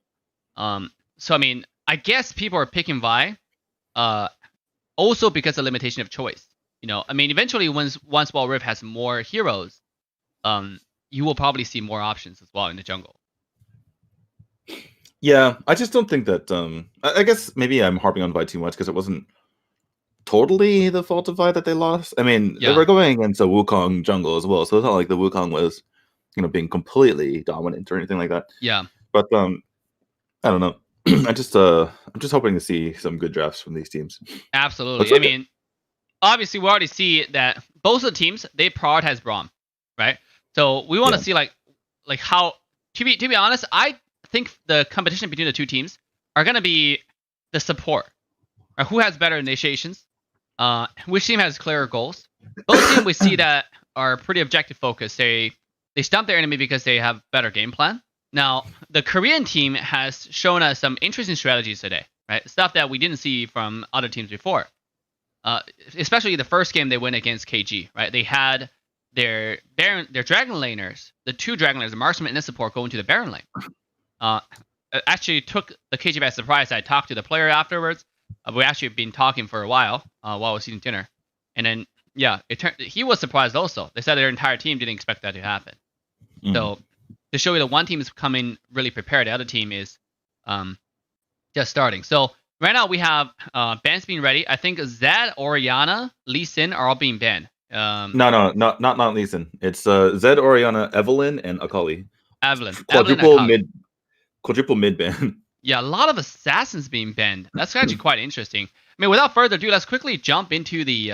So I mean, I guess people are picking Vi, also because of limitation of choice. You know, I mean, eventually once Wild Rift has more heroes, you will probably see more options as well in the jungle. Yeah, I just don't think that. I guess maybe I'm harping on Vi too much because it wasn't totally the fault of Vi that they lost. I mean, they were going against a Wukong jungle as well, so it's not like the Wukong was, being completely dominant or anything like that. Yeah. But I don't know. I'm just hoping to see some good drafts from these teams. Absolutely. I mean, obviously we already see that both of the teams, they prioritize Braum, right? So we want to see like how to be honest, I think the competition between the two teams are gonna be the support. Right? Who has better initiations? Which team has clearer goals? Both teams we see that are pretty objective focused. They stump their enemy because they have better game plan. Now, the Korean team has shown us some interesting strategies today, right? Stuff that we didn't see from other teams before. Especially the first game they went against KG, right? They had their Dragon laners, the two Dragon laners, the marksman and the support, go into the Baron lane. Actually took the KG by surprise. I talked to the player afterwards. We actually been talking for a while while I was eating dinner. And then, he was surprised also. They said their entire team didn't expect that to happen. So to show you that one team is coming really prepared, the other team is just starting. So right now we have bans being ready. I think Zed, Oriana, Lee Sin are all being banned. No, not Lee Sin. It's Zed, Oriana, Evelyn, and Akali. Evelyn. Quadruple mid ban. Yeah, a lot of assassins being banned. That's actually quite interesting. I mean, without further ado, let's quickly jump into the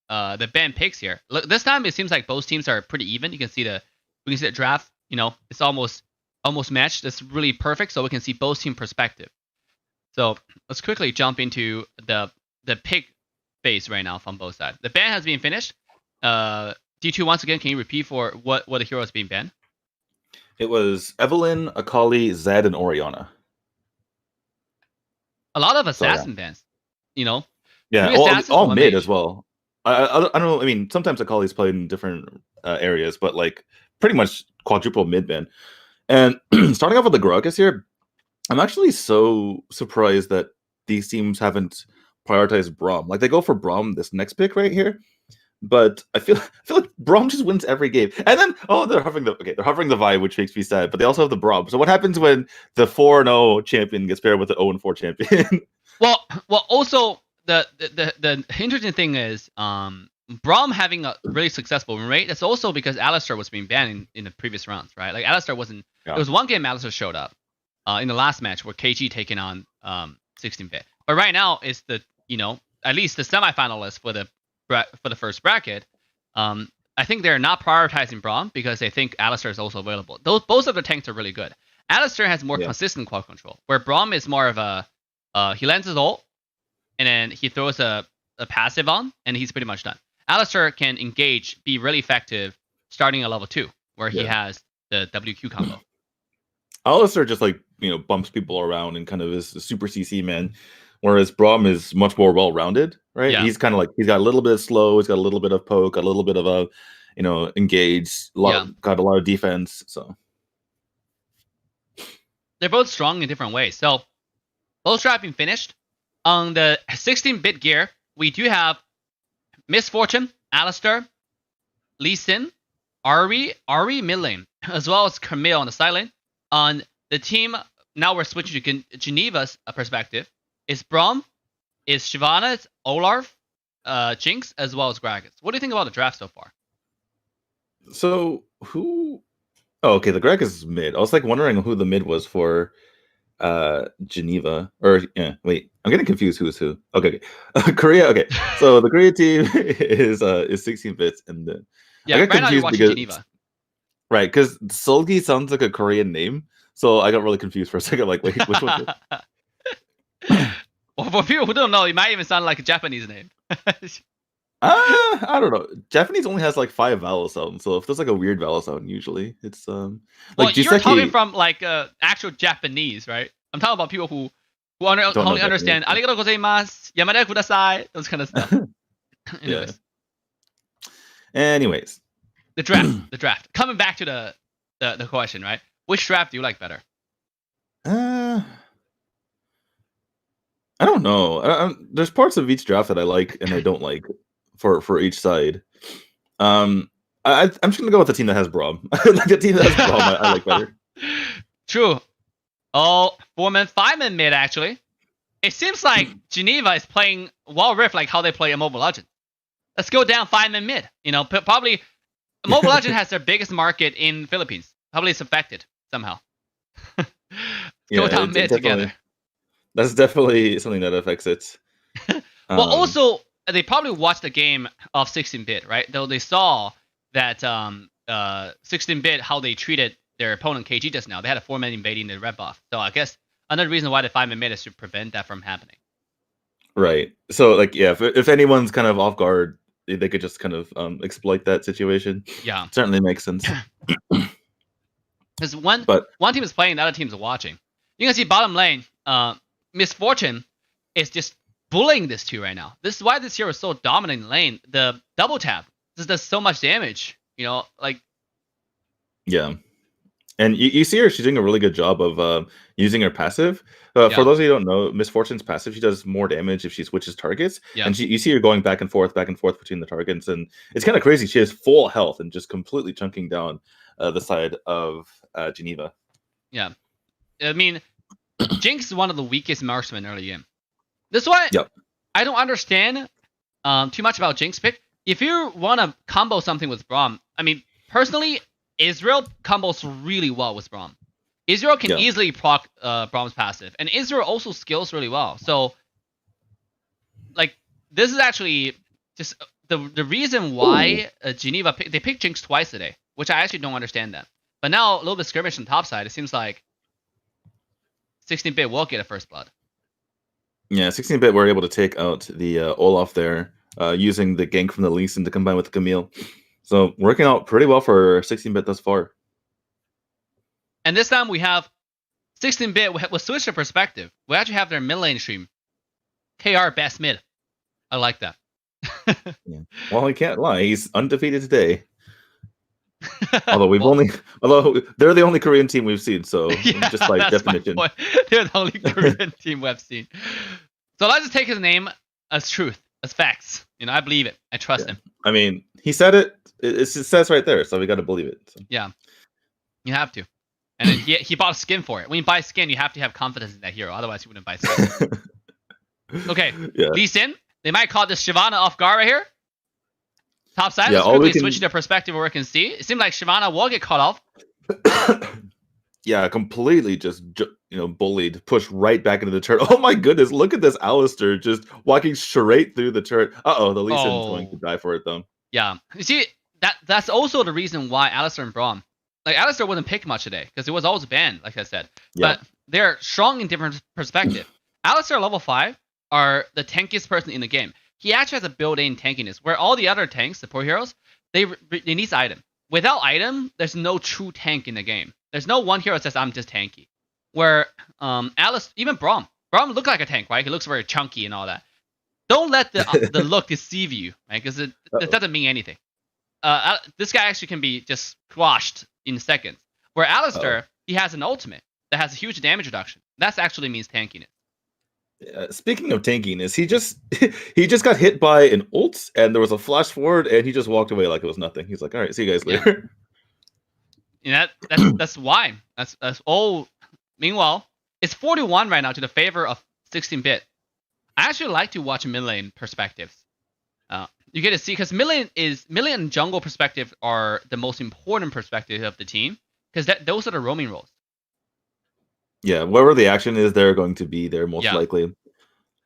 ban picks here. Look, this time it seems like both teams are pretty even. We can see the draft. You know, it's almost matched. It's really perfect, so we can see both team perspective. So let's quickly jump into the pick phase right now from both sides. The ban has been finished. D2, once again, can you repeat for what the hero is being banned? It was Evelyn, Akali, Zed, and Oriana. A lot of assassin bans, you know. Yeah, all mid as well. I don't know. I mean, sometimes Akali's played in different areas, but like pretty much quadruple mid ban. And starting off with the Gragas here, I'm actually so surprised that these teams haven't prioritize Braum. Like they go for Braum this next pick right here, but I feel like Braum just wins every game. And then they're hovering the Vi, which makes me sad. But they also have the Braum. So what happens when the 4-0 champion gets paired with the 0-4 champion? well, also the interesting thing is Braum having a really successful win rate. That's also because Alistar was being banned in the previous rounds, right? Like Alistar wasn't. Yeah. There was one game Alistar showed up in the last match where KG taken on 16-bit. But right now it's the at least the semifinalist for the first bracket. I think they're not prioritizing Braum because they think Alistar is also available. Both of the tanks are really good. Alistar has more consistent quad control, where Braum is more of a he lands his ult and then he throws a passive on and he's pretty much done. Alistar can engage, be really effective starting at level 2, where he has the WQ combo. Alistar just bumps people around and kind of is a super CC man, whereas Braum is much more well-rounded, right? Yeah. He's kind of he's got a little bit of slow, he's got a little bit of poke, a little bit of a engage, got a lot of defense. So they're both strong in different ways. So both have been finished. On the 16-bit gear, we do have Misfortune, Alistar, Lee Sin, Ari mid lane, as well as Camille on the side lane. On the team, now we're switching to Geneva's perspective. It's Braum, it's Shyvana, it's Olaf, Jinx, as well as Gragas. What do you think about the draft so far? So who? Oh, okay. The Gragas is mid. I was wondering who the mid was for Geneva. Or wait, I'm getting confused. Who's who? Okay. Korea. Okay. So the Korea team is 16 bits, and then I got right now you're watching Geneva. Right, because Solgi sounds like a Korean name, so I got really confused for a second. Wait, which one? Well, for people who don't know, it might even sound like a Japanese name. I don't know. Japanese only has 5 vowel sounds, so if there's a weird vowel sound, usually it's well, you're talking from actual Japanese, right? I'm talking about people who only understand arigatou gozaimasu, yamada kudasai, those kind of stuff. Anyways. The draft. Coming back to the question, right? Which draft do you like better? I don't know. There's parts of each draft that I like and I don't like for each side. I'm just gonna go with the team that has Braum. The team that has Braum I like better. True. Oh, 4-man, 5-man mid actually. It seems like Geneva is playing Wild Rift like how they play a Mobile Legend. Let's go down 5-man mid. Probably. Mobile Legend has their biggest market in Philippines. Probably it's affected somehow. Go down mid together. That's definitely something that affects it. Well, also they probably watched the game of 16-bit, right? Though they saw that 16-bit how they treated their opponent KG just now. They had a 4-man invading the red buff. So I guess another reason why the 5-man mid is to prevent that from happening. Right. So if anyone's kind of off guard, they could just kind of exploit that situation. Yeah, certainly makes sense. Because one team is playing, the other team is watching. You can see bottom lane, Misfortune is just bullying this 2 right now. This is why this hero is so dominant in lane. The double tap just does so much damage. Yeah. And you see her; she's doing a really good job of using her passive. For those of you who don't know, Misfortune's passive, she does more damage if she switches targets. Yeah. And you see her going back and forth between the targets, and it's kind of crazy. She has full health and just completely chunking down the side of Geneva. Yeah, I mean, Jinx is one of the weakest marksmen early game. This is why I don't understand too much about Jinx pick. If you want to combo something with Braum, I mean, personally, Israel combos really well with Braum. Israel can easily proc Braum's passive, and Israel also skills really well. So, this is actually just the reason why Geneva they picked Jinx twice today, which I actually don't understand that. But now a little bit skirmish on the top side, it seems like 16-bit will get a first blood. Yeah, 16-bit were able to take out the Olaf there, using the gank from the Lee Sin to combine with the Camille. So working out pretty well for 16-bit thus far. And this time we have 16-bit with switch to perspective. We actually have their mid lane stream. KR best mid. I like that. Well, he can't lie. He's undefeated today. Although they're the only Korean team we've seen, so just by definition. They're the only Korean team we've seen. So let's just take his name. as truth, as facts. I believe it. I trust him. I mean, he said it. It says right there, so we got to believe it. So. Yeah, you have to. And then he bought a skin for it. When you buy skin, you have to have confidence in that hero. Otherwise, you wouldn't buy skin. Okay, Lee Sin. They might call this Shyvana off guard right here. Top side. Let's quickly switch to perspective where we can see. It seems like Shyvana will get caught off. Yeah, completely just bullied, pushed right back into the turret. Oh my goodness, look at this Alistar just walking straight through the turret. The Lee Sin's going to die for it though. Yeah, you see that's also the reason why Alistar and Braum. Like Alistar wasn't picked much today because it was always banned, like I said. Yeah. But they're strong in different perspective. Alistar level 5 are the tankiest person in the game. He actually has a built-in tankiness where all the other tanks, support heroes, they need item. Without item, there's no true tank in the game. There's no one hero that says I'm just tanky. Where even Braum look like a tank, right? He looks very chunky and all that. Don't let the look deceive you, right? Because it doesn't mean anything. This guy actually can be just squashed in seconds. Where Alistar, he has an ultimate that has a huge damage reduction. That actually means tankiness. Speaking of tankiness, he just got hit by an ult, and there was a flash forward, and he just walked away like it was nothing. He's like, "All right, see you guys later." Yeah, that's why. That's all. Meanwhile, it's 41 right now to the favor of 16-bit. I actually like to watch mid lane perspectives. You get to see because mid lane and jungle perspective are the most important perspective of the team because those are the roaming roles. Yeah, wherever the action is, they're going to be there most likely.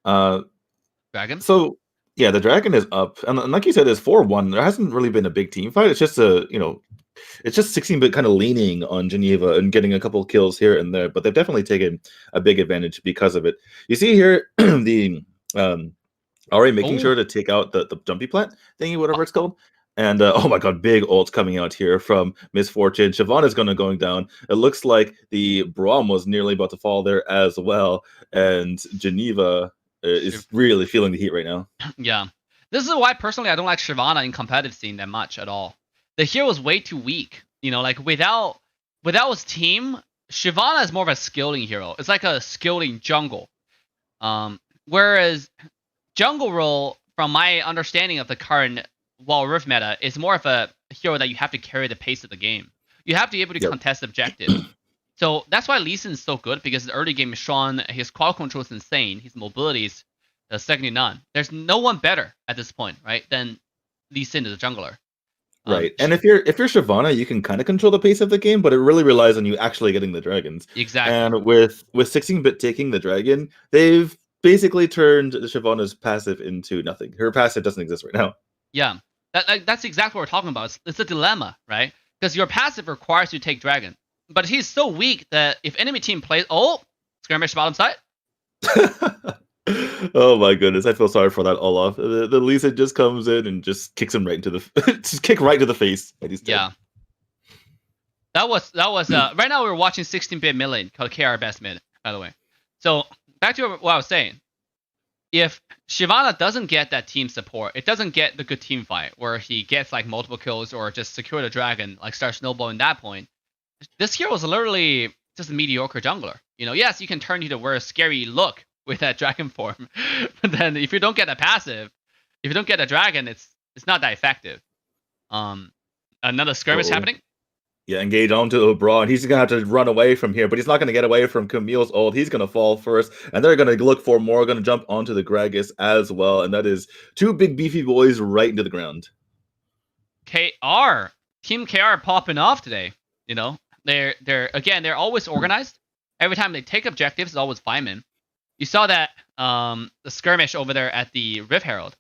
Dragon? So, yeah, the Dragon is up. And like you said, it's 4-1. There hasn't really been a big team fight. It's just it's just 16-bit kind of leaning on Geneva and getting a couple kills here and there. But they've definitely taken a big advantage because of it. You see here, the already making sure to take out the jumpy plant thingy, whatever it's called. And oh my god, big ult coming out here from Miss Fortune. Shyvana's going down. It looks like the Braum was nearly about to fall there as well. And Geneva is really feeling the heat right now. Yeah. This is why personally I don't like Shyvana in competitive scene that much at all. The hero is way too weak. Like without his team, Shyvana is more of a skilling hero. It's like a skilling jungle. Whereas jungle role, from my understanding of the current Wild Rift meta, is more of a hero that you have to carry the pace of the game. You have to be able to contest objectives. So that's why Lee Sin is so good, because the early game is strong, his quad control is insane, his mobility is second to none. There's no one better at this point, right, than Lee Sin as a jungler. Right, and if you're Shyvana, you can kind of control the pace of the game, but it really relies on you actually getting the dragons. Exactly. And with 16-bit taking the dragon, they've basically turned Shyvana's passive into nothing. Her passive doesn't exist right now. Yeah. That's exactly what we're talking about. It's a dilemma, right? Because your passive requires you to take dragon, but he's so weak that if enemy team plays, skirmish bottom side. Oh my goodness, I feel sorry for that Olaf. The Lisa just comes in and just kicks him right into the just kick right to the face. And he's dead. Yeah. That was right now we're watching 16-bit mid lane called KR best mid, by the way. So back to what I was saying. If Shyvana doesn't get that team support, it doesn't get the good team fight where he gets like multiple kills or just secure the dragon, like start snowballing that point. This hero is literally just a mediocre jungler. Yes, you can turn you to wear a scary look with that dragon form, but then if you don't get a passive, if you don't get a dragon, it's not that effective. Another skirmish happening. Yeah, engage onto Braum. He's going to have to run away from here, but he's not going to get away from Camille's ult. He's going to fall first, and they're going to look for more, going to jump onto the Gragas as well, and that is two big beefy boys right into the ground. Team KR popping off today. They're always organized. Every time they take objectives, it's always firemen. You saw that the skirmish over there at the Rift Herald.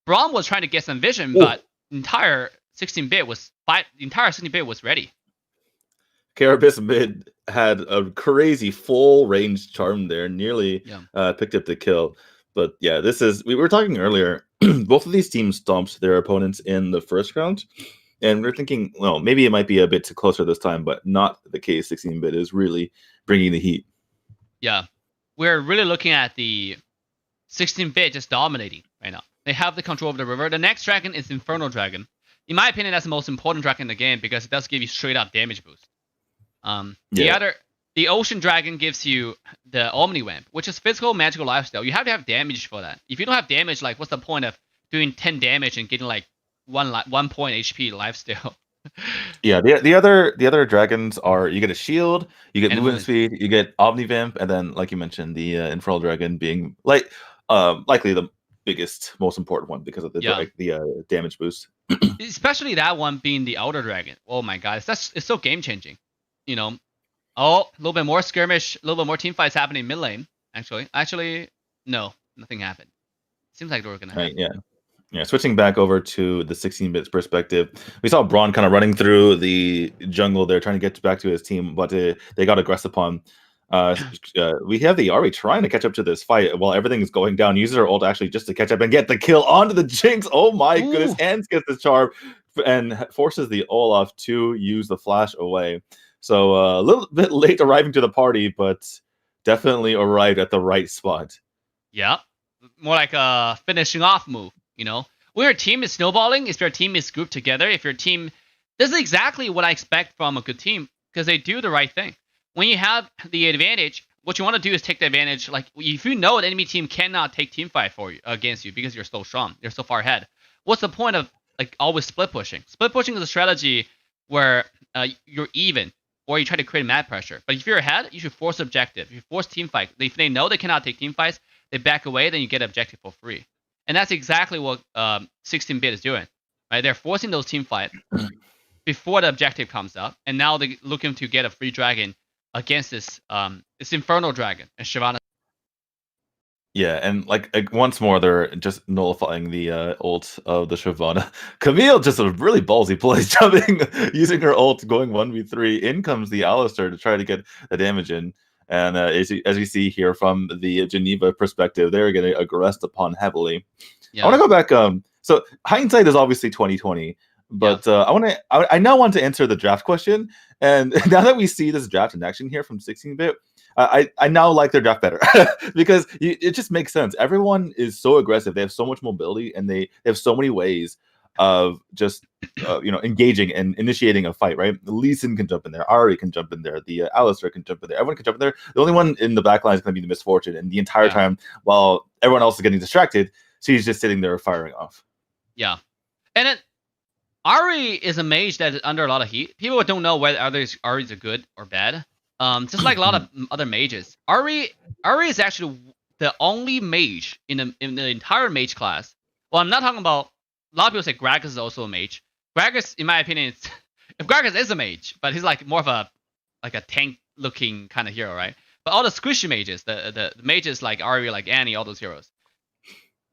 Braum was trying to get some vision, but the entire 16-bit was ready. Carapace mid had a crazy full range charm there, nearly picked up the kill. But yeah, we were talking earlier, both of these teams stomped their opponents in the first round. And we're thinking, well, maybe it might be a bit too closer this time, but not the case. 16-bit is really bringing the heat. Yeah, we're really looking at the 16-bit just dominating right now. They have the control of the river. The next dragon is Infernal Dragon. In my opinion, that's the most important dragon in the game because it does give you straight up damage boost. The the Ocean Dragon gives you the Omni Vamp, which is physical magical lifesteal. You have to have damage for that. If you don't have damage, like what's the point of doing 10 damage and getting like 1 point HP lifesteal? Yeah, the other dragons are, you get a shield, you get movement speed, you get Omni Vamp, and then like you mentioned, the Infernal Dragon being like likely the biggest, most important one because of the damage boost. Especially that one being the Outer Dragon. Oh my god, it's so game changing. You know, a little bit more skirmish, a little bit more team fights happening mid lane. Actually, no, nothing happened. Seems like they were gonna happen. Yeah, switching back over to the 16-bit perspective, we saw Braun kind of running through the jungle there, trying to get back to his team, but they got aggressed upon. We have the Ahri trying to catch up to this fight while everything is going down. Uses her ult actually just to catch up and get the kill onto the Jinx. Oh my goodness! And gets the charm and forces the Olaf to use the flash away. So a little bit late arriving to the party, but definitely arrived at the right spot. Yeah, more like a finishing off move. You know, when your team is snowballing, if your team is grouped together, if your team, this is exactly what I expect from a good team because they do the right thing. When you have the advantage, what you want to do is take the advantage. Like if you know an enemy team cannot take team fight for you against you because you're so strong, you're so far ahead. What's the point of like always split pushing? Split pushing is a strategy where you're even or you try to create mad pressure. But if you're ahead, you should force objective. If you force team fight, if they know they cannot take team fights, they back away. Then you get objective for free. And that's exactly what 16-bit is doing, right? They're forcing those team fights before the objective comes up, and now they're looking to get a free dragon against this Infernal Dragon and Shyvana. Yeah, and like once more, they're just nullifying the ult of the Shyvana. Camille just a really ballsy play, jumping, using her ult, going 1v3. In comes the Alistar to try to get the damage in. And as we see here from the Geneva perspective, they're getting aggressed upon heavily. Yeah. I want to go back. So hindsight is obviously 2020, but I now want to answer the draft question. And now that we see this draft in action here from 16-bit, I now like their draft better because it just makes sense. Everyone is so aggressive; they have so much mobility, and they have so many ways of just engaging and initiating a fight, right? Lee Sin can jump in there, Ahri can jump in there, the Alistar can jump in there, everyone can jump in there. The only one in the back line is going to be the Misfortune, and the entire time while everyone else is getting distracted, she's just sitting there firing off. Yeah, and Ahri is a mage that is under a lot of heat. People don't know whether Ahri's are good or bad. Just like a lot of other mages, Ahri is actually the only mage in the entire mage class. Well, I'm not talking about. A lot of people say Gragas is also a mage. Gragas, in my opinion, if Gragas is a mage, but he's like more of a tank-looking kind of hero, right? But all the squishy mages, the mages like Ahri, like Annie, all those heroes,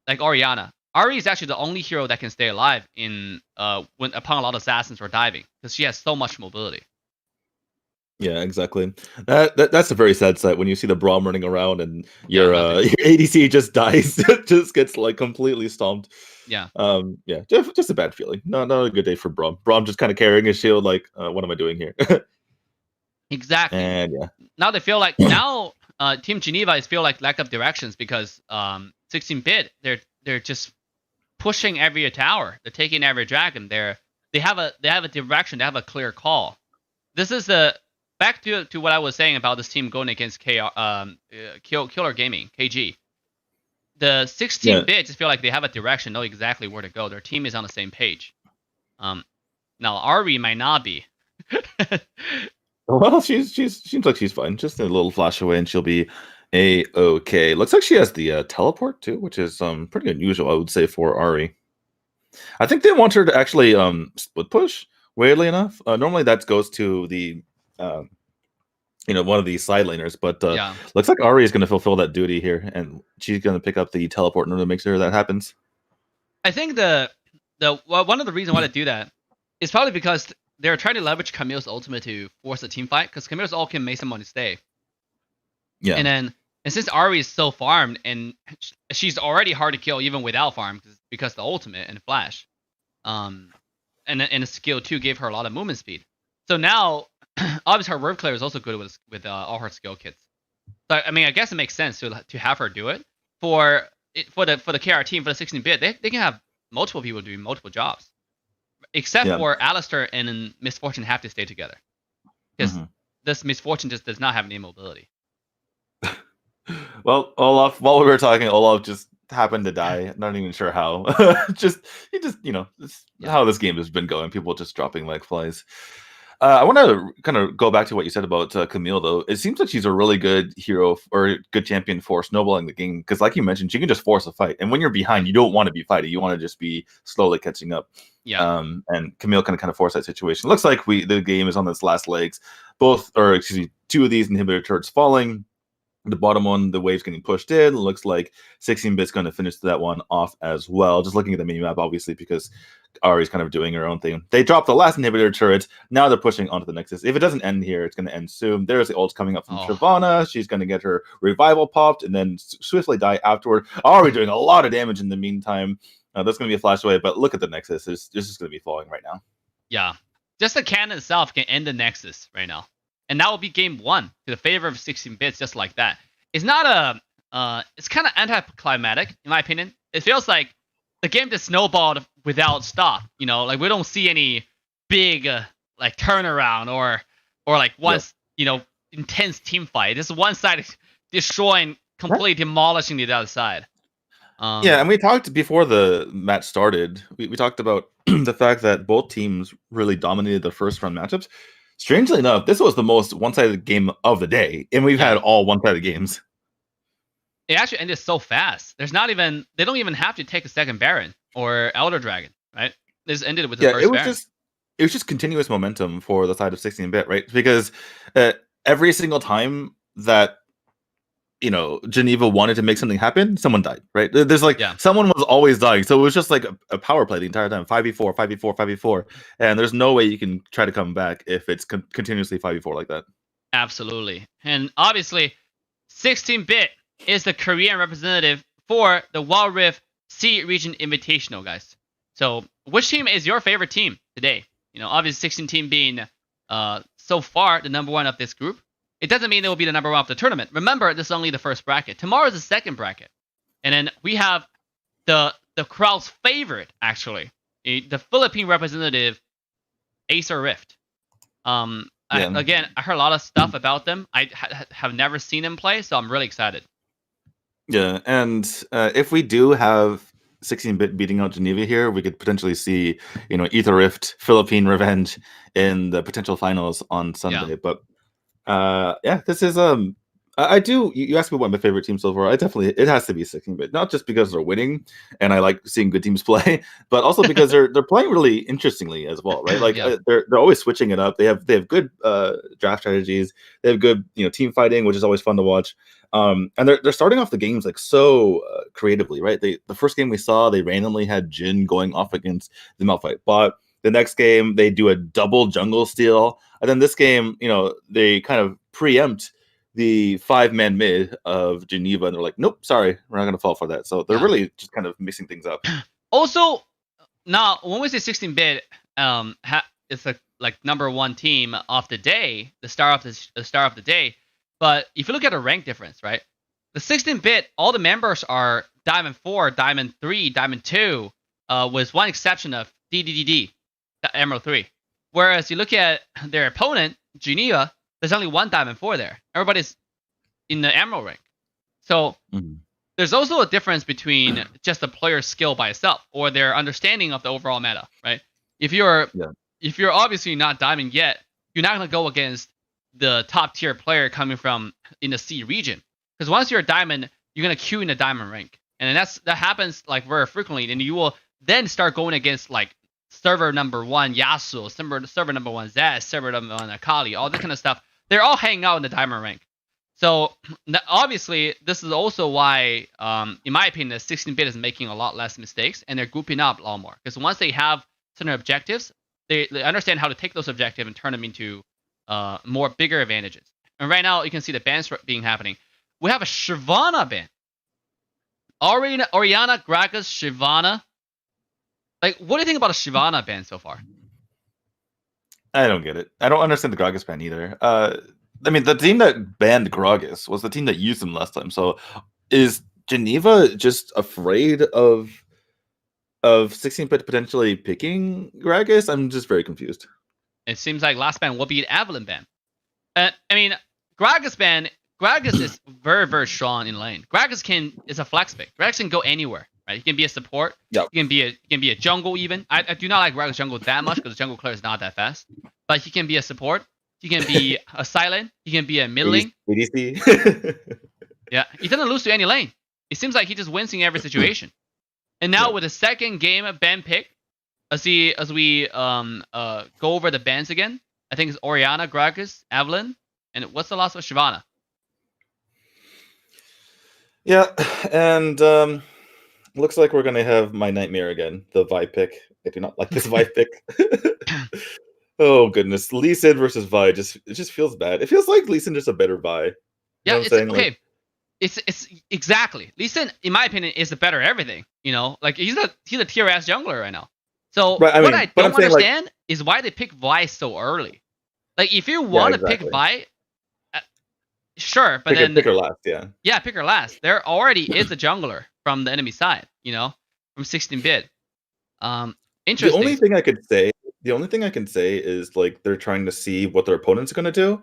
like Orianna. Ahri is actually the only hero that can stay alive upon a lot of assassins are diving because she has so much mobility. Yeah, exactly. That's a very sad sight when you see the Braum running around and your ADC just dies, just gets like completely stomped. Yeah. Just a bad feeling. Not a good day for Braum. Braum just kind of carrying his shield, like, what am I doing here? Exactly. And now they feel like Team Geneva is feel like lack of directions because 16-bit they're just pushing every tower. They're taking every dragon. They have a direction. They have a clear call. This is back to what I was saying about this team going against Killer Gaming, KG. The 16-bit just feel like they have a direction, know exactly where to go. Their team is on the same page. Now Ahri might not be. Well, she seems like she's fine. Just a little flash away, and she'll be okay. Looks like she has the teleport too, which is pretty unusual, I would say, for Ahri. I think they want her to actually split push. Weirdly enough, normally that goes to the one of these side laners, but looks like Ahri is going to fulfill that duty here, and she's going to pick up the teleport in order to make sure that happens. I think one of the reasons why they do that is probably because they're trying to leverage Camille's ultimate to force a team fight, because Camille's ult can make someone stay. Yeah. And since Ahri is so farmed, and she's already hard to kill even without farm, because the ultimate and flash, and the skill 2 gave her a lot of movement speed. So now, obviously, her word clear is also good with all her skill kits. So I mean, I guess it makes sense to have her do it for the KR team, for the 16-bit. They can have multiple people doing multiple jobs, except for Alistar and Misfortune have to stay together because this misfortune just does not have any mobility. Well, Olaf, while we were talking, Olaf just happened to die. Not even sure how. He just, how this game has been going. People just dropping like flies. I want to kind of go back to what you said about Camille, though. It seems like she's a really good hero or good champion for snowballing the game. Because, like you mentioned, she can just force a fight. And when you're behind, you don't want to be fighting. You want to just be slowly catching up. Yeah. And Camille can kind of force that situation. Looks like the game is on its last legs. Two of these inhibitor turrets falling. The bottom one, the wave's getting pushed in. It looks like 16-bit's going to finish that one off as well. Just looking at the mini map, obviously, because Ari's kind of doing her own thing. They dropped the last inhibitor turret. Now they're pushing onto the Nexus. If it doesn't end here, it's going to end soon. There's the ult coming up from Shyvana. She's going to get her revival popped and then swiftly die afterward. Ari doing a lot of damage in the meantime. That's going to be a flash away, but look at the Nexus. This is going to be falling right now. Yeah. Just the cannon itself can end the Nexus right now. And that will be game 1 to the favor of 16 bits, just like that. It's not it's kind of anticlimactic, in my opinion. It feels like the game just snowballed without stop. Like we don't see any big like turnaround or like intense team fight. This one side destroying, completely demolishing the other side. And we talked before the match started. We talked about the fact that both teams really dominated the first round matchups. Strangely enough, this was the most one-sided game of the day, and we've had all one-sided games. It actually ended so fast. They don't even have to take a second Baron or Elder Dragon, right? This ended with the first Baron. It was just continuous momentum for the side of 16-bit, right? Because every single time that Geneva wanted to make something happen, someone died, right? There's someone was always dying. So it was just like a power play the entire time. 5v4, 5v4, 5v4. And there's no way you can try to come back if it's continuously 5v4 like that. Absolutely. And obviously, 16-bit is the Korean representative for the Wild Rift C Region Invitational, guys. So which team is your favorite team today? Obviously 16 team being so far the number 1 of this group. It doesn't mean they will be the number 1 of the tournament. Remember, this is only the first bracket. Tomorrow is the second bracket. And then we have the crowd's favorite, actually, the Philippine representative, Acer Rift. I heard a lot of stuff about them. I have never seen them play, so I'm really excited. Yeah, and if we do have 16-bit beating out Geneva here, we could potentially see, Ether Rift, Philippine Revenge in the potential finals on Sunday. But this is I do. You asked me what my favorite team so far. It has to be 16-bit, not just because they're winning and I like seeing good teams play, but also because they're playing really interestingly as well, right? Like they're always switching it up. They have good draft strategies. They have good team fighting, which is always fun to watch. And they're starting off the games like so creatively, right? The first game we saw, they randomly had Jin going off against the Malphite bot. The next game they do a double jungle steal, and then this game, they kind of preempt the 5-man mid of Geneva, and they're like, nope, sorry, we're not going to fall for that. So they're really just kind of mixing things up. Also, now when we say 16-bit, it's like number 1 team of the day, the star of the day. But if you look at the rank difference, right, the 16-bit, all the members are Diamond 4, Diamond 3, Diamond 2, with one exception of DDDD, Emerald 3. Whereas you look at their opponent, Geneva, there's only 1 Diamond 4 there. Everybody's in the Emerald rank. So there's also a difference between just the player's skill by itself or their understanding of the overall meta, right? If you're obviously not Diamond yet, you're not going to go against the top tier player coming from in the C region. Because once you're a Diamond, you're going to queue in the Diamond rank. And that happens like very frequently. And you will then start going against like server number 1 Yasuo, server number 1 Zed, server number 1 Akali, all that kind of stuff. They're all hanging out in the Diamond rank. So obviously, this is also why, in my opinion, the 16-bit is making a lot less mistakes, and they're grouping up a lot more. Because once they have certain objectives, they understand how to take those objectives and turn them into more bigger advantages. And right now, you can see the bans being happening. We have a Shyvana ban. Oriana, Gragas, Shyvana. Like, what do you think about a Shyvana ban so far? I don't get it. I don't understand the Gragas ban either. I mean, the team that banned Gragas was the team that used him last time. So, is Geneva just afraid of 16-bit potentially picking Gragas? I'm just very confused. It seems like last ban will be an Evelyn ban. I mean, Gragas is very, very strong in lane. Gragas is a flex pick. Gragas can go anywhere, right? He can be a support. Yep. He can be a jungle even. I do not like Gragas jungle that much because the jungle clear is not that fast. But he can be a support. He can be a silent. He can be a mid lane. ADC. Yeah, he doesn't lose to any lane. It seems like he just wins in every situation. And now with the second game ban pick, as we go over the bans again, I think it's Orianna, Gragas, Evelynn, and what's the last one? Shyvana. Yeah, and looks like we're gonna have my nightmare again. The Vi pick. I do not like this Vi pick. Oh goodness, Lee Sin versus Vi. It just feels bad. It feels like Lee Sin just a better Vi. Yeah, it's okay. Like, it's exactly. Lee Sin, in my opinion, is the better everything. You know, like he's a tier S jungler right now. So right, what I don't understand is why they pick Vi so early. Like if you want to pick Vi, sure, but then pick her last, yeah. Yeah, pick her last. There already is a jungler from the enemy side, you know, from 16-bit. Interesting. The only thing I can say is like they're trying to see what their opponent's going to do,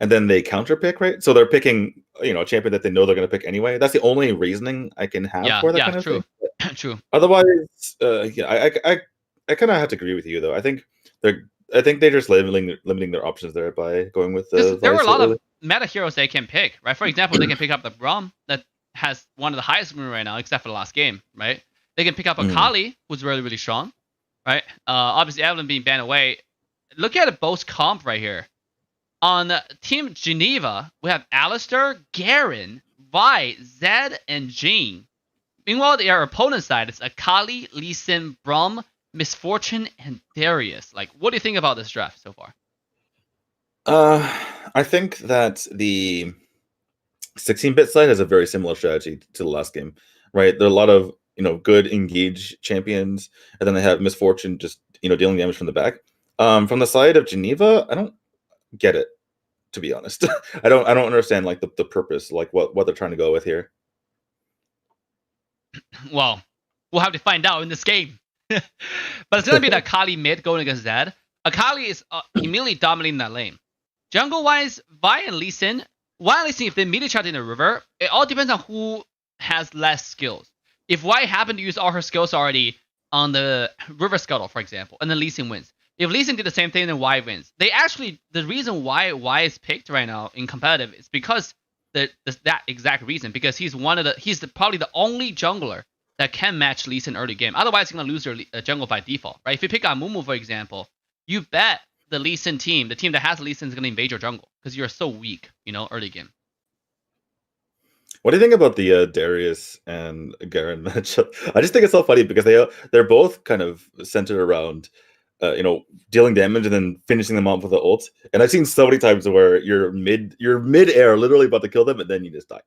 and then they counter pick, right? So they're picking, you know, a champion that they know they're going to pick anyway. That's the only reasoning I can have for that kind of thing. True. Otherwise, I kind of have to agree with you though. I think they're just limiting their options there by going with the. There were a lot of meta heroes they can pick, right? For example, they can pick up the Braum that has one of the highest moon right now, except for the last game, right? They can pick up a Kali, who's really, really strong, right? Obviously, Evelynn being banned away. Look at both comp right here. On Team Geneva, we have Alistar, Garen, Vi, Zed, and Jhin. Meanwhile, their opponent's side is Akali, Lee Sin, Braum, Misfortune, and Darius. Like, what do you think about this draft so far? I think that the 16-bit side has a very similar strategy to the last game, right? There are a lot of, you know, good engage champions, and then they have Misfortune just, you know, dealing damage from the back. From the side of Geneva, I don't get it, to be honest. I don't understand like the purpose, like what they're trying to go with here. Well, we'll have to find out in this game. But it's gonna be the Akali mid going against Zed. Akali is immediately dominating that lane. Jungle wise, Vi and Lee Sin, if they meet each other in the river, it all depends on who has less skills. If Vi happened to use all her skills already on the river scuttle, for example, and then Lee Sin wins. If Lee Sin did the same thing, then Y wins. The reason why Y is picked right now in competitive is because that exact reason. Because he's probably the only jungler that can match Lee Sin early game. Otherwise, you're gonna lose your jungle by default, right? If you pick out Mumu, for example, you bet the Lee Sin team, the team that has Lee Sin, is gonna invade your jungle because you're so weak, you know, early game. What do you think about the Darius and Garen matchup? I just think it's so funny because they're both kind of centered around, you know, dealing damage and then finishing them off with the ult. And I've seen so many times where you're mid-air, literally about to kill them, and then you just die.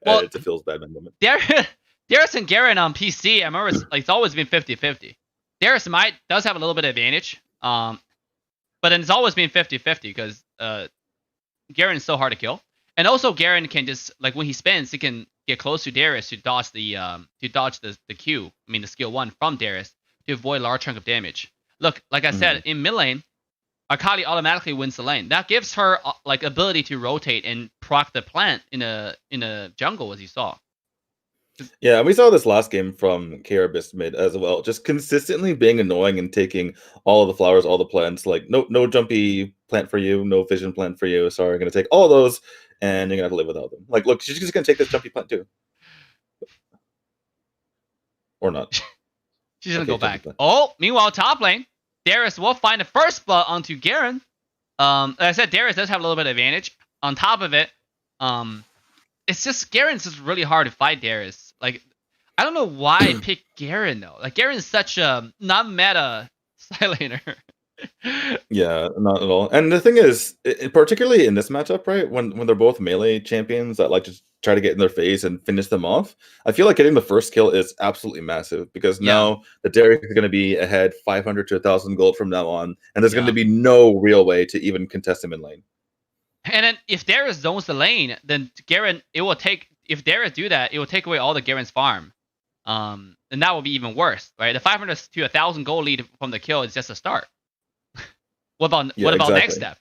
Well, it feels bad in moment. Darius and Garen on PC, I remember it's always been 50-50. Darius does have a little bit of advantage, but then it's always been 50-50 because Garen is so hard to kill. And also Garen can just, like, when he spins, he can get close to Darius to dodge the Q, I mean the skill 1 from Darius to avoid a large chunk of damage. Look, like I said, in mid lane, Akali automatically wins the lane. That gives her like ability to rotate and proc the plant in a jungle, as you saw. Yeah, and we saw this last game from Karabis mid as well, just consistently being annoying and taking all of the flowers, all the plants. Like no jumpy plant for you, no vision plant for you. Sorry, I'm gonna take all those, and you're gonna have to live without them. Like, look, she's just gonna take this jumpy plant too, or not. She's gonna go back. Oh, meanwhile, top lane, Darius will find the first blood onto Garen. Like I said, Darius does have a little bit of advantage. On top of it, it's just Garen's just really hard to fight Darius. Like, I don't know why I picked Garen though. Like, Garen's such a not meta side laner. Yeah, not at all. And the thing is, particularly in this matchup, right, when they're both melee champions that like just try to get in their face and finish them off, I feel like getting the first kill is absolutely massive because now the Darius is going to be ahead 500 to 1,000 gold from now on, and there's going to be no real way to even contest him in lane. And then if Darius zones the lane, then Garen, if Darius do that, it will take away all the Garen's farm. And that will be even worse, right? The 500 to 1,000 gold lead from the kill is just a start. What about next step?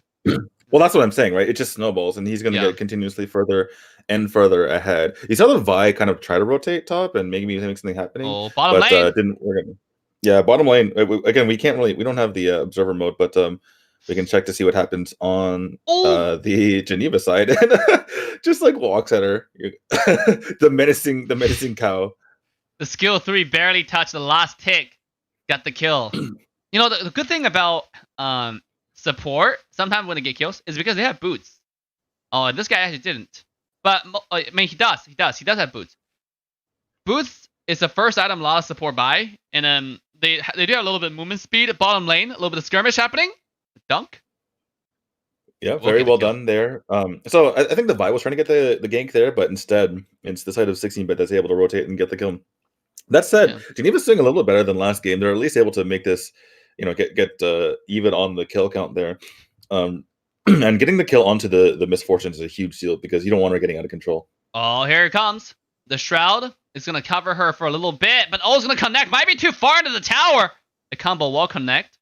Well, that's what I'm saying, right? It just snowballs, and he's going to get continuously further and further ahead. You saw the Vi kind of try to rotate top and maybe make something happening, bottom but lane didn't work. Yeah, bottom lane. Again, we don't have the observer mode, but we can check to see what happens on the Geneva side, and just like walks at her. the menacing cow. The skill 3 barely touched the last tick, got the kill. You know, the good thing about support sometimes when they get kills is because they have boots. Oh, this guy actually didn't, but I mean he does have boots. Boots is the first item a lot of support buy, and they do have a little bit of movement speed at bottom lane, a little bit of skirmish happening. Dunk. Yeah, very well done there. So I think the Vi was trying to get the gank there, but instead it's the side of 16-bit that's able to rotate and get the kill. That said, Geneva's doing a little bit better than last game. They're at least able to make this, get even on the kill count there. And getting the kill onto the Misfortune is a huge deal because you don't want her getting out of control. Oh, here it comes. The Shroud is going to cover her for a little bit, but it's going to connect. Might be too far into the tower. The combo will connect.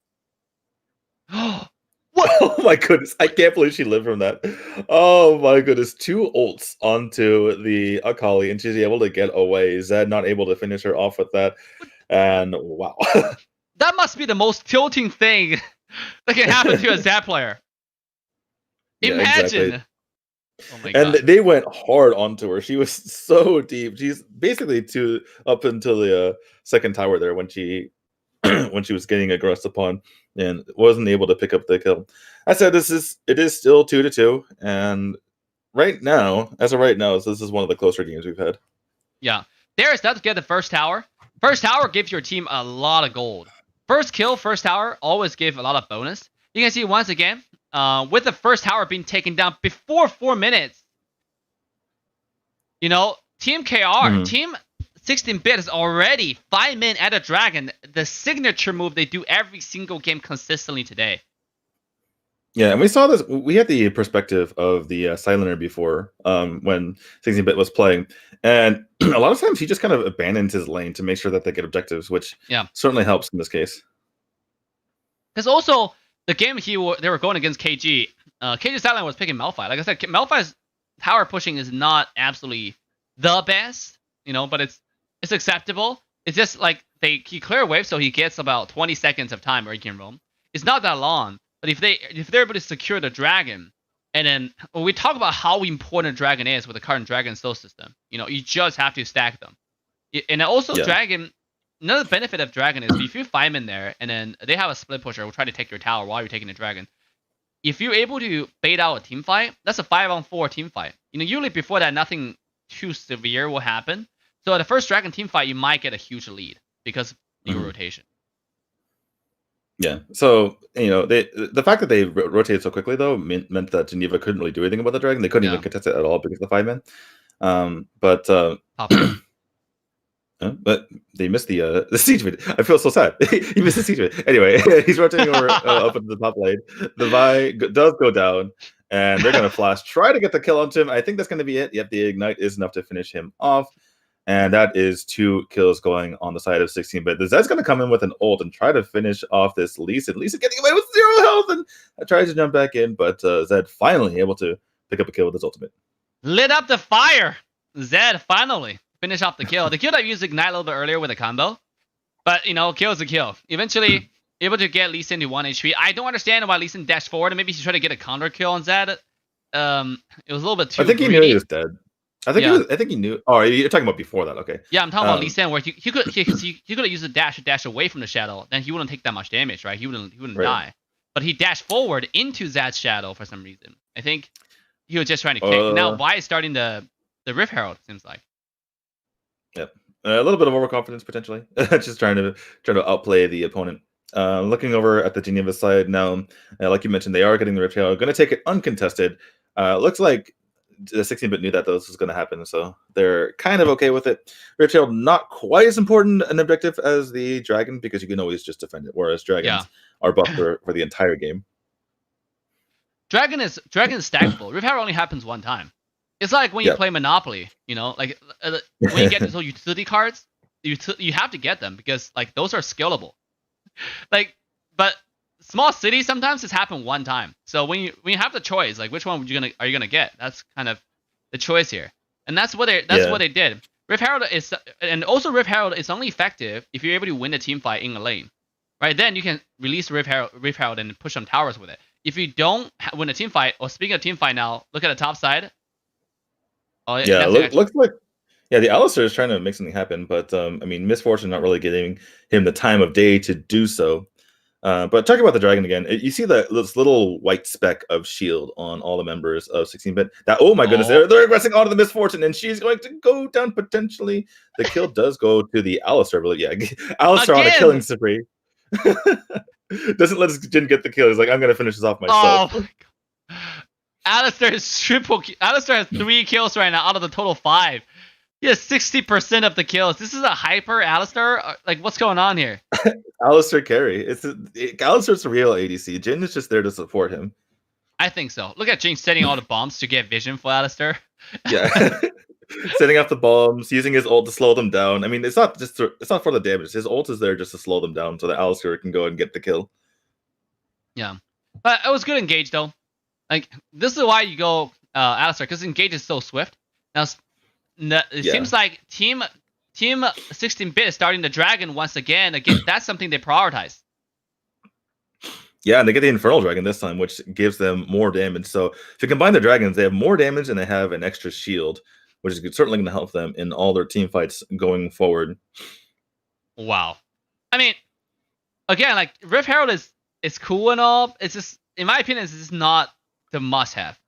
What? Oh my goodness. I can't believe she lived from that. Oh my goodness. 2 ults onto the Akali, and she's able to get away. Zed not able to finish her off with that. And wow. That must be the most tilting thing that can happen to a Zed player. Imagine. Exactly. Oh my God. And they went hard onto her. She was so deep. She's basically up until the second tower there when she was getting aggressed upon and wasn't able to pick up the kill. I said it is still 2-2, and right now, this is one of the closer games we've had. Yeah. Darius does get the first tower. First tower gives your team a lot of gold. First kill, first tower always give a lot of bonus. You can see once again, with the first tower being taken down before 4 minutes, Team KR, Team 16-bit is already 5 men at a dragon, the signature move they do every single game consistently today. Yeah, and we saw this. We had the perspective of the Silenter before when 16-bit was playing, and a lot of times he just kind of abandons his lane to make sure that they get objectives, which certainly helps in this case. Because also the game they were going against KG. KG Silenter was picking Malphite. Like I said, Malphite's tower pushing is not absolutely the best, but it's acceptable. It's just like he clear wave, so he gets about 20 seconds of time where he can roam. It's not that long. But if they're able to secure the dragon, and then when we talk about how important dragon is with the current dragon soul system, you just have to stack them. And also dragon, another benefit of dragon is if you find in there and then they have a split pusher who try to take your tower while you're taking the dragon, if you're able to bait out a team fight, that's a 5-on-4 team fight. Usually before that nothing too severe will happen. So at the first dragon team fight, you might get a huge lead because of your rotation. Yeah, so the fact that they rotated so quickly though meant that Geneva couldn't really do anything about the dragon. They couldn't even contest it at all because of the 5 men. But they missed the siege mid. I feel so sad. He missed the siege mid. Anyway, he's rotating over up into the top lane. The Vi does go down, and they're gonna flash, try to get the kill onto him. I think that's gonna be it. Yep, the ignite is enough to finish him off. And that is 2 kills going on the side of 16-bit. The Zed's going to come in with an ult and try to finish off this Lee Sin. Lee Sin getting away with 0 health and tries to jump back in, but Zed finally able to pick up a kill with his ultimate. Lit up the fire! Zed finally finish off the kill. The kill that used Ignite a little bit earlier with a combo. But, kill is a kill. Eventually, able to get Lee Sin to 1 HP. I don't understand why Lee Sin dashed forward and maybe he's trying to get a counter kill on Zed. It was a little bit too I think greedy. He knew he was dead. I think he knew. Oh, you're talking about before that, okay? Yeah, I'm talking about Lee Sin, where he could have used a dash away from the shadow, then he wouldn't take that much damage, right? He wouldn't die. But he dashed forward into Zed's shadow for some reason. I think he was just trying to kick. Now Vi is starting the Rift Herald, it seems like. Yep, a little bit of overconfidence potentially, just trying to outplay the opponent. Looking over at the Geneva side now, like you mentioned, they are getting the Rift Herald. Going to take it uncontested. Looks like the 16-bit knew that this was going to happen, so they're kind of okay with it. Rift Herald not quite as important an objective as the dragon because you can always just defend it, whereas dragons are buffed for the entire game. Dragon is stackable. Rift Herald only happens one time. It's like when you play Monopoly, like when you get those utility cards, you have to get them because like those are scalable. But small cities sometimes it's happened one time. So when you have the choice, like which one are you gonna get? That's kind of the choice here, and that's what they did. Rift Herald is, and also Rift Herald is only effective if you're able to win a team fight in a lane, right? Then you can release Rift Herald and push some towers with it. If you don't win a team fight, or speaking of team fight now, look at the top side. Oh yeah, looks like the Alistair is trying to make something happen, but I mean, Misfortune not really giving him the time of day to do so. But talking about the dragon again, you see this little white speck of shield on all the members of 16-bit. That, oh my goodness, they're aggressing onto the Misfortune, and she's going to go down potentially. The kill does go to the Alistair, but yeah, Alistair on a killing spree. Doesn't let his Jin get the kill. He's like, I'm going to finish this off myself. Oh my god. Alistair has 3 kills right now out of the total 5. He has 60% of the kills. This is a hyper Alistair? Like, what's going on here? Alistair carry. Alistair's a real ADC. Jin is just there to support him. I think so. Look at Jin setting all the bombs to get vision for Alistair. Yeah. Setting up the bombs, using his ult to slow them down. I mean, it's not for the damage. His ult is there just to slow them down so that Alistair can go and get the kill. Yeah. But it was good engage, though. Like, this is why you go Alistair, because engage is so swift. Now, it seems like Team 16-bit is starting the dragon once again. Again, that's something they prioritize. Yeah, and they get the Infernal Dragon this time, which gives them more damage. So if you combine the dragons, they have more damage and they have an extra shield, which is certainly going to help them in all their team fights going forward. Wow. I mean, again, like, Rift Herald is cool and all. It's just, in my opinion, it's just not the must-have.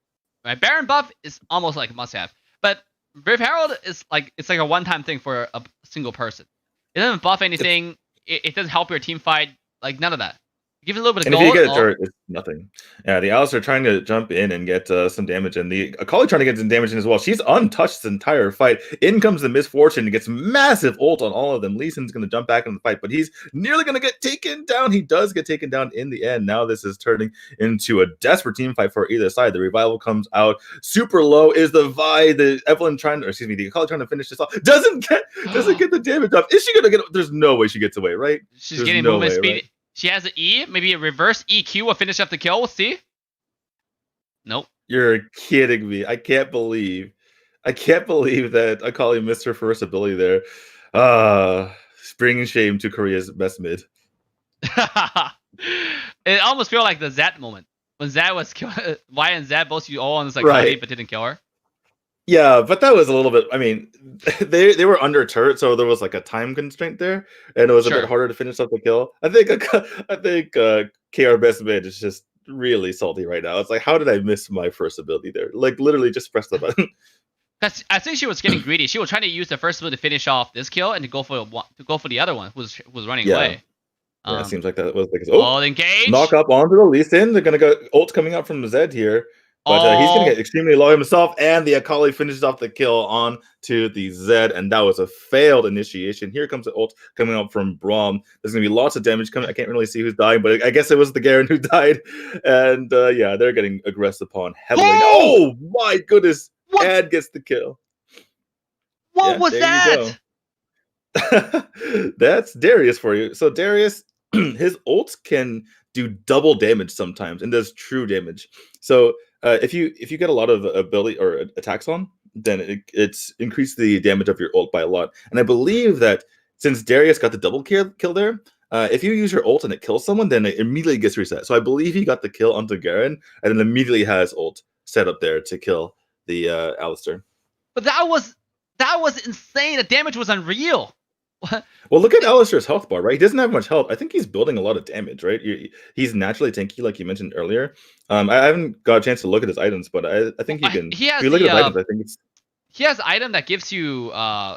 Right? Baron buff is almost like a must-have. But Rift Herald is like, it's like a one-time thing for a single person. It doesn't buff anything. It doesn't help your team fight. Like, none of that. Give it a little bit of gold. If you get a turret, it's nothing. Yeah, the Alistair trying to jump in and get some damage, and the Akali trying to get some damage in as well. She's untouched this entire fight. In comes the Misfortune and gets massive ult on all of them. Lee Sin's going to jump back in the fight, but he's nearly going to get taken down. He does get taken down in the end. Now this is turning into a desperate team fight for either side. The Revival comes out super low. Is the Vi, the Evelyn the Akali trying to finish this off. Doesn't get the damage up. Is she going to get? There's no way she gets away, right? She's getting movement speed. Right? She has an E, maybe a reverse EQ will finish up the kill. We'll see. Nope. You're kidding me. I can't believe that Akali missed her first ability there. Bringing shame to Korea's best mid. It almost felt like the Zed moment. When Zed was Y and Zed both you all on this like body, but didn't kill her. Yeah, but that was a little bit. I mean, they were under turret, so there was like a time constraint there, and it was a bit harder to finish up the kill. I think KR best mid is just really salty right now. It's like, how did I miss my first ability there? Like, literally just press the button. Because I think she was getting greedy. She was trying to use the first ability to finish off this kill and to go for the other one who was running away. Yeah, it seems like that was like engage. Knock up onto the Lee Sin. They're gonna go ult coming up from the Zed here. But he's going to get extremely low himself, and the Akali finishes off the kill on to the Zed, and that was a failed initiation. Here comes the ult coming up from Braum. There's going to be lots of damage coming. I can't really see who's dying, but I guess it was the Garen who died. And yeah, they're getting aggressed upon heavily. Oh my goodness. Ad gets the kill. What was that? That's Darius for you. So Darius, his ults can do double damage sometimes and does true damage. So if you get a lot of ability or attacks on, then it's increased the damage of your ult by a lot. And I believe that since Darius got the double kill there, if you use your ult and it kills someone, then it immediately gets reset. So I believe he got the kill onto Garen and then immediately has ult set up there to kill the Alistair. But that was insane. The damage was unreal. What? Well, look at Alistair's health bar, right? He doesn't have much health. I think he's building a lot of damage, right? He's naturally tanky, like you mentioned earlier. I haven't got a chance to look at his items, but I think he can. If you look at his items, I think it's. He has an item that gives you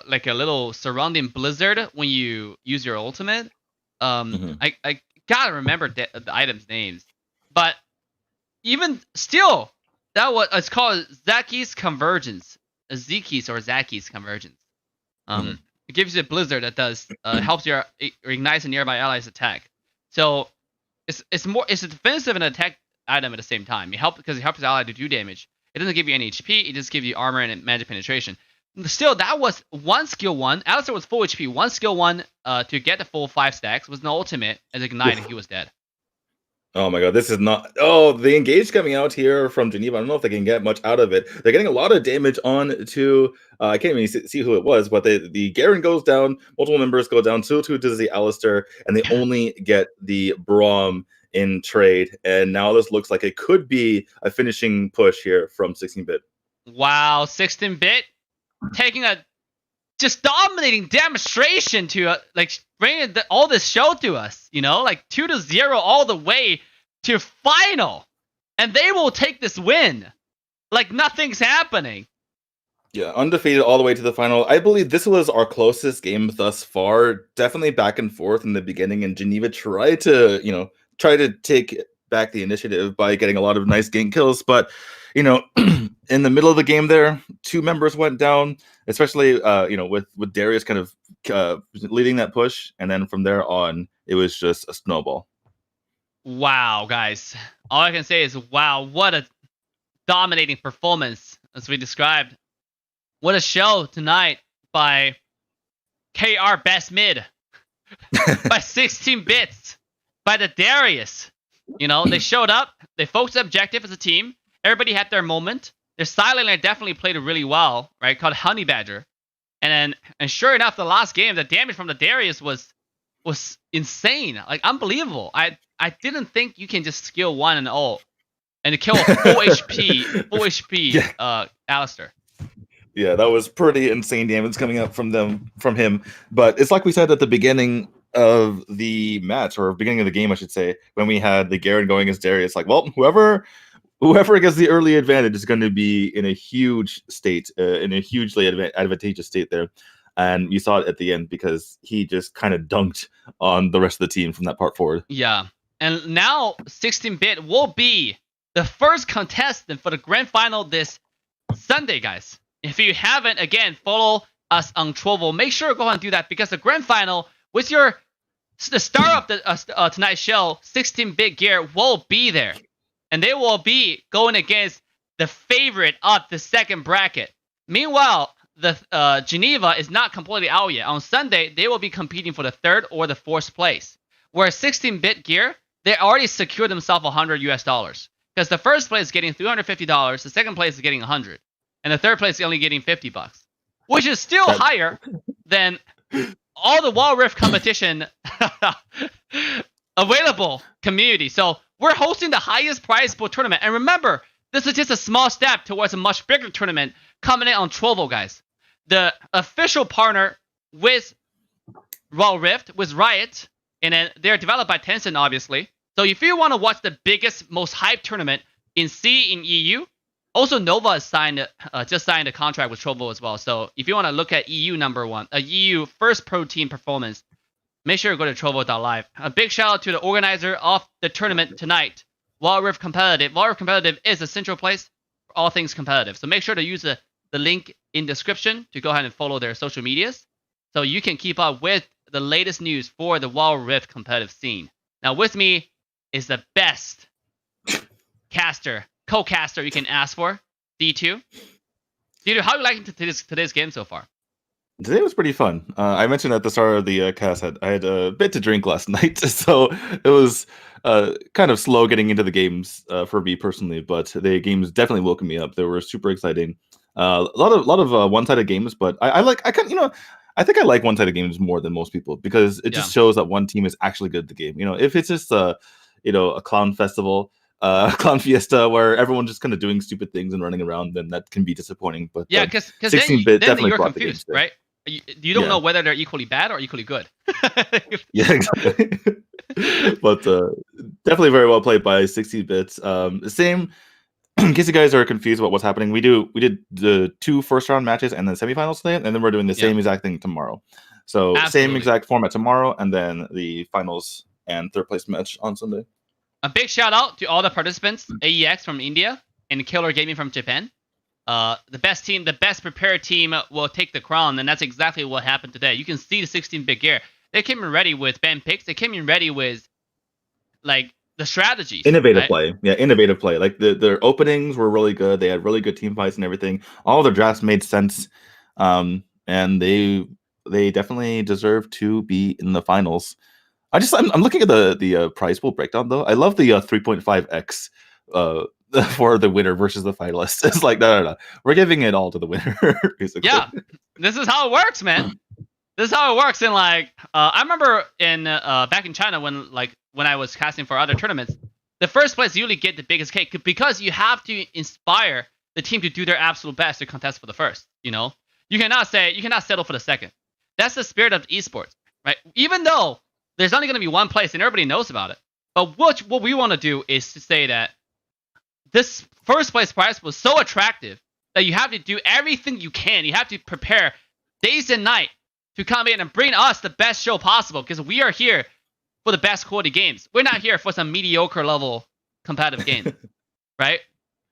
like a little surrounding blizzard when you use your ultimate. I gotta remember the items' names, but even still, it's called Zaki's Convergence, Zeki's or Zaki's Convergence. It gives you a blizzard that does helps your ignites a nearby ally's attack. So it's a defensive and attack item at the same time. It helps because it helps the ally to do damage. It doesn't give you any HP. It just gives you armor and magic penetration. Still, that was one skill one. Alistair was full HP. One skill one to get the full 5 stacks was no ultimate as ignite and he was dead. Oh my god, this is not. Oh, the engage coming out here from Geneva. I don't know if they can get much out of it. They're getting a lot of damage on to. I can't even see who it was, but the Garen goes down. Multiple members go down. 2-2 to the Alistair, and they only get the Braum in trade. And now this looks like it could be a finishing push here from 16-bit. Wow, 16-bit taking a just dominating demonstration to like bringing all this show to us, like 2-0 all the way to final, and they will take this win like nothing's happening. Yeah, undefeated all the way to the final. I believe this was our closest game thus far. Definitely back and forth in the beginning, and Geneva tried to take back the initiative by getting a lot of nice gank kills, but in the middle of the game there, 2 members went down, especially with Darius kind of leading that push, and then from there on it was just a snowball. Wow, guys. All I can say is wow, what a dominating performance as we described. What a show tonight by KR Best Mid by 16 bits by the Darius. They showed up, they focused the objective as a team. Everybody had their moment. Their silent lane definitely played it really well, right? Called Honey Badger. And sure enough, the last game, the damage from the Darius was insane. Like unbelievable. I didn't think you can just skill 1 and ult and kill a full HP Alistair. Yeah, that was pretty insane damage coming up from him. But it's like we said at the beginning of the match, or beginning of the game, I should say, when we had the Garen going against Darius, like, well, whoever gets the early advantage is going to be in a huge state, in a hugely advantageous state there. And you saw it at the end because he just kind of dunked on the rest of the team from that part forward. Yeah. And now 16-bit will be the first contestant for the grand final this Sunday, guys. If you haven't, again, follow us on Trovo. Make sure to go ahead and do that because the grand final with the star of the tonight's show, 16-bit gear, will be there. And they will be going against the favorite of the second bracket. Meanwhile, the Geneva is not completely out yet. On Sunday, they will be competing for the 3rd or the 4th place. Whereas 16-bit gear, they already secured themselves $100 US. Because the first place is getting $350, the second place is getting $100. And the 3rd place is only getting $50, which is still higher than all the Wild Rift competition available community. So we're hosting the highest prize pool tournament. And remember, this is just a small step towards a much bigger tournament coming in on Trovo, guys. The official partner with Wild Rift, with Riot, and then they're developed by Tencent, obviously. So if you want to watch the biggest, most hyped tournament in C in EU, also Nova has just signed a contract with Trovo as well. So if you want to look at EU #1, EU first pro team performance, make sure to go to Trovo.live. A big shout out to the organizer of the tournament tonight, Wild Rift Competitive. Wild Rift Competitive is a central place for all things competitive. So make sure to use the link in description to go ahead and follow their social medias so you can keep up with the latest news for the Wild Rift competitive scene. Now with me is the best co-caster you can ask for, D2. D2, how are you liking today's game so far? Today was pretty fun. I mentioned at the start of the cast, I had a bit to drink last night, so it was kind of slow getting into the games for me personally. But the games definitely woke me up. They were super exciting. A lot of one-sided games, but I think I like one-sided games more than most people because it just shows that one team is actually good at the game. If it's just a clown festival, clown fiesta where everyone's just kind of doing stupid things and running around, then that can be disappointing. But yeah, because then you're confused, right? You don't know whether they're equally bad or equally good. Yeah, exactly. But definitely very well played by 16-bits. Same. In case you guys are confused about what's happening, we did the 2 first-round matches and then semifinals today, and then we're doing the same exact thing tomorrow. So same exact format tomorrow, and then the finals and 3rd place match on Sunday. A big shout out to all the participants, AEX from India and Killer Gaming from Japan. The best team, the best prepared team will take the crown, and that's exactly what happened today. You can see the 16-bit gear. They came in ready with band picks. They came in ready with like the strategies. Innovative play. Yeah, innovative play. Like their openings were really good. They had really good team fights and everything. All their drafts made sense. And they definitely deserve to be in the finals. I'm looking at the prize pool breakdown though. I love the 3.5x for the winner versus the finalists. It's like no. We're giving it all to the winner, basically. Yeah, this is how it works, man. This is how it works. And like, I remember in back in China when I was casting for other tournaments, the first place usually get the biggest cake because you have to inspire the team to do their absolute best to contest for the first. You know, you cannot settle for the second. That's the spirit of esports, right? Even though there's only going to be one place and everybody knows about it, but what we want to do is to say that this first place prize was so attractive that you have to do everything you can. You have to prepare days and night to come in and bring us the best show possible because we are here for the best quality games. We're not here for some mediocre level competitive game, right?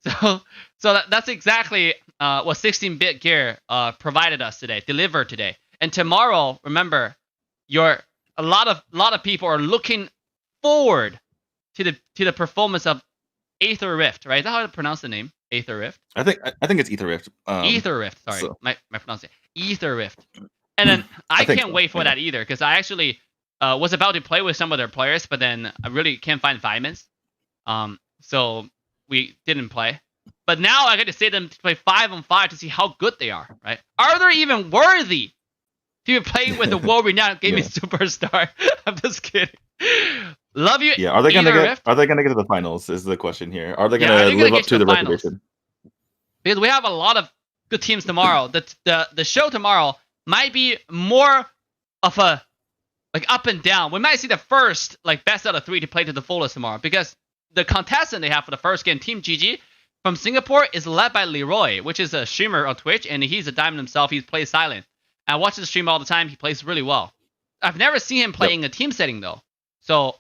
So that's exactly what 16-bit gear provided us today, delivered today. And tomorrow, remember, a lot of people are looking forward to the performance of Aether Rift, right? Is that how to pronounce the name? Aether Rift? I think it's Aether Rift. Aether Rift, sorry. So. My pronunciation. Aether Rift. And then I can't wait for that either, because I actually was about to play with some of their players, but then I really can't find Vimans. So we didn't play. But now I get to see them play 5-on-5 to see how good they are, right? Are they even worthy to play with the world-renowned gaming superstar? I'm just kidding. Love you. Yeah, are they gonna get to the finals? Is the question here. Are they gonna live up to the reputation? Because we have a lot of good teams tomorrow. The show tomorrow might be more of a up and down. We might see the first best out of 3 to play to the fullest tomorrow, because the contestant they have for the first game, Team GG from Singapore, is led by Leroy, which is a streamer on Twitch, and he's a diamond himself. He plays silent. I watch his stream all the time. He plays really well. I've never seen him playing a team setting though. So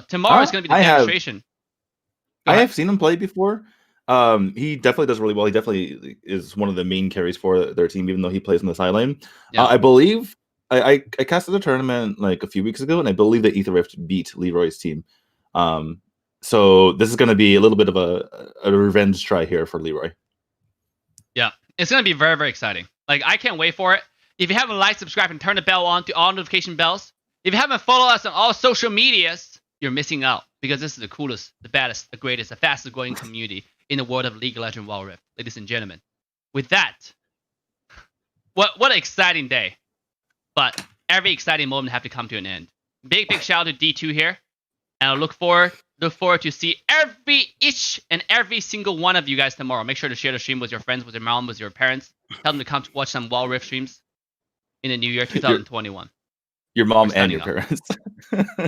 tomorrow is going to be the demonstration. I have seen him play before. He definitely does really well. He definitely is one of the main carries for their team, even though he plays in the side lane. Yeah. I believe I casted a tournament a few weeks ago, and I believe that Aether Rift beat Leroy's team. So this is going to be a little bit of a revenge try here for Leroy. Yeah, it's going to be very, very exciting. I can't wait for it. If you haven't liked, subscribe, and turn the bell on to all notification bells. If you haven't followed us on all social medias, you're missing out, because this is the coolest, the baddest, the greatest, the fastest growing community in the world of League of Legends Wild Rift, ladies and gentlemen. With that, what an exciting day. But every exciting moment have to come to an end. Big shout out to D2 here. And I look forward to see each and every single one of you guys tomorrow. Make sure to share the stream with your friends, with your mom, with your parents. Tell them to come to watch some Wild Rift streams in the new year 2021. Your mom and your parents.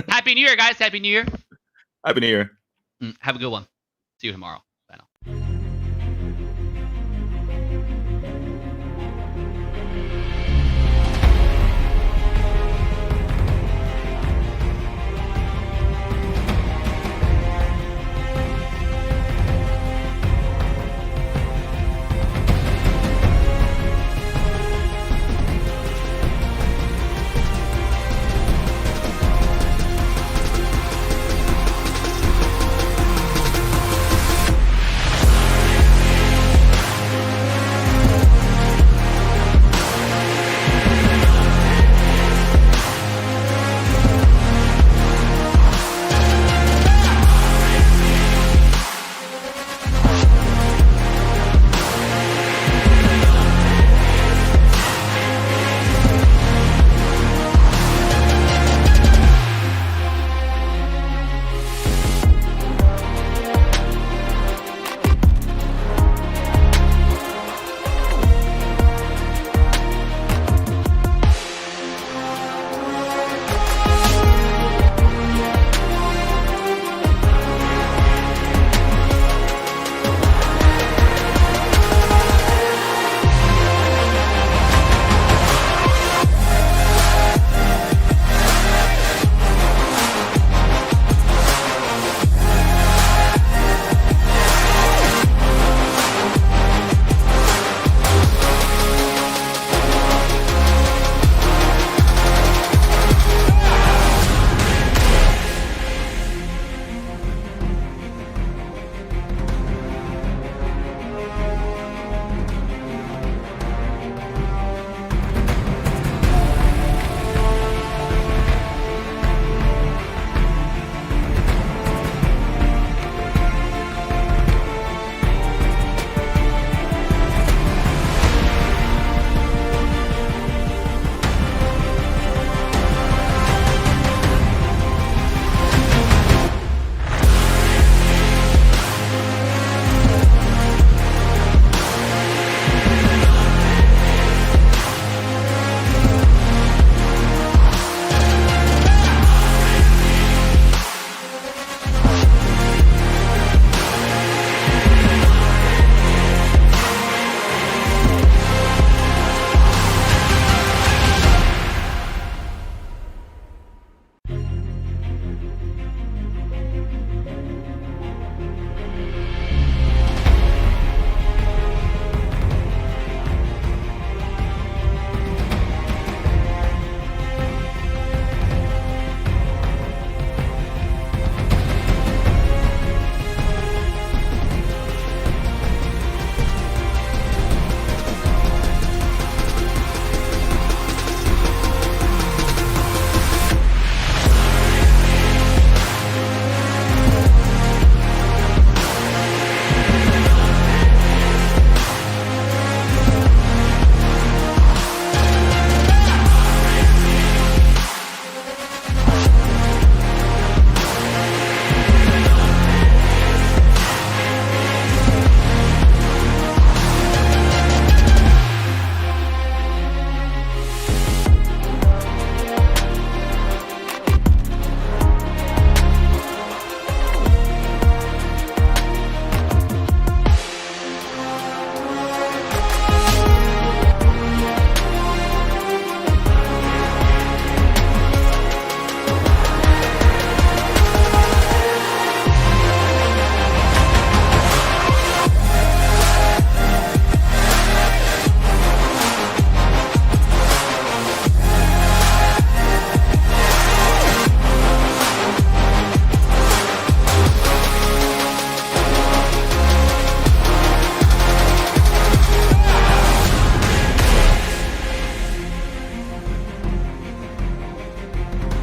Happy New Year, guys. Happy New Year. Happy New Year. Have a good one. See you tomorrow.